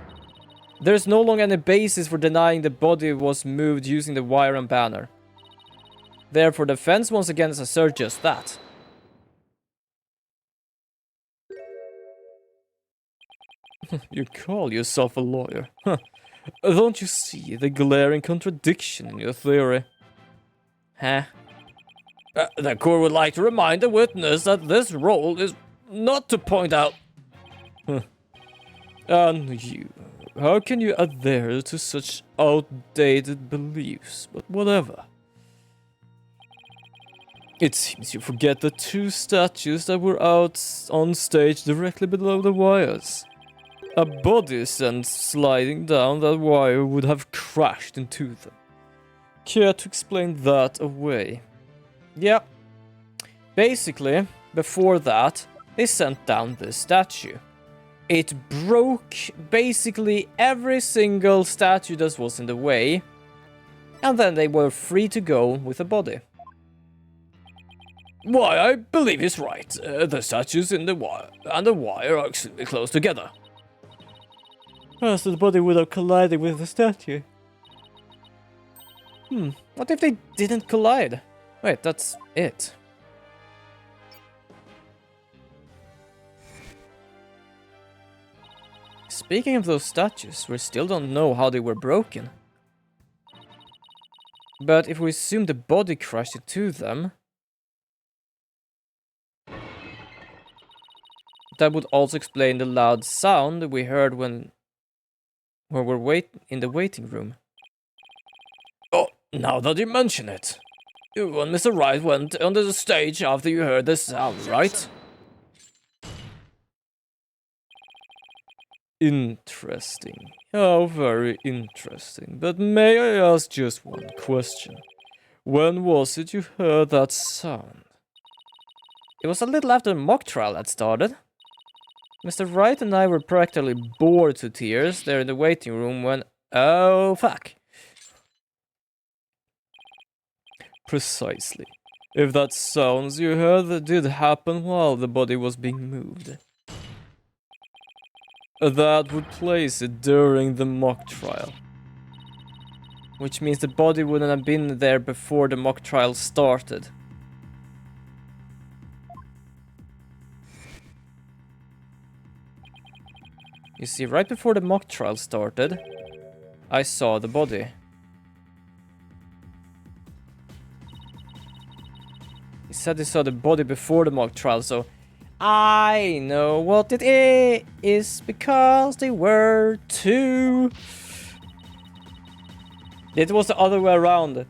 there's no longer any basis for denying the body was moved using the wire and banner. Therefore, the defense once again asserts just that. You call yourself a lawyer? Huh. Don't you see the glaring contradiction in your theory? Huh? The court would like to remind the witness that this role is not to point out... And you... How can you adhere to such outdated beliefs? But whatever. It seems you forget the two statues that were out on stage directly below the wires. A body sent sliding down that wire would have crashed into them. Care to explain that away? Yeah. Basically, before that, they sent down this statue. It broke basically every single statue that was in the way, and then they were free to go with the body. Why, I believe he's right. The statues in the wire and the wire are extremely close together. Oh, so the body would have collided with the statue. What if they didn't collide? Wait, that's it. Speaking of those statues, we still don't know how they were broken. But if we assume the body crashed into them, that would also explain the loud sound we heard when we were in the waiting room. Oh, now that you mention it. You and Mr. Wright went onto the stage after you heard the sound, right? Interesting. How very interesting. But may I ask just one question? When was it you heard that sound? It was a little after the mock trial had started. Mr. Wright and I were practically bored to tears there in the waiting room when... Oh, fuck. Precisely. If that sounds you heard that did happen while the body was being moved. That would place it during the mock trial. Which means the body wouldn't have been there before the mock trial started. You see, right before the mock trial started, I saw the body. He said he saw the body before the mock trial, so I know what it is because they were two. It was the other way around.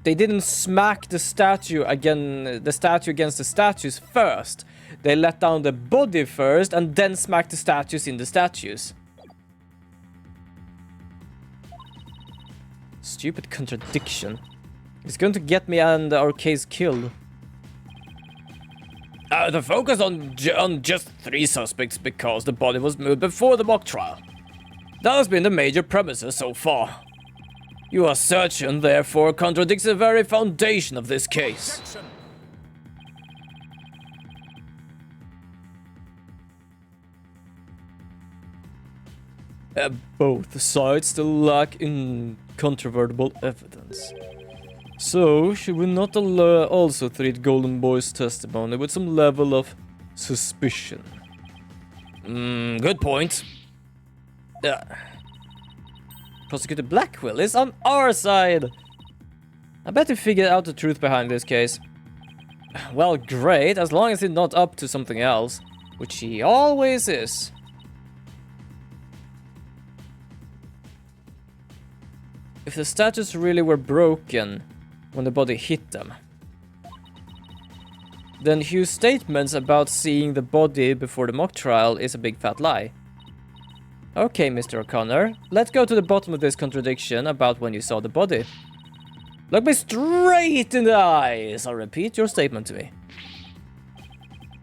They didn't smack the statue against the statues first. They let down the body first and then smacked the statues in the statues. Stupid contradiction. It's going to get me and our case killed. The focus on just 3 suspects because the body was moved before the mock trial. That has been the major premises so far. Your assertion, therefore, contradicts the very foundation of this case. Objection. Both sides still lack incontrovertible evidence. So, should we not also treat Golden Boy's testimony with some level of suspicion? Good point. Prosecutor Blackwell is on our side. I bet he figured out the truth behind this case. Well, great, as long as he's not up to something else, which he always is. If the statues really were broken when the body hit them, then Hugh's statements about seeing the body before the mock trial is a big fat lie. Okay, Mr. O'Connor, let's go to the bottom of this contradiction about when you saw the body. Look me straight in the eyes. I'll repeat your statement to me.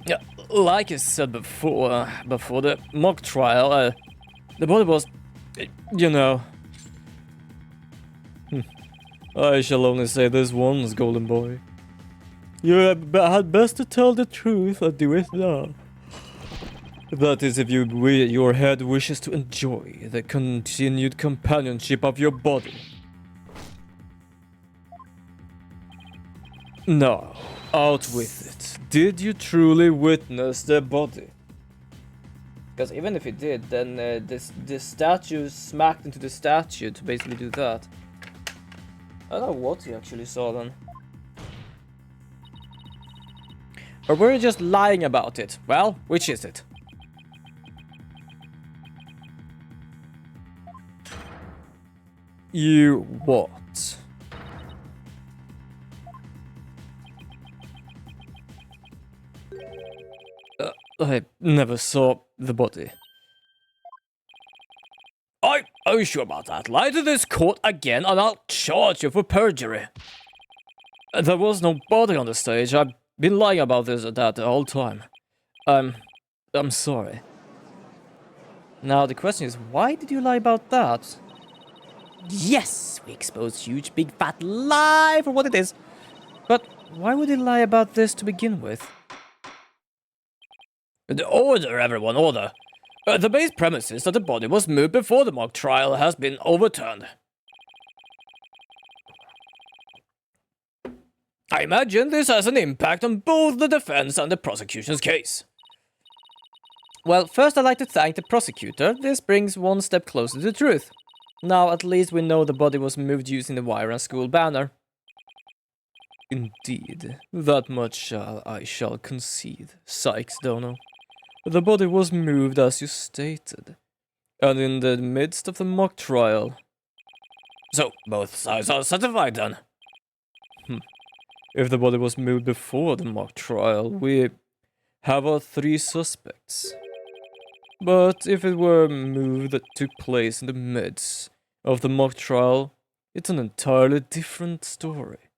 Yeah, like I said before the mock trial, the body was, you know. I shall only say this once, Golden Boy. You had best to tell the truth and do it now. That is, if your head wishes to enjoy the continued companionship of your body. Now, out with it. Did you truly witness the body? Because even if he did, then this statue smacked into the statue to basically do that. I don't know what he actually saw then. Or were you just lying about it? Well, which is it? You what? I never saw the body. Are you sure about that? Lie to this court again and I'll charge you for perjury. There was no body on the stage. I've been lying about that the whole time. I'm sorry. Now the question is, why did you lie about that? Yes, we exposed huge big fat lie for what it is. But why would he lie about this to begin with? The order, everyone, order. The base premise is that the body was moved before the mock trial has been overturned. I imagine this has an impact on both the defense and the prosecution's case. Well, first I'd like to thank the prosecutor. This brings one step closer to the truth. Now at least we know the body was moved using the wire and school banner. Indeed, that much I shall concede, Sykes Dono. The body was moved as you stated, and in the midst of the mock trial. So, both sides are satisfied then? If the body was moved before the mock trial, we have our 3 suspects. But if it were a move that took place in the midst of the mock trial, it's an entirely different story.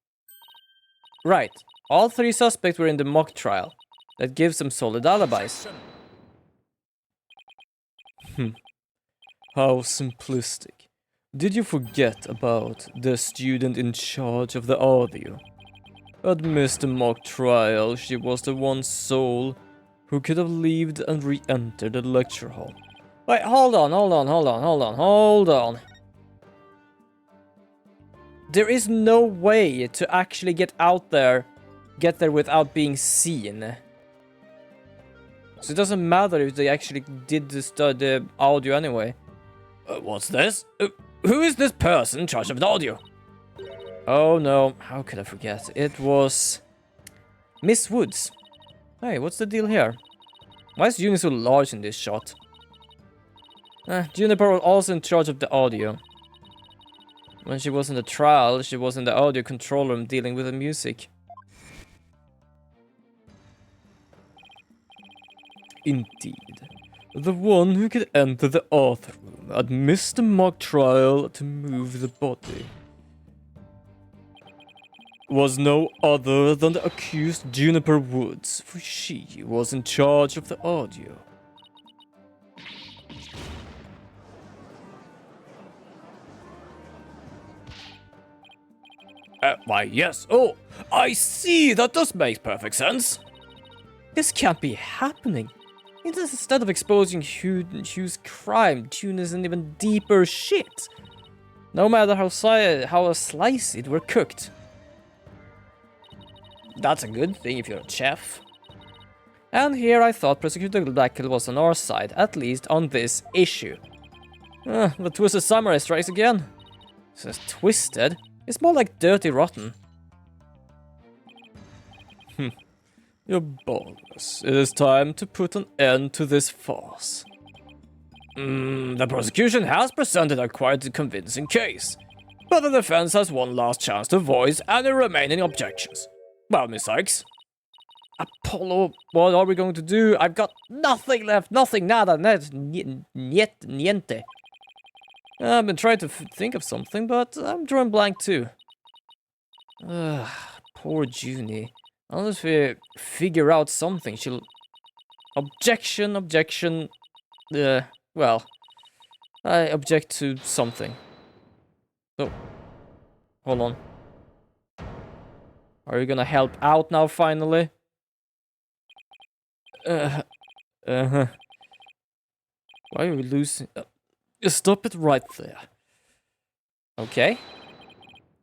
Right, all 3 suspects were in the mock trial. That gives them solid alibis. How simplistic. Did you forget about the student in charge of the audio? Amidst the mock trial, she was the one soul who could have left and re-entered the lecture hall. Wait, hold on. There is no way to actually get there without being seen. So it doesn't matter if they actually did the audio anyway. What's this? Who is this person in charge of the audio? Oh no, how could I forget? It was Miss Woods. Hey, what's the deal here? Why is Juni so large in this shot? Juniper was also in charge of the audio. When she was in the trial, she was in the audio control room dealing with the music. Indeed. The one who could enter the author room and miss the mock trial to move the body was no other than the accused Juniper Woods, for she was in charge of the audio. Why, yes. Oh, I see. That does make perfect sense. This can't be happening. Instead of exposing Hugh's crime, June is in even deeper shit. No matter how sliced it were cooked. That's a good thing if you're a chef. And here I thought Prosecutor Blackill was on our side, at least on this issue. The Twisted Samurai strikes again. Says twisted? It's more like dirty rotten. You're bogus. It is time to put an end to this farce. The prosecution has presented a quite convincing case, but the defense has one last chance to voice any remaining objections. Well, Miss Sykes. Apollo, what are we going to do? I've got nothing left, nothing, nada, niente. I've been trying to think of something, but I'm drawing blank too. Poor Junie. Unless we figure out something, she'll... Objection. Well, I object to something. Oh, hold on. Are you gonna help out now, finally? Why are we losing? Stop it right there. Okay.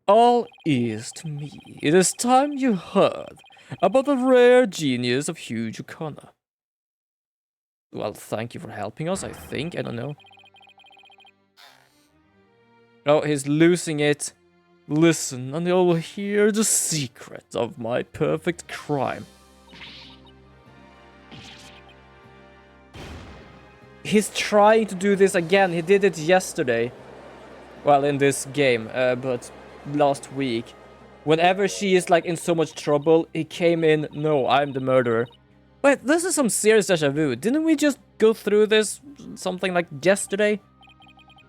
All ears to me. It is time you heard about the rare genius of Hugh O'Connor. Well, thank you for helping us, I think. I don't know. Oh, he's losing it. Listen, and you'll hear the secret of my perfect crime. He's trying to do this again. He did it yesterday. Well, in this game, but last week. Whenever she is like in so much trouble, he came in, no, I'm the murderer. Wait, this is some serious deja vu. Didn't we just go through this something like yesterday?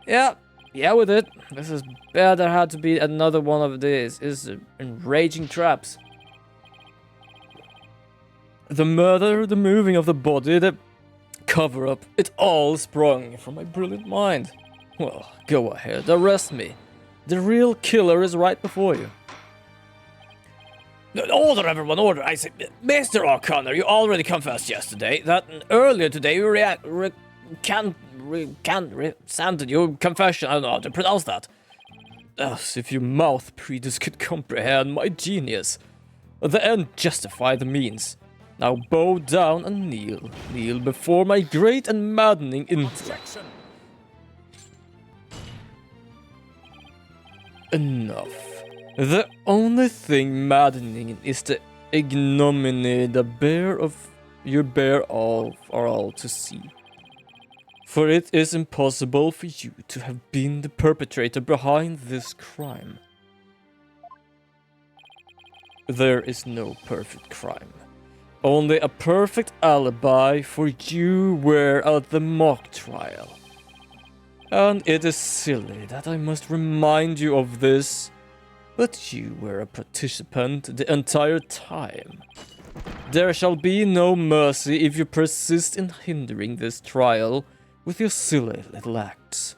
Yeah, we did. This is bad. There had to be another one of these. Is enraging traps. The murder, the moving of the body, the cover-up, it all sprung from my brilliant mind. Well, go ahead, arrest me. The real killer is right before you. Order, everyone, order. I say, Mr. O'Connor, you already confessed yesterday that earlier today you recanted your confession. I don't know how to pronounce that. As if your mouthpiece could comprehend my genius. The end justified the means. Now bow down and kneel. Kneel before my great and maddening intellect. Enough. The only thing maddening is the ignominy the you bear all are all to see. For it is impossible for you to have been the perpetrator behind this crime. There is no perfect crime. Only a perfect alibi for you were at the mock trial. And it is silly that I must remind you of this, but you were a participant the entire time. There shall be no mercy if you persist in hindering this trial with your silly little acts.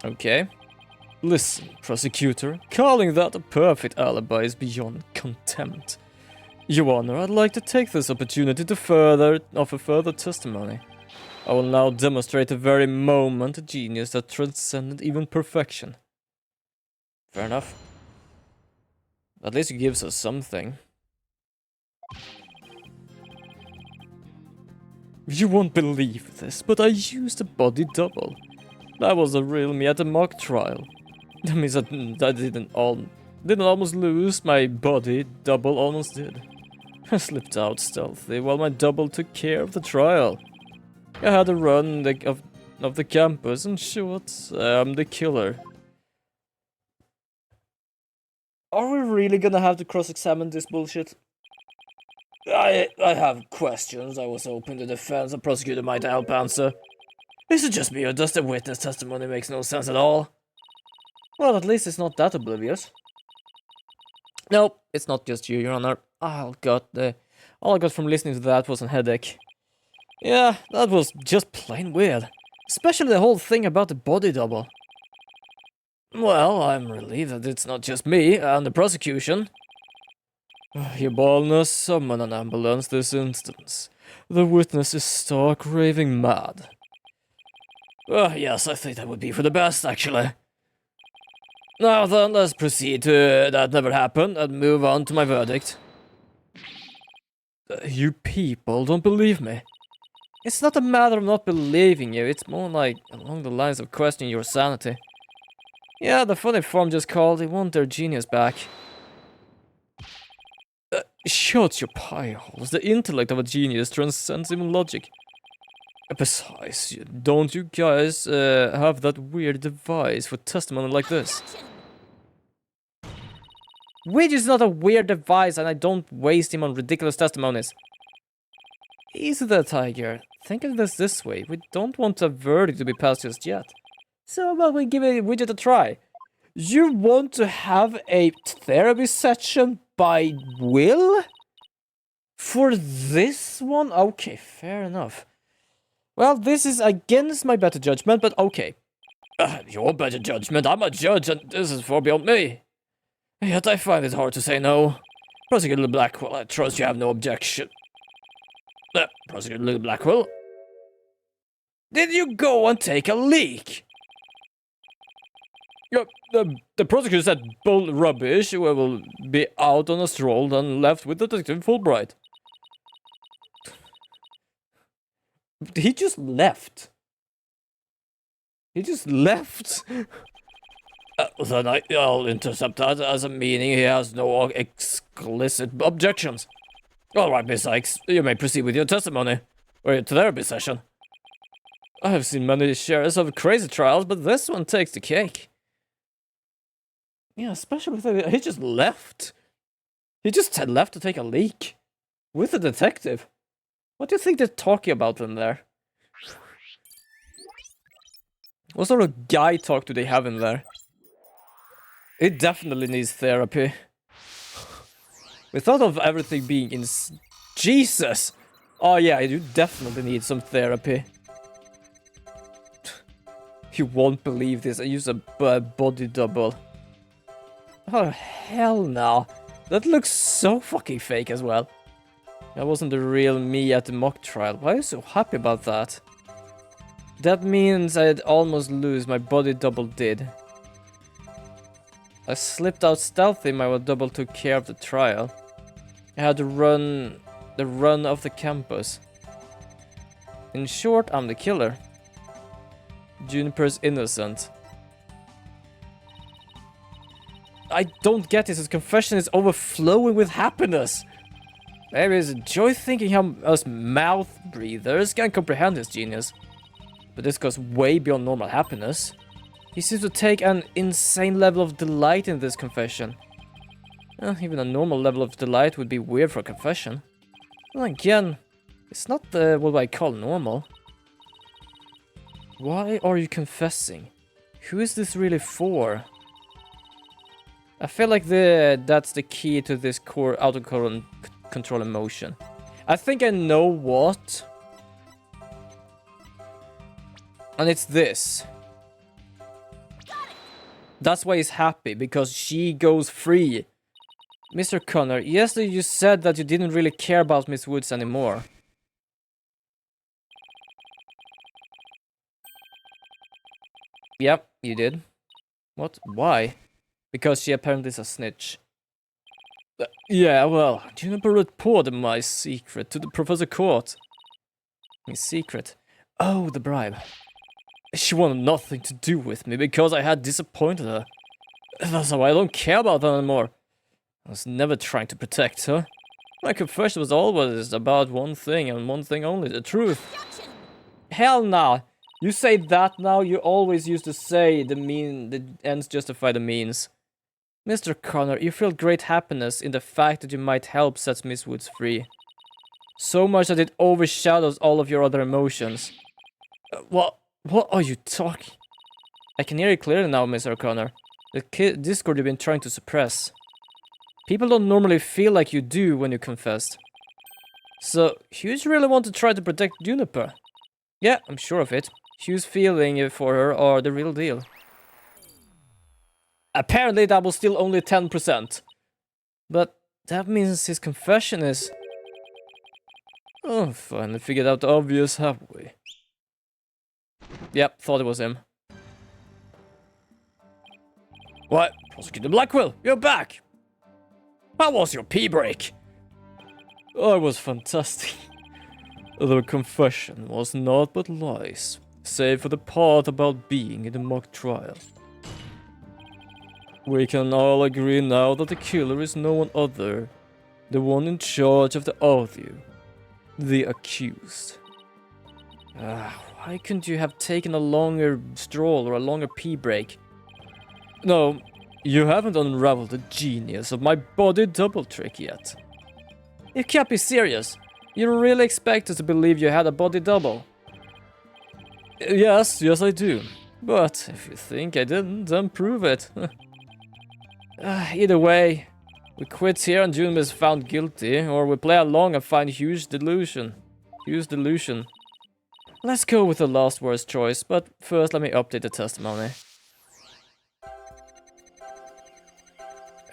Okay. Listen, prosecutor, calling that a perfect alibi is beyond contempt. Your Honor, I'd like to take this opportunity to offer further testimony. I will now demonstrate the very moment a genius that transcended even perfection. Fair enough. At least he gives us something. You won't believe this, but I used a body double. That was the real me at the mock trial. That means that I didn't almost lose, my body double almost did. I slipped out stealthy while my double took care of the trial. I had a run of the campus, and short, I'm the killer. Are we really gonna have to cross-examine this bullshit? I have questions. I was hoping the defense and prosecutor might help answer. Is it just me, or does the witness testimony make no sense at all? Well, at least it's not that oblivious. Nope, it's not just you, Your Honor. All I got from listening to that was a headache. Yeah, that was just plain weird. Especially the whole thing about the body double. Well, I'm relieved that it's not just me and the prosecution. Your boldness, summon an ambulance this instance. The witness is stark raving mad. Yes, I think that would be for the best, actually. Now then, let's proceed to that never happened and move on to my verdict. You people don't believe me. It's not a matter of not believing you, it's more like along the lines of questioning your sanity. Yeah, the funny form just called, they want their genius back. Shut your pie holes, the intellect of a genius transcends even logic. Besides, don't you guys have that weird device for testimony like this? Weird is not a weird device and I don't waste him on ridiculous testimonies. Easy there, Tiger. Think of this way. We don't want a verdict to be passed just yet. So how about we give a widget a try? You want to have a therapy session by will? For this one? Okay, fair enough. Well, this is against my better judgment, but okay. Your better judgment? I'm a judge and this is far beyond me. Yet I find it hard to say no. Prosecutor Blackwell, I trust you have no objection. Prosecutor Blackwell? Did you go and take a leak? The prosecutor said bold rubbish. We will be out on a stroll and left with Detective Fulbright. He just left. He just left. Then I'll intercept that as a meaning he has no explicit objections. Alright, Miss Sykes, you may proceed with your testimony, or your therapy session. I have seen many shares of crazy trials, but this one takes the cake. Yeah, especially with he just left. He just had left to take a leak. With a detective. What do you think they're talking about in there? What sort of guy talk do they have in there? It definitely needs therapy. We thought of everything being in... Jesus! Oh yeah, you definitely need some therapy. You won't believe this, I use a body double. Oh hell no. That looks so fucking fake as well. That wasn't the real me at the mock trial. Why are you so happy about that? That means I'd almost lose, my body double did. I slipped out stealthy, my double took care of the trial. I had to run the run of the campus. In short, I'm the killer. Juniper's innocent. I don't get this, his confession is overflowing with happiness. Maybe it's a joy thinking how us mouth breathers can comprehend his genius. But this goes way beyond normal happiness. He seems to take an insane level of delight in this confession. Even a normal level of delight would be weird for a confession. Well, again, it's not what I call normal. Why are you confessing? Who is this really for? I feel like that's the key to this core out-of-control emotion. I think I know what. And it's this. That's why he's happy, because she goes free. Mr. Connor, yesterday you said that you didn't really care about Miss Woods anymore. Yep, you did. What? Why? Because she apparently is a snitch. Yeah, well, Juniper reported my secret to the Professor Court. My secret? Oh, the bribe. She wanted nothing to do with me because I had disappointed her. That's why I don't care about her anymore. I was never trying to protect her. My confession was always about one thing and one thing only, the truth. Hell nah. You say that now, you always used to say the ends justify the means. Mr. Connor, you feel great happiness in the fact that you might help set Miss Woods free. So much that it overshadows all of your other emotions. What are you talking? I can hear you clearly now, Mr. Connor. The discord you've been trying to suppress. People don't normally feel like you do when you confessed. So, you really want to try to protect Juniper? Yeah, I'm sure of it. Hugh's feeling for her are the real deal. Apparently that was still only 10%. But that means his confession is... Oh, finally figured out the obvious, have we? Yep, thought it was him. What? Prosecutor Blackwell, you're back! How was your pee break? Oh, it was fantastic. The confession was naught but lies, save for the part about being in the mock trial. We can all agree now that the killer is no one other, the one in charge of the audio, the accused. Why couldn't you have taken a longer stroll or a longer pee break? No, you haven't unraveled the genius of my body double trick yet. You can't be serious. You really expect us to believe you had a body double? Yes, I do. But if you think I didn't, then prove it. Either way, we quit here and June is found guilty, or we play along and find Hugh's delusion. Let's go with the last words choice, but first let me update the testimony.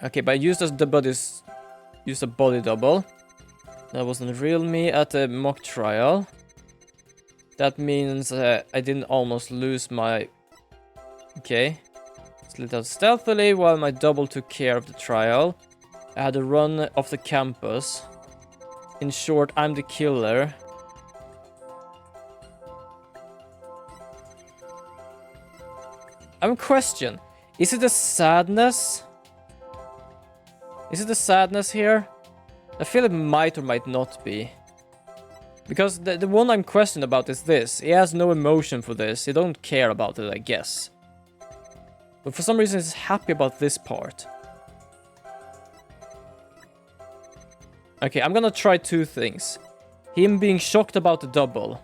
Okay, but I used a body double. That wasn't real me at the mock trial. That means I didn't almost lose my... Okay. Slid out stealthily while my double took care of the trial. I had to run off the campus. In short, I'm the killer. I'm question. Is it the sadness? Is it the sadness here? I feel it might or might not be. Because the one I'm questioned about is this. He has no emotion for this. He don't care about it, I guess. But for some reason he's happy about this part. Okay, I'm gonna try two things. Him being shocked about the double.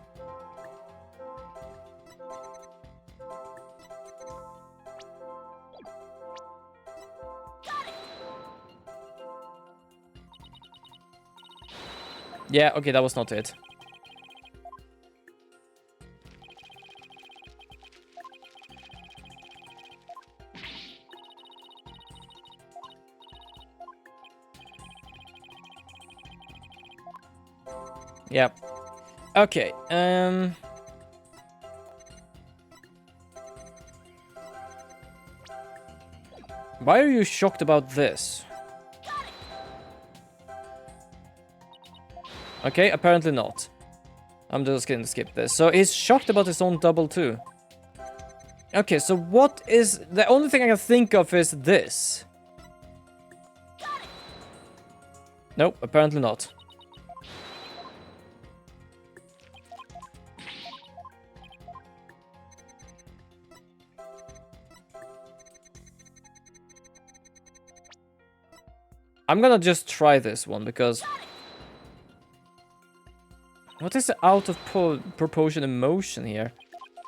Yeah, okay, that was not it. Yeah. Okay, why are you shocked about this? Okay, apparently not. I'm just gonna skip this. So he's shocked about his own double too. Okay, so what is... The only thing I can think of is this. Nope, apparently not. I'm gonna just try this one because... What is the out of proportion emotion here?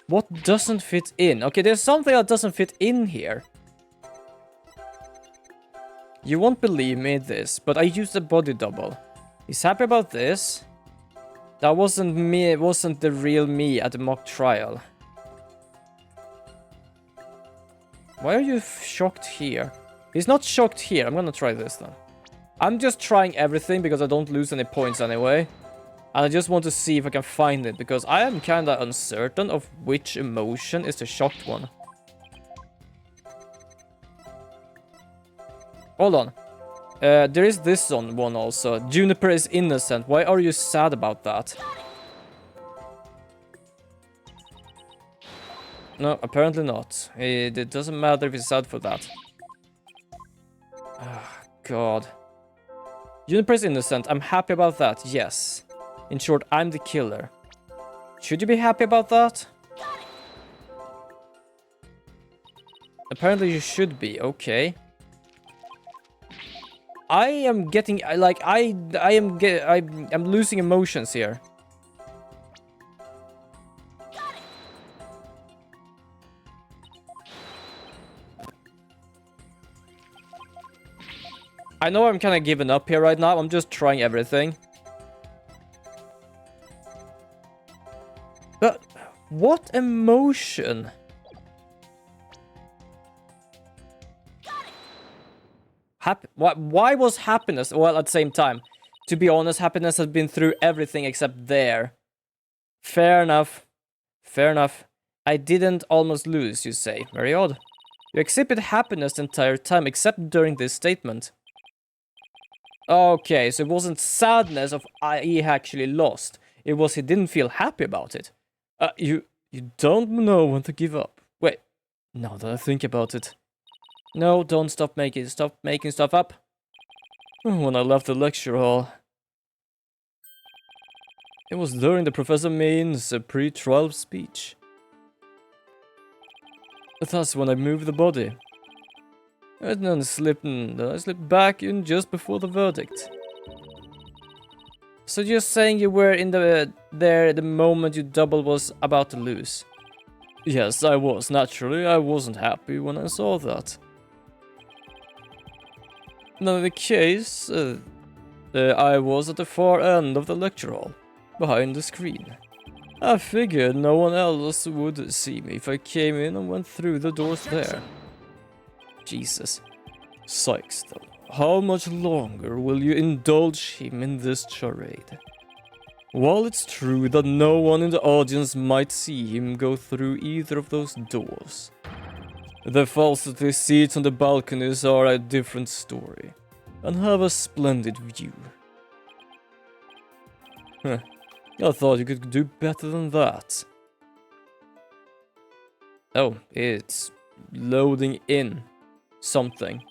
What doesn't fit in? Okay, there's something that doesn't fit in here. You won't believe me this, but I used a body double. He's happy about this. That wasn't me, it wasn't the real me at the mock trial. Why are you shocked here? He's not shocked here. I'm gonna try this then. I'm just trying everything because I don't lose any points anyway. And I just want to see if I can find it, because I am kinda uncertain of which emotion is the shocked one. Hold on. There is this one also. Juniper is innocent. Why are you sad about that? No, apparently not. It doesn't matter if he's sad for that. Oh, God. Juniper is innocent. I'm happy about that. Yes. In short, I'm the killer. Should you be happy about that? Apparently you should be. Okay. I am getting like I'm losing emotions here. I know I'm kind of giving up here right now. I'm just trying everything. But What emotion? Why was happiness? Well, at the same time, to be honest, happiness has been through everything except there. Fair enough. Fair enough. I didn't almost lose, you say. Very odd. You exhibit happiness the entire time, except during this statement. Okay, so it wasn't sadness of he actually lost. It was he didn't feel happy about it. You don't know when to give up. Wait, now that I think about it. No, don't stop making stuff up. When I left the lecture hall. It was during the Professor Main's pre-trial speech. That's when I moved the body. And then I slipped back in just before the verdict. So you're saying you were in there the moment your double was about to lose? Yes, I was. Naturally, I wasn't happy when I saw that. Now in the case, I was at the far end of the lecture hall, behind the screen. I figured no one else would see me if I came in and went through the doors there. Jesus. Sykes, though. How much longer will you indulge him in this charade? While it's true that no one in the audience might see him go through either of those doors, the falsity seats on the balconies are a different story, and have a splendid view. I thought you could do better than that. Oh, it's loading in something.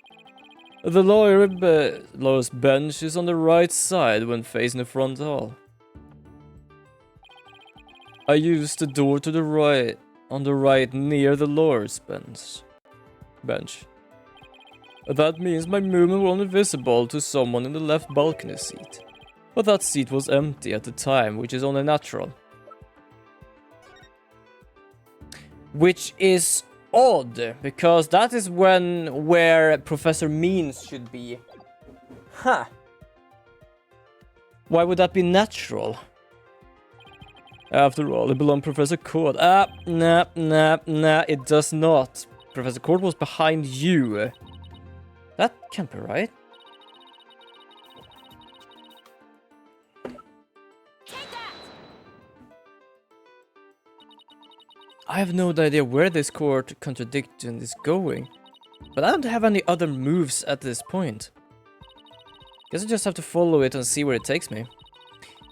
The lawyer's bench is on the right side when facing the front hall. I used the door to the right, on the right near the lawyer's bench. That means my movement was only visible to someone in the left balcony seat. But that seat was empty at the time, which is only natural. Which is odd, because that is where Professor Means should be. Huh. Why would that be natural? After all, it belonged to Professor Cord. Nah, it does not. Professor Cord was behind you. That can't be right. I have no idea where this court contradiction is going, but I don't have any other moves at this point. Guess I just have to follow it and see where it takes me.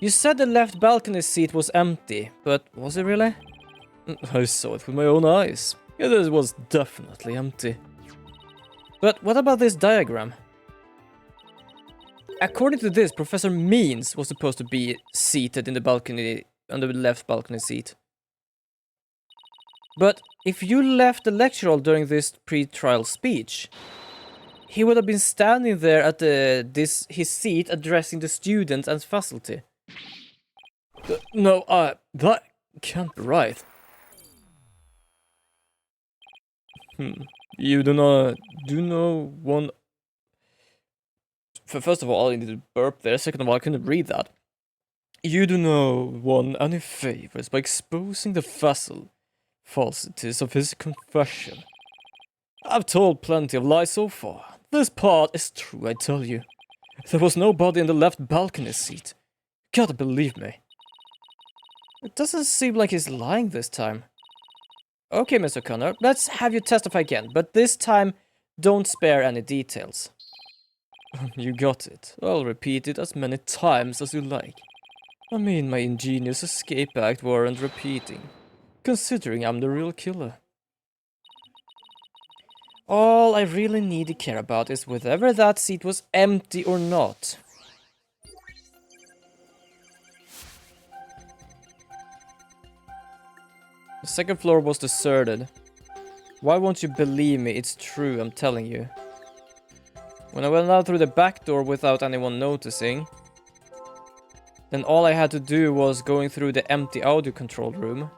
You said the left balcony seat was empty, but was it really? I saw it with my own eyes. It was definitely empty. But what about this diagram? According to this, Professor Means was supposed to be seated in the balcony, on the left balcony seat. But if you left the lecture hall during this pre-trial speech, he would have been standing there at his seat addressing the students and faculty. No, that can't be right. You do know one... First of all, I needed to burp there. Second of all, I couldn't read that. You do know one any favors by exposing the falsities of his confession. I've told plenty of lies so far. This part is true, I tell you. There was nobody in the left balcony seat. Gotta believe me. It doesn't seem like he's lying this time. Okay, Mr. Connor, let's have you testify again, but this time, don't spare any details. You got it. I'll repeat it as many times as you like. I mean, my ingenious escape act warrant repeating, considering I'm the real killer. All I really need to care about is whether that seat was empty or not. The second floor was deserted. Why won't you believe me? It's true, I'm telling you. When I went out through the back door without anyone noticing, then all I had to do was going through the empty audio control room.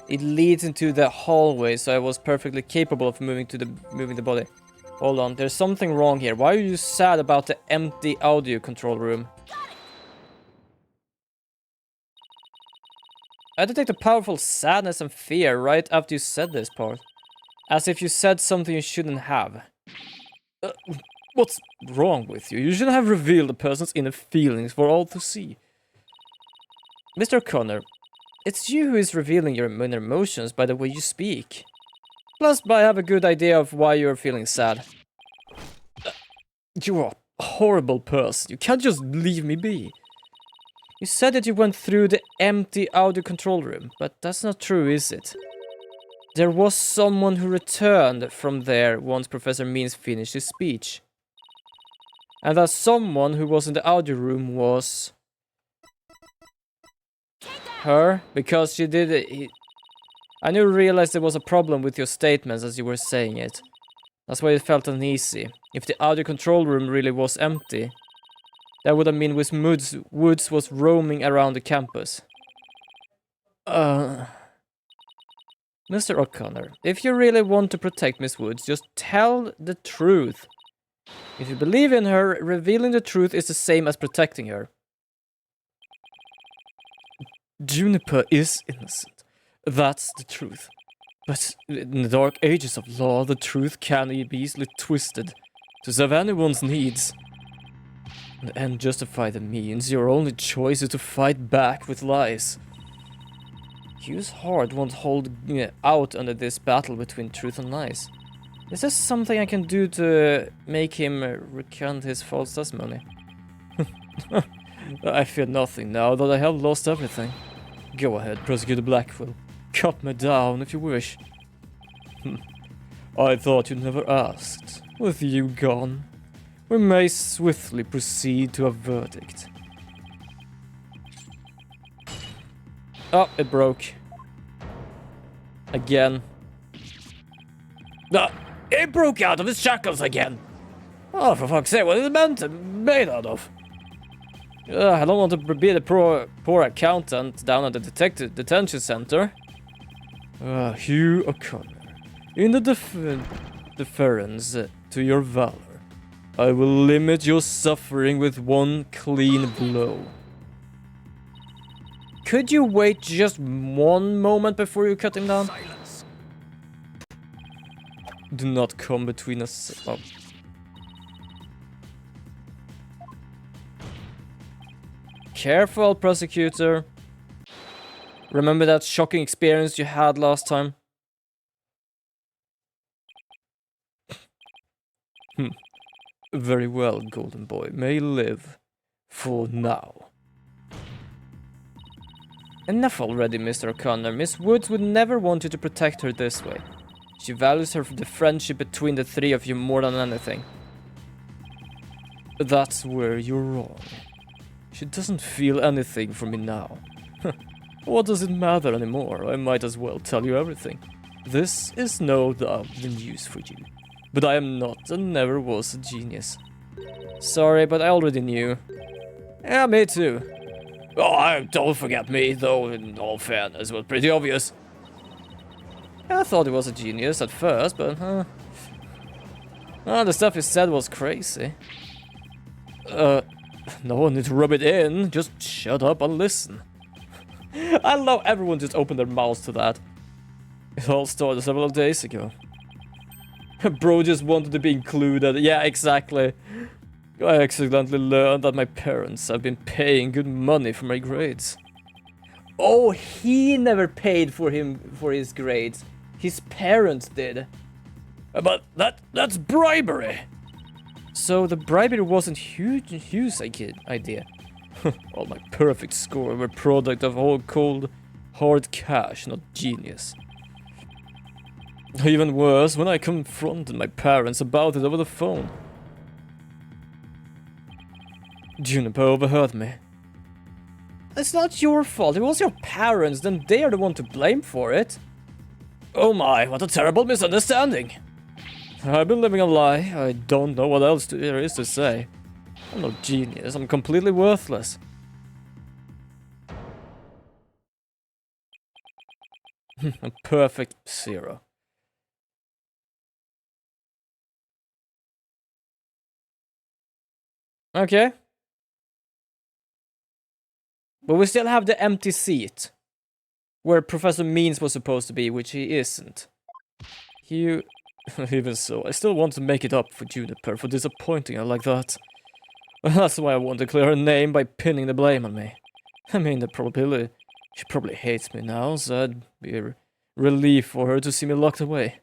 It leads into the hallway, so I was perfectly capable of moving the body. Hold on, there's something wrong here. Why are you sad about the empty audio control room? I detect a powerful sadness and fear right after you said this part. As if you said something you shouldn't have. What's wrong with you? You shouldn't have revealed a person's inner feelings for all to see. Mr. O'Connor, it's you who is revealing your inner emotions by the way you speak. Plus, I have a good idea of why you're feeling sad. You are a horrible person. You can't just leave me be. You said that you went through the empty audio control room, but that's not true, is it? There was someone who returned from there once Professor Means finished his speech. And that someone who was in the audio room was... her, because she did it. I knew realized there was a problem with your statements as you were saying it. That's why it felt uneasy. If the audio control room really was empty, that would have mean Miss Woods was roaming around the campus. Mr. O'Connor, if you really want to protect Miss Woods, just tell the truth. If you believe in her, revealing the truth is the same as protecting her. Juniper is innocent. That's the truth. But in the dark ages of law, the truth can be easily twisted to serve anyone's needs. In the end, justify the means. Your only choice is to fight back with lies. Hugh's heart won't hold out under this battle between truth and lies. Is there something I can do to make him recant his false testimony? I fear nothing now that I have lost everything. Go ahead, Prosecutor Blackwell. Cut me down if you wish. I thought you never asked. With you gone, we may swiftly proceed to a verdict. Oh, it broke. Again. It broke out of its shackles again! Oh, for fuck's sake, what is it made out of? I don't want to be the poor accountant down at the detention center. Hugh O'Connor, in the deference to your valor, I will limit your suffering with one clean blow. Could you wait just one moment before you cut him down? Silence. Do not come between us. Oh. Careful, prosecutor. Remember that shocking experience you had last time? Very well, golden boy. May live. For now. Enough already, Mr. O'Connor. Miss Woods would never want you to protect her this way. She values the friendship between the three of you more than anything. That's where you're wrong. She doesn't feel anything for me now. What does it matter anymore? I might as well tell you everything. This is no doubt the news for you. But I am not and never was a genius. Sorry, but I already knew. Yeah, me too. Oh, don't forget me, though, in all fairness, it was pretty obvious. I thought he was a genius at first, but the stuff he said was crazy. No one need to rub it in, just shut up and listen. I love everyone just opened their mouths to that. It all started several days ago. Bro just wanted to be included. Yeah, exactly. I accidentally learned that my parents have been paying good money for my grades. Oh, he never paid for his grades. His parents did. But that's bribery. So the bribery wasn't Hugh's idea. All my perfect score were product of all cold, hard cash, not genius. Even worse, when I confronted my parents about it over the phone. Juniper overheard me. It's not your fault, it was your parents, then they are the one to blame for it. Oh my, what a terrible misunderstanding. I've been living a lie, I don't know what else there is to say. I'm no genius, I'm completely worthless. A perfect 0. Okay. But we still have the empty seat. where Professor Means was supposed to be, which he isn't. You... Even so, I still want to make it up for Juniper for disappointing her like that. That's why I want to clear her name by pinning the blame on me. I mean, the probability... She probably hates me now, so it'd be a relief for her to see me locked away.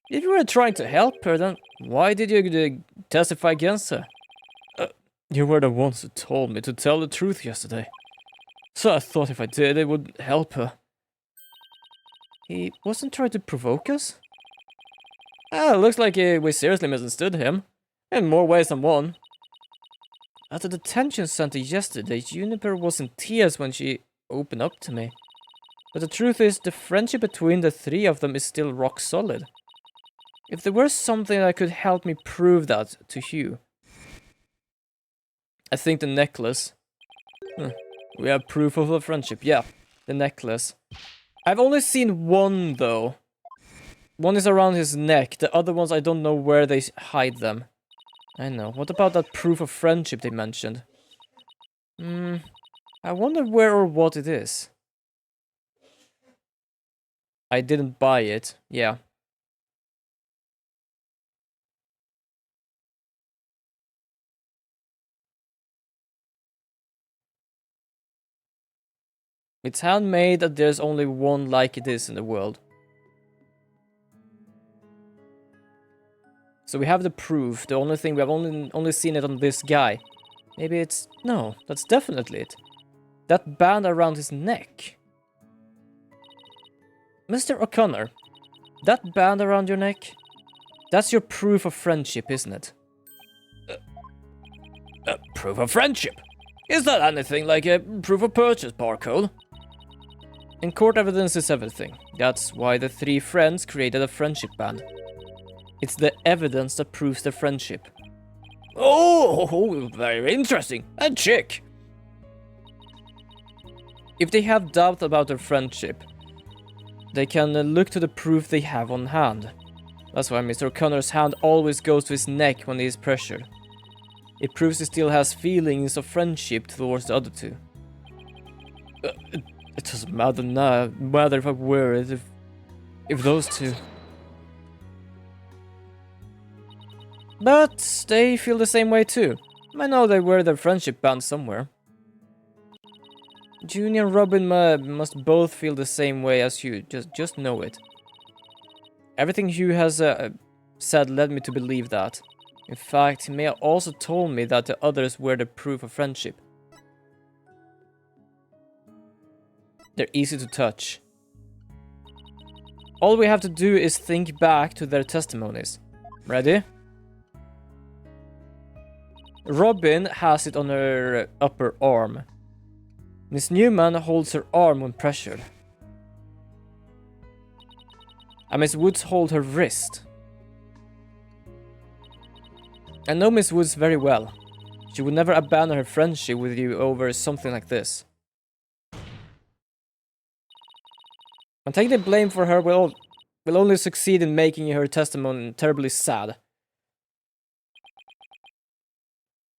If you were trying to help her, then why did you testify against her? You were the ones who told me to tell the truth yesterday. So I thought if I did, it would help her. He wasn't trying to provoke us? Looks like we seriously misunderstood him. In more ways than one. At the detention center yesterday, Juniper was in tears when she opened up to me. But the truth is, the friendship between the three of them is still rock solid. If there were something that could help me prove that to Hugh. I think the necklace. We have proof of a friendship. Yeah, the necklace. I've only seen one though. One is around his neck. The other ones I don't know where they hide them. I know. What about that proof of friendship they mentioned? I wonder where or what it is. I didn't buy it. Yeah. It's handmade, and there's only one like it is in the world. So we have the proof. The only thing we have only seen it on this guy. Maybe it's... No, that's definitely it. That band around his neck. Mr. O'Connor, that band around your neck, that's your proof of friendship, isn't it? Proof of friendship? Is that anything like a proof of purchase barcode? In court, evidence is everything. That's why the three friends created a friendship band. It's the evidence that proves their friendship. Oh, very interesting. And chick. If they have doubt about their friendship, they can look to the proof they have on hand. That's why Mr. O'Connor's hand always goes to his neck when he is pressured. It proves he still has feelings of friendship towards the other two. It doesn't matter now. Matter if I wear it, if those two. But they feel the same way too. I know they wear their friendship band somewhere. Junior and Robin must both feel the same way as Hugh. Just know it. Everything Hugh has said led me to believe that. In fact, he may have also told me that the others were the proof of friendship. They're easy to touch. All we have to do is think back to their testimonies. Ready? Robin has it on her upper arm. Miss Newman holds her arm when pressured. And Miss Woods holds her wrist. I know Miss Woods very well. She would never abandon her friendship with you over something like this. And taking the blame for her will only succeed in making her testimony terribly sad.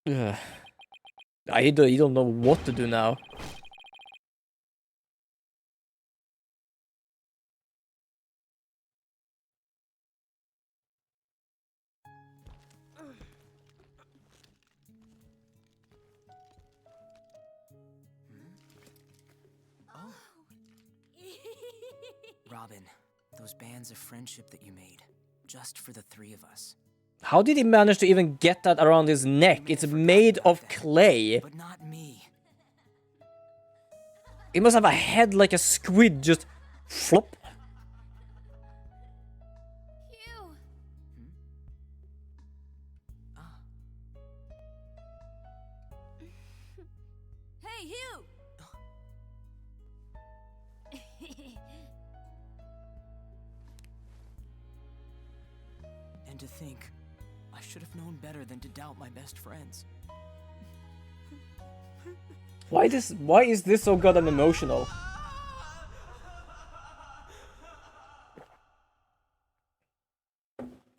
Ugh. You don't know what to do now. Robin, those bands of friendship that you made, just for the three of us. How did he manage to even get that around his neck? It's made of clay. But not me. He must have a head like a squid, just flop. Hugh! Hey, Hugh! And to think, I should have known better than to doubt my best friends. Why is this so goddamn emotional?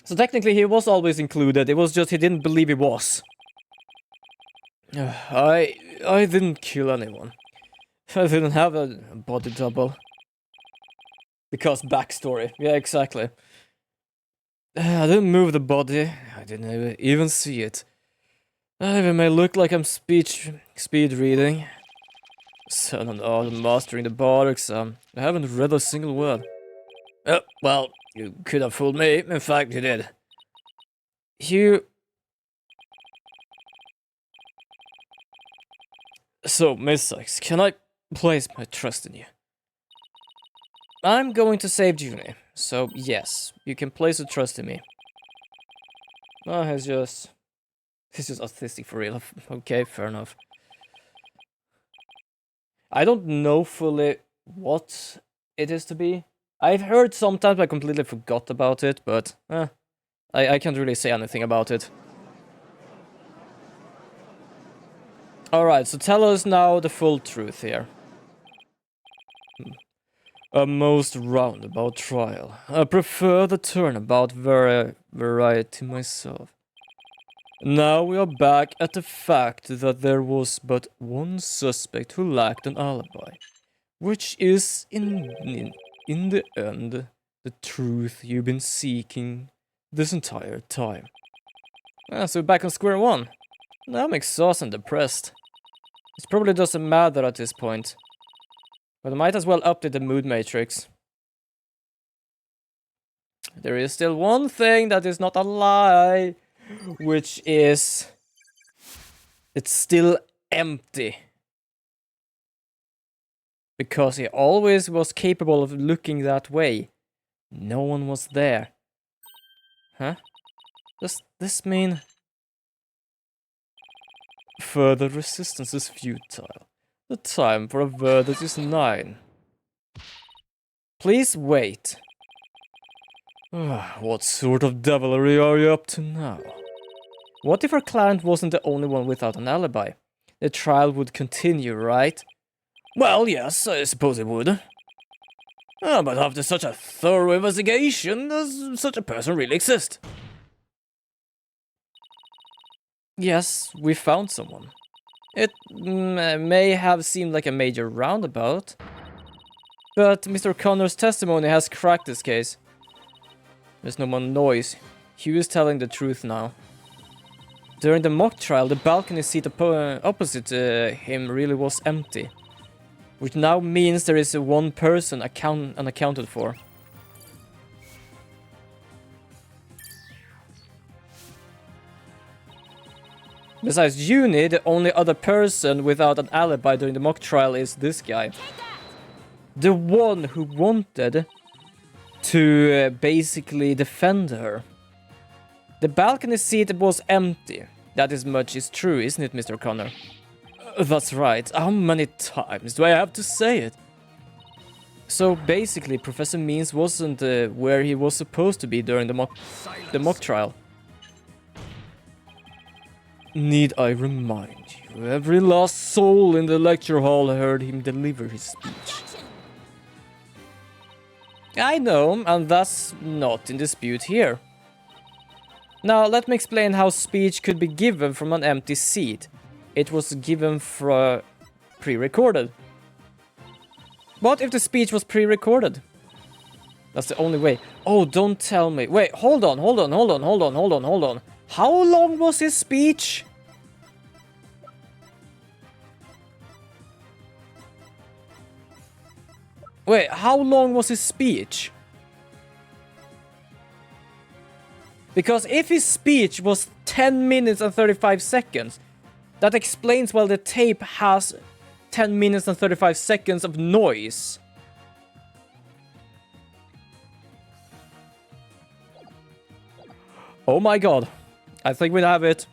So technically he was always included, it was just he didn't believe he was. I didn't kill anyone. I didn't have a body double. Because backstory. Yeah, exactly. I didn't move the body. I didn't even see it. I even may look like I'm speed reading. Son of all mastering the bar exam. I haven't read a single word. Well, you could have fooled me. In fact, you did. So, Miss Sykes, can I place my trust in you? I'm going to save Junie, so yes, you can place a trust in me. Oh, he's just autistic for real. Okay, fair enough. I don't know fully what it is to be. I've heard sometimes, I completely forgot about it, but I can't really say anything about it. Alright, so tell us now the full truth here. A most roundabout trial. I prefer the turnabout variety myself. Now we are back at the fact that there was but one suspect who lacked an alibi. Which is, in the end, the truth you've been seeking this entire time. So we're back on square one. Now I'm exhausted and depressed. It probably doesn't matter at this point. But I might as well update the mood matrix. There is still one thing that is not a lie, which is it's still empty. Because he always was capable of looking that way. No one was there. Huh? Does this mean further resistance is futile? The time for a verdict is 9. Please wait. What sort of devilry are you up to now? What if our client wasn't the only one without an alibi? The trial would continue, right? Well, yes, I suppose it would. But after such a thorough investigation, does such a person really exist? Yes, we found someone. It may have seemed like a major roundabout, but Mr. Connor's testimony has cracked this case. There's no more noise. Hugh is telling the truth now. During the mock trial, the balcony seat opposite him really was empty, which now means there is one person unaccounted for. Besides Junie, the only other person without an alibi during the mock trial is this guy. The one who wanted to basically defend her. The balcony seat was empty. That is much is true, isn't it, Mr. Connor? That's right. How many times do I have to say it? So basically, Professor Means wasn't where he was supposed to be during the mock trial. Need I remind you, every last soul in the lecture hall heard him deliver his speech. I know, and that's not in dispute here. Now, let me explain how speech could be given from an empty seat. It was given pre-recorded. What if the speech was pre-recorded? That's the only way. Oh, don't tell me. Wait, hold on. How long was his speech? Wait, how long was his speech? Because if his speech was 10 minutes and 35 seconds, that explains why the tape has 10 minutes and 35 seconds of noise. Oh my god. I think we have it.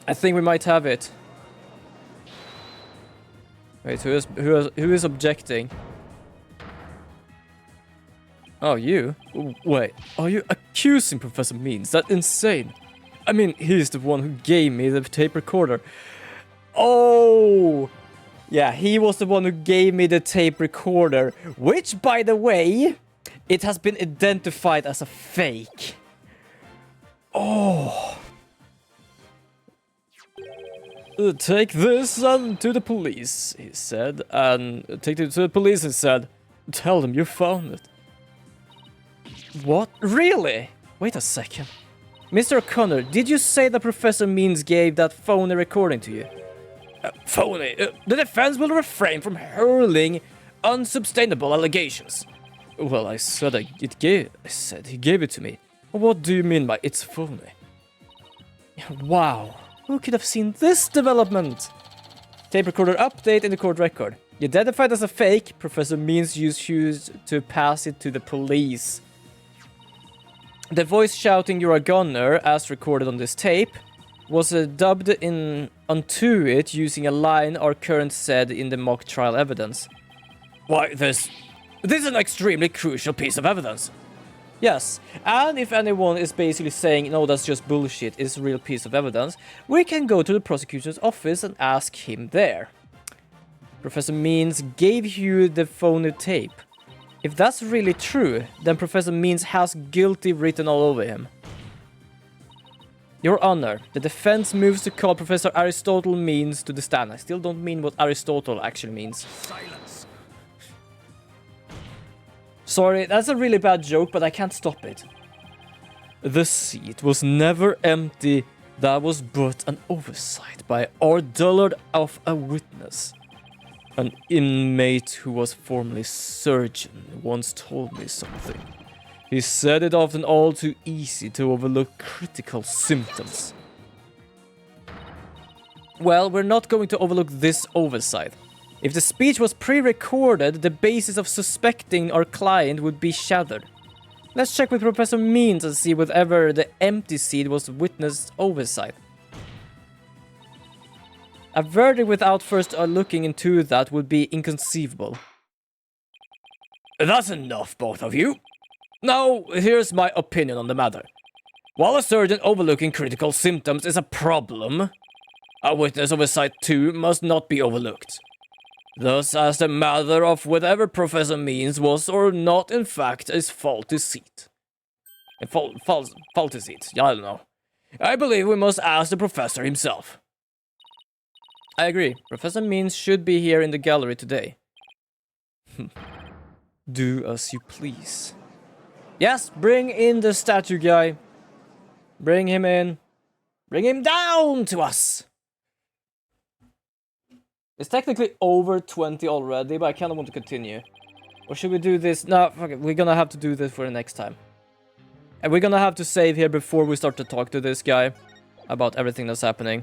I think we might have it. Wait, who is objecting? Oh, you? Wait, are you accusing Professor Means? That's insane. I mean, he's the one who gave me the tape recorder. Oh! Yeah, he was the one who gave me the tape recorder. Which, by the way, it has been identified as a fake. Oh. Take this to the police, he said, and take it to the police, he said. Tell them you found it. What? Really? Wait a second. Mr. O'Connor, did you say that Professor Means gave that phony recording to you? Phony? The defense will refrain from hurling unsubstantiable allegations. Well, I said he gave it to me. What do you mean by it's phony? Wow, who could have seen this development? Tape recorder update in the court record. Identified as a fake, Professor Means used to pass it to the police. The voice shouting "You're a gunner," as recorded on this tape, was dubbed in onto it using a line our current said in the mock trial evidence. Why, this is an extremely crucial piece of evidence. Yes, and if anyone is basically saying, no, that's just bullshit, it's a real piece of evidence, we can go to the prosecutor's office and ask him there. Professor Means gave you the phony tape. If that's really true, then Professor Means has guilty written all over him. Your Honor, the defense moves to call Professor Aristotle Means to the stand. I still don't mean what Aristotle actually means. Silence. Sorry, that's a really bad joke, but I can't stop it. The seat was never empty. That was but an oversight by our dullard of a witness. An inmate who was formerly surgeon once told me something. He said it often all too easy to overlook critical symptoms. Well, we're not going to overlook this oversight. If the speech was pre-recorded, the basis of suspecting our client would be shattered. Let's check with Professor Means and see whether the empty seat was witnessed oversight. A verdict without first looking into that would be inconceivable. That's enough, both of you. Now, here's my opinion on the matter. While a surgeon overlooking critical symptoms is a problem, a witness oversight too must not be overlooked. Thus, as the matter of whatever Professor Means was or not in fact his faulty seat. Faulty seat, I don't know. I believe we must ask the professor himself. I agree. Professor Means should be here in the gallery today. Do as you please. Yes, bring in the statue guy. Bring him in. Bring him down to us. It's technically over 20 already, but I kind of want to continue. Or should we do this? No, fuck it. We're gonna have to do this for the next time. And we're gonna have to save here before we start to talk to this guy about everything that's happening.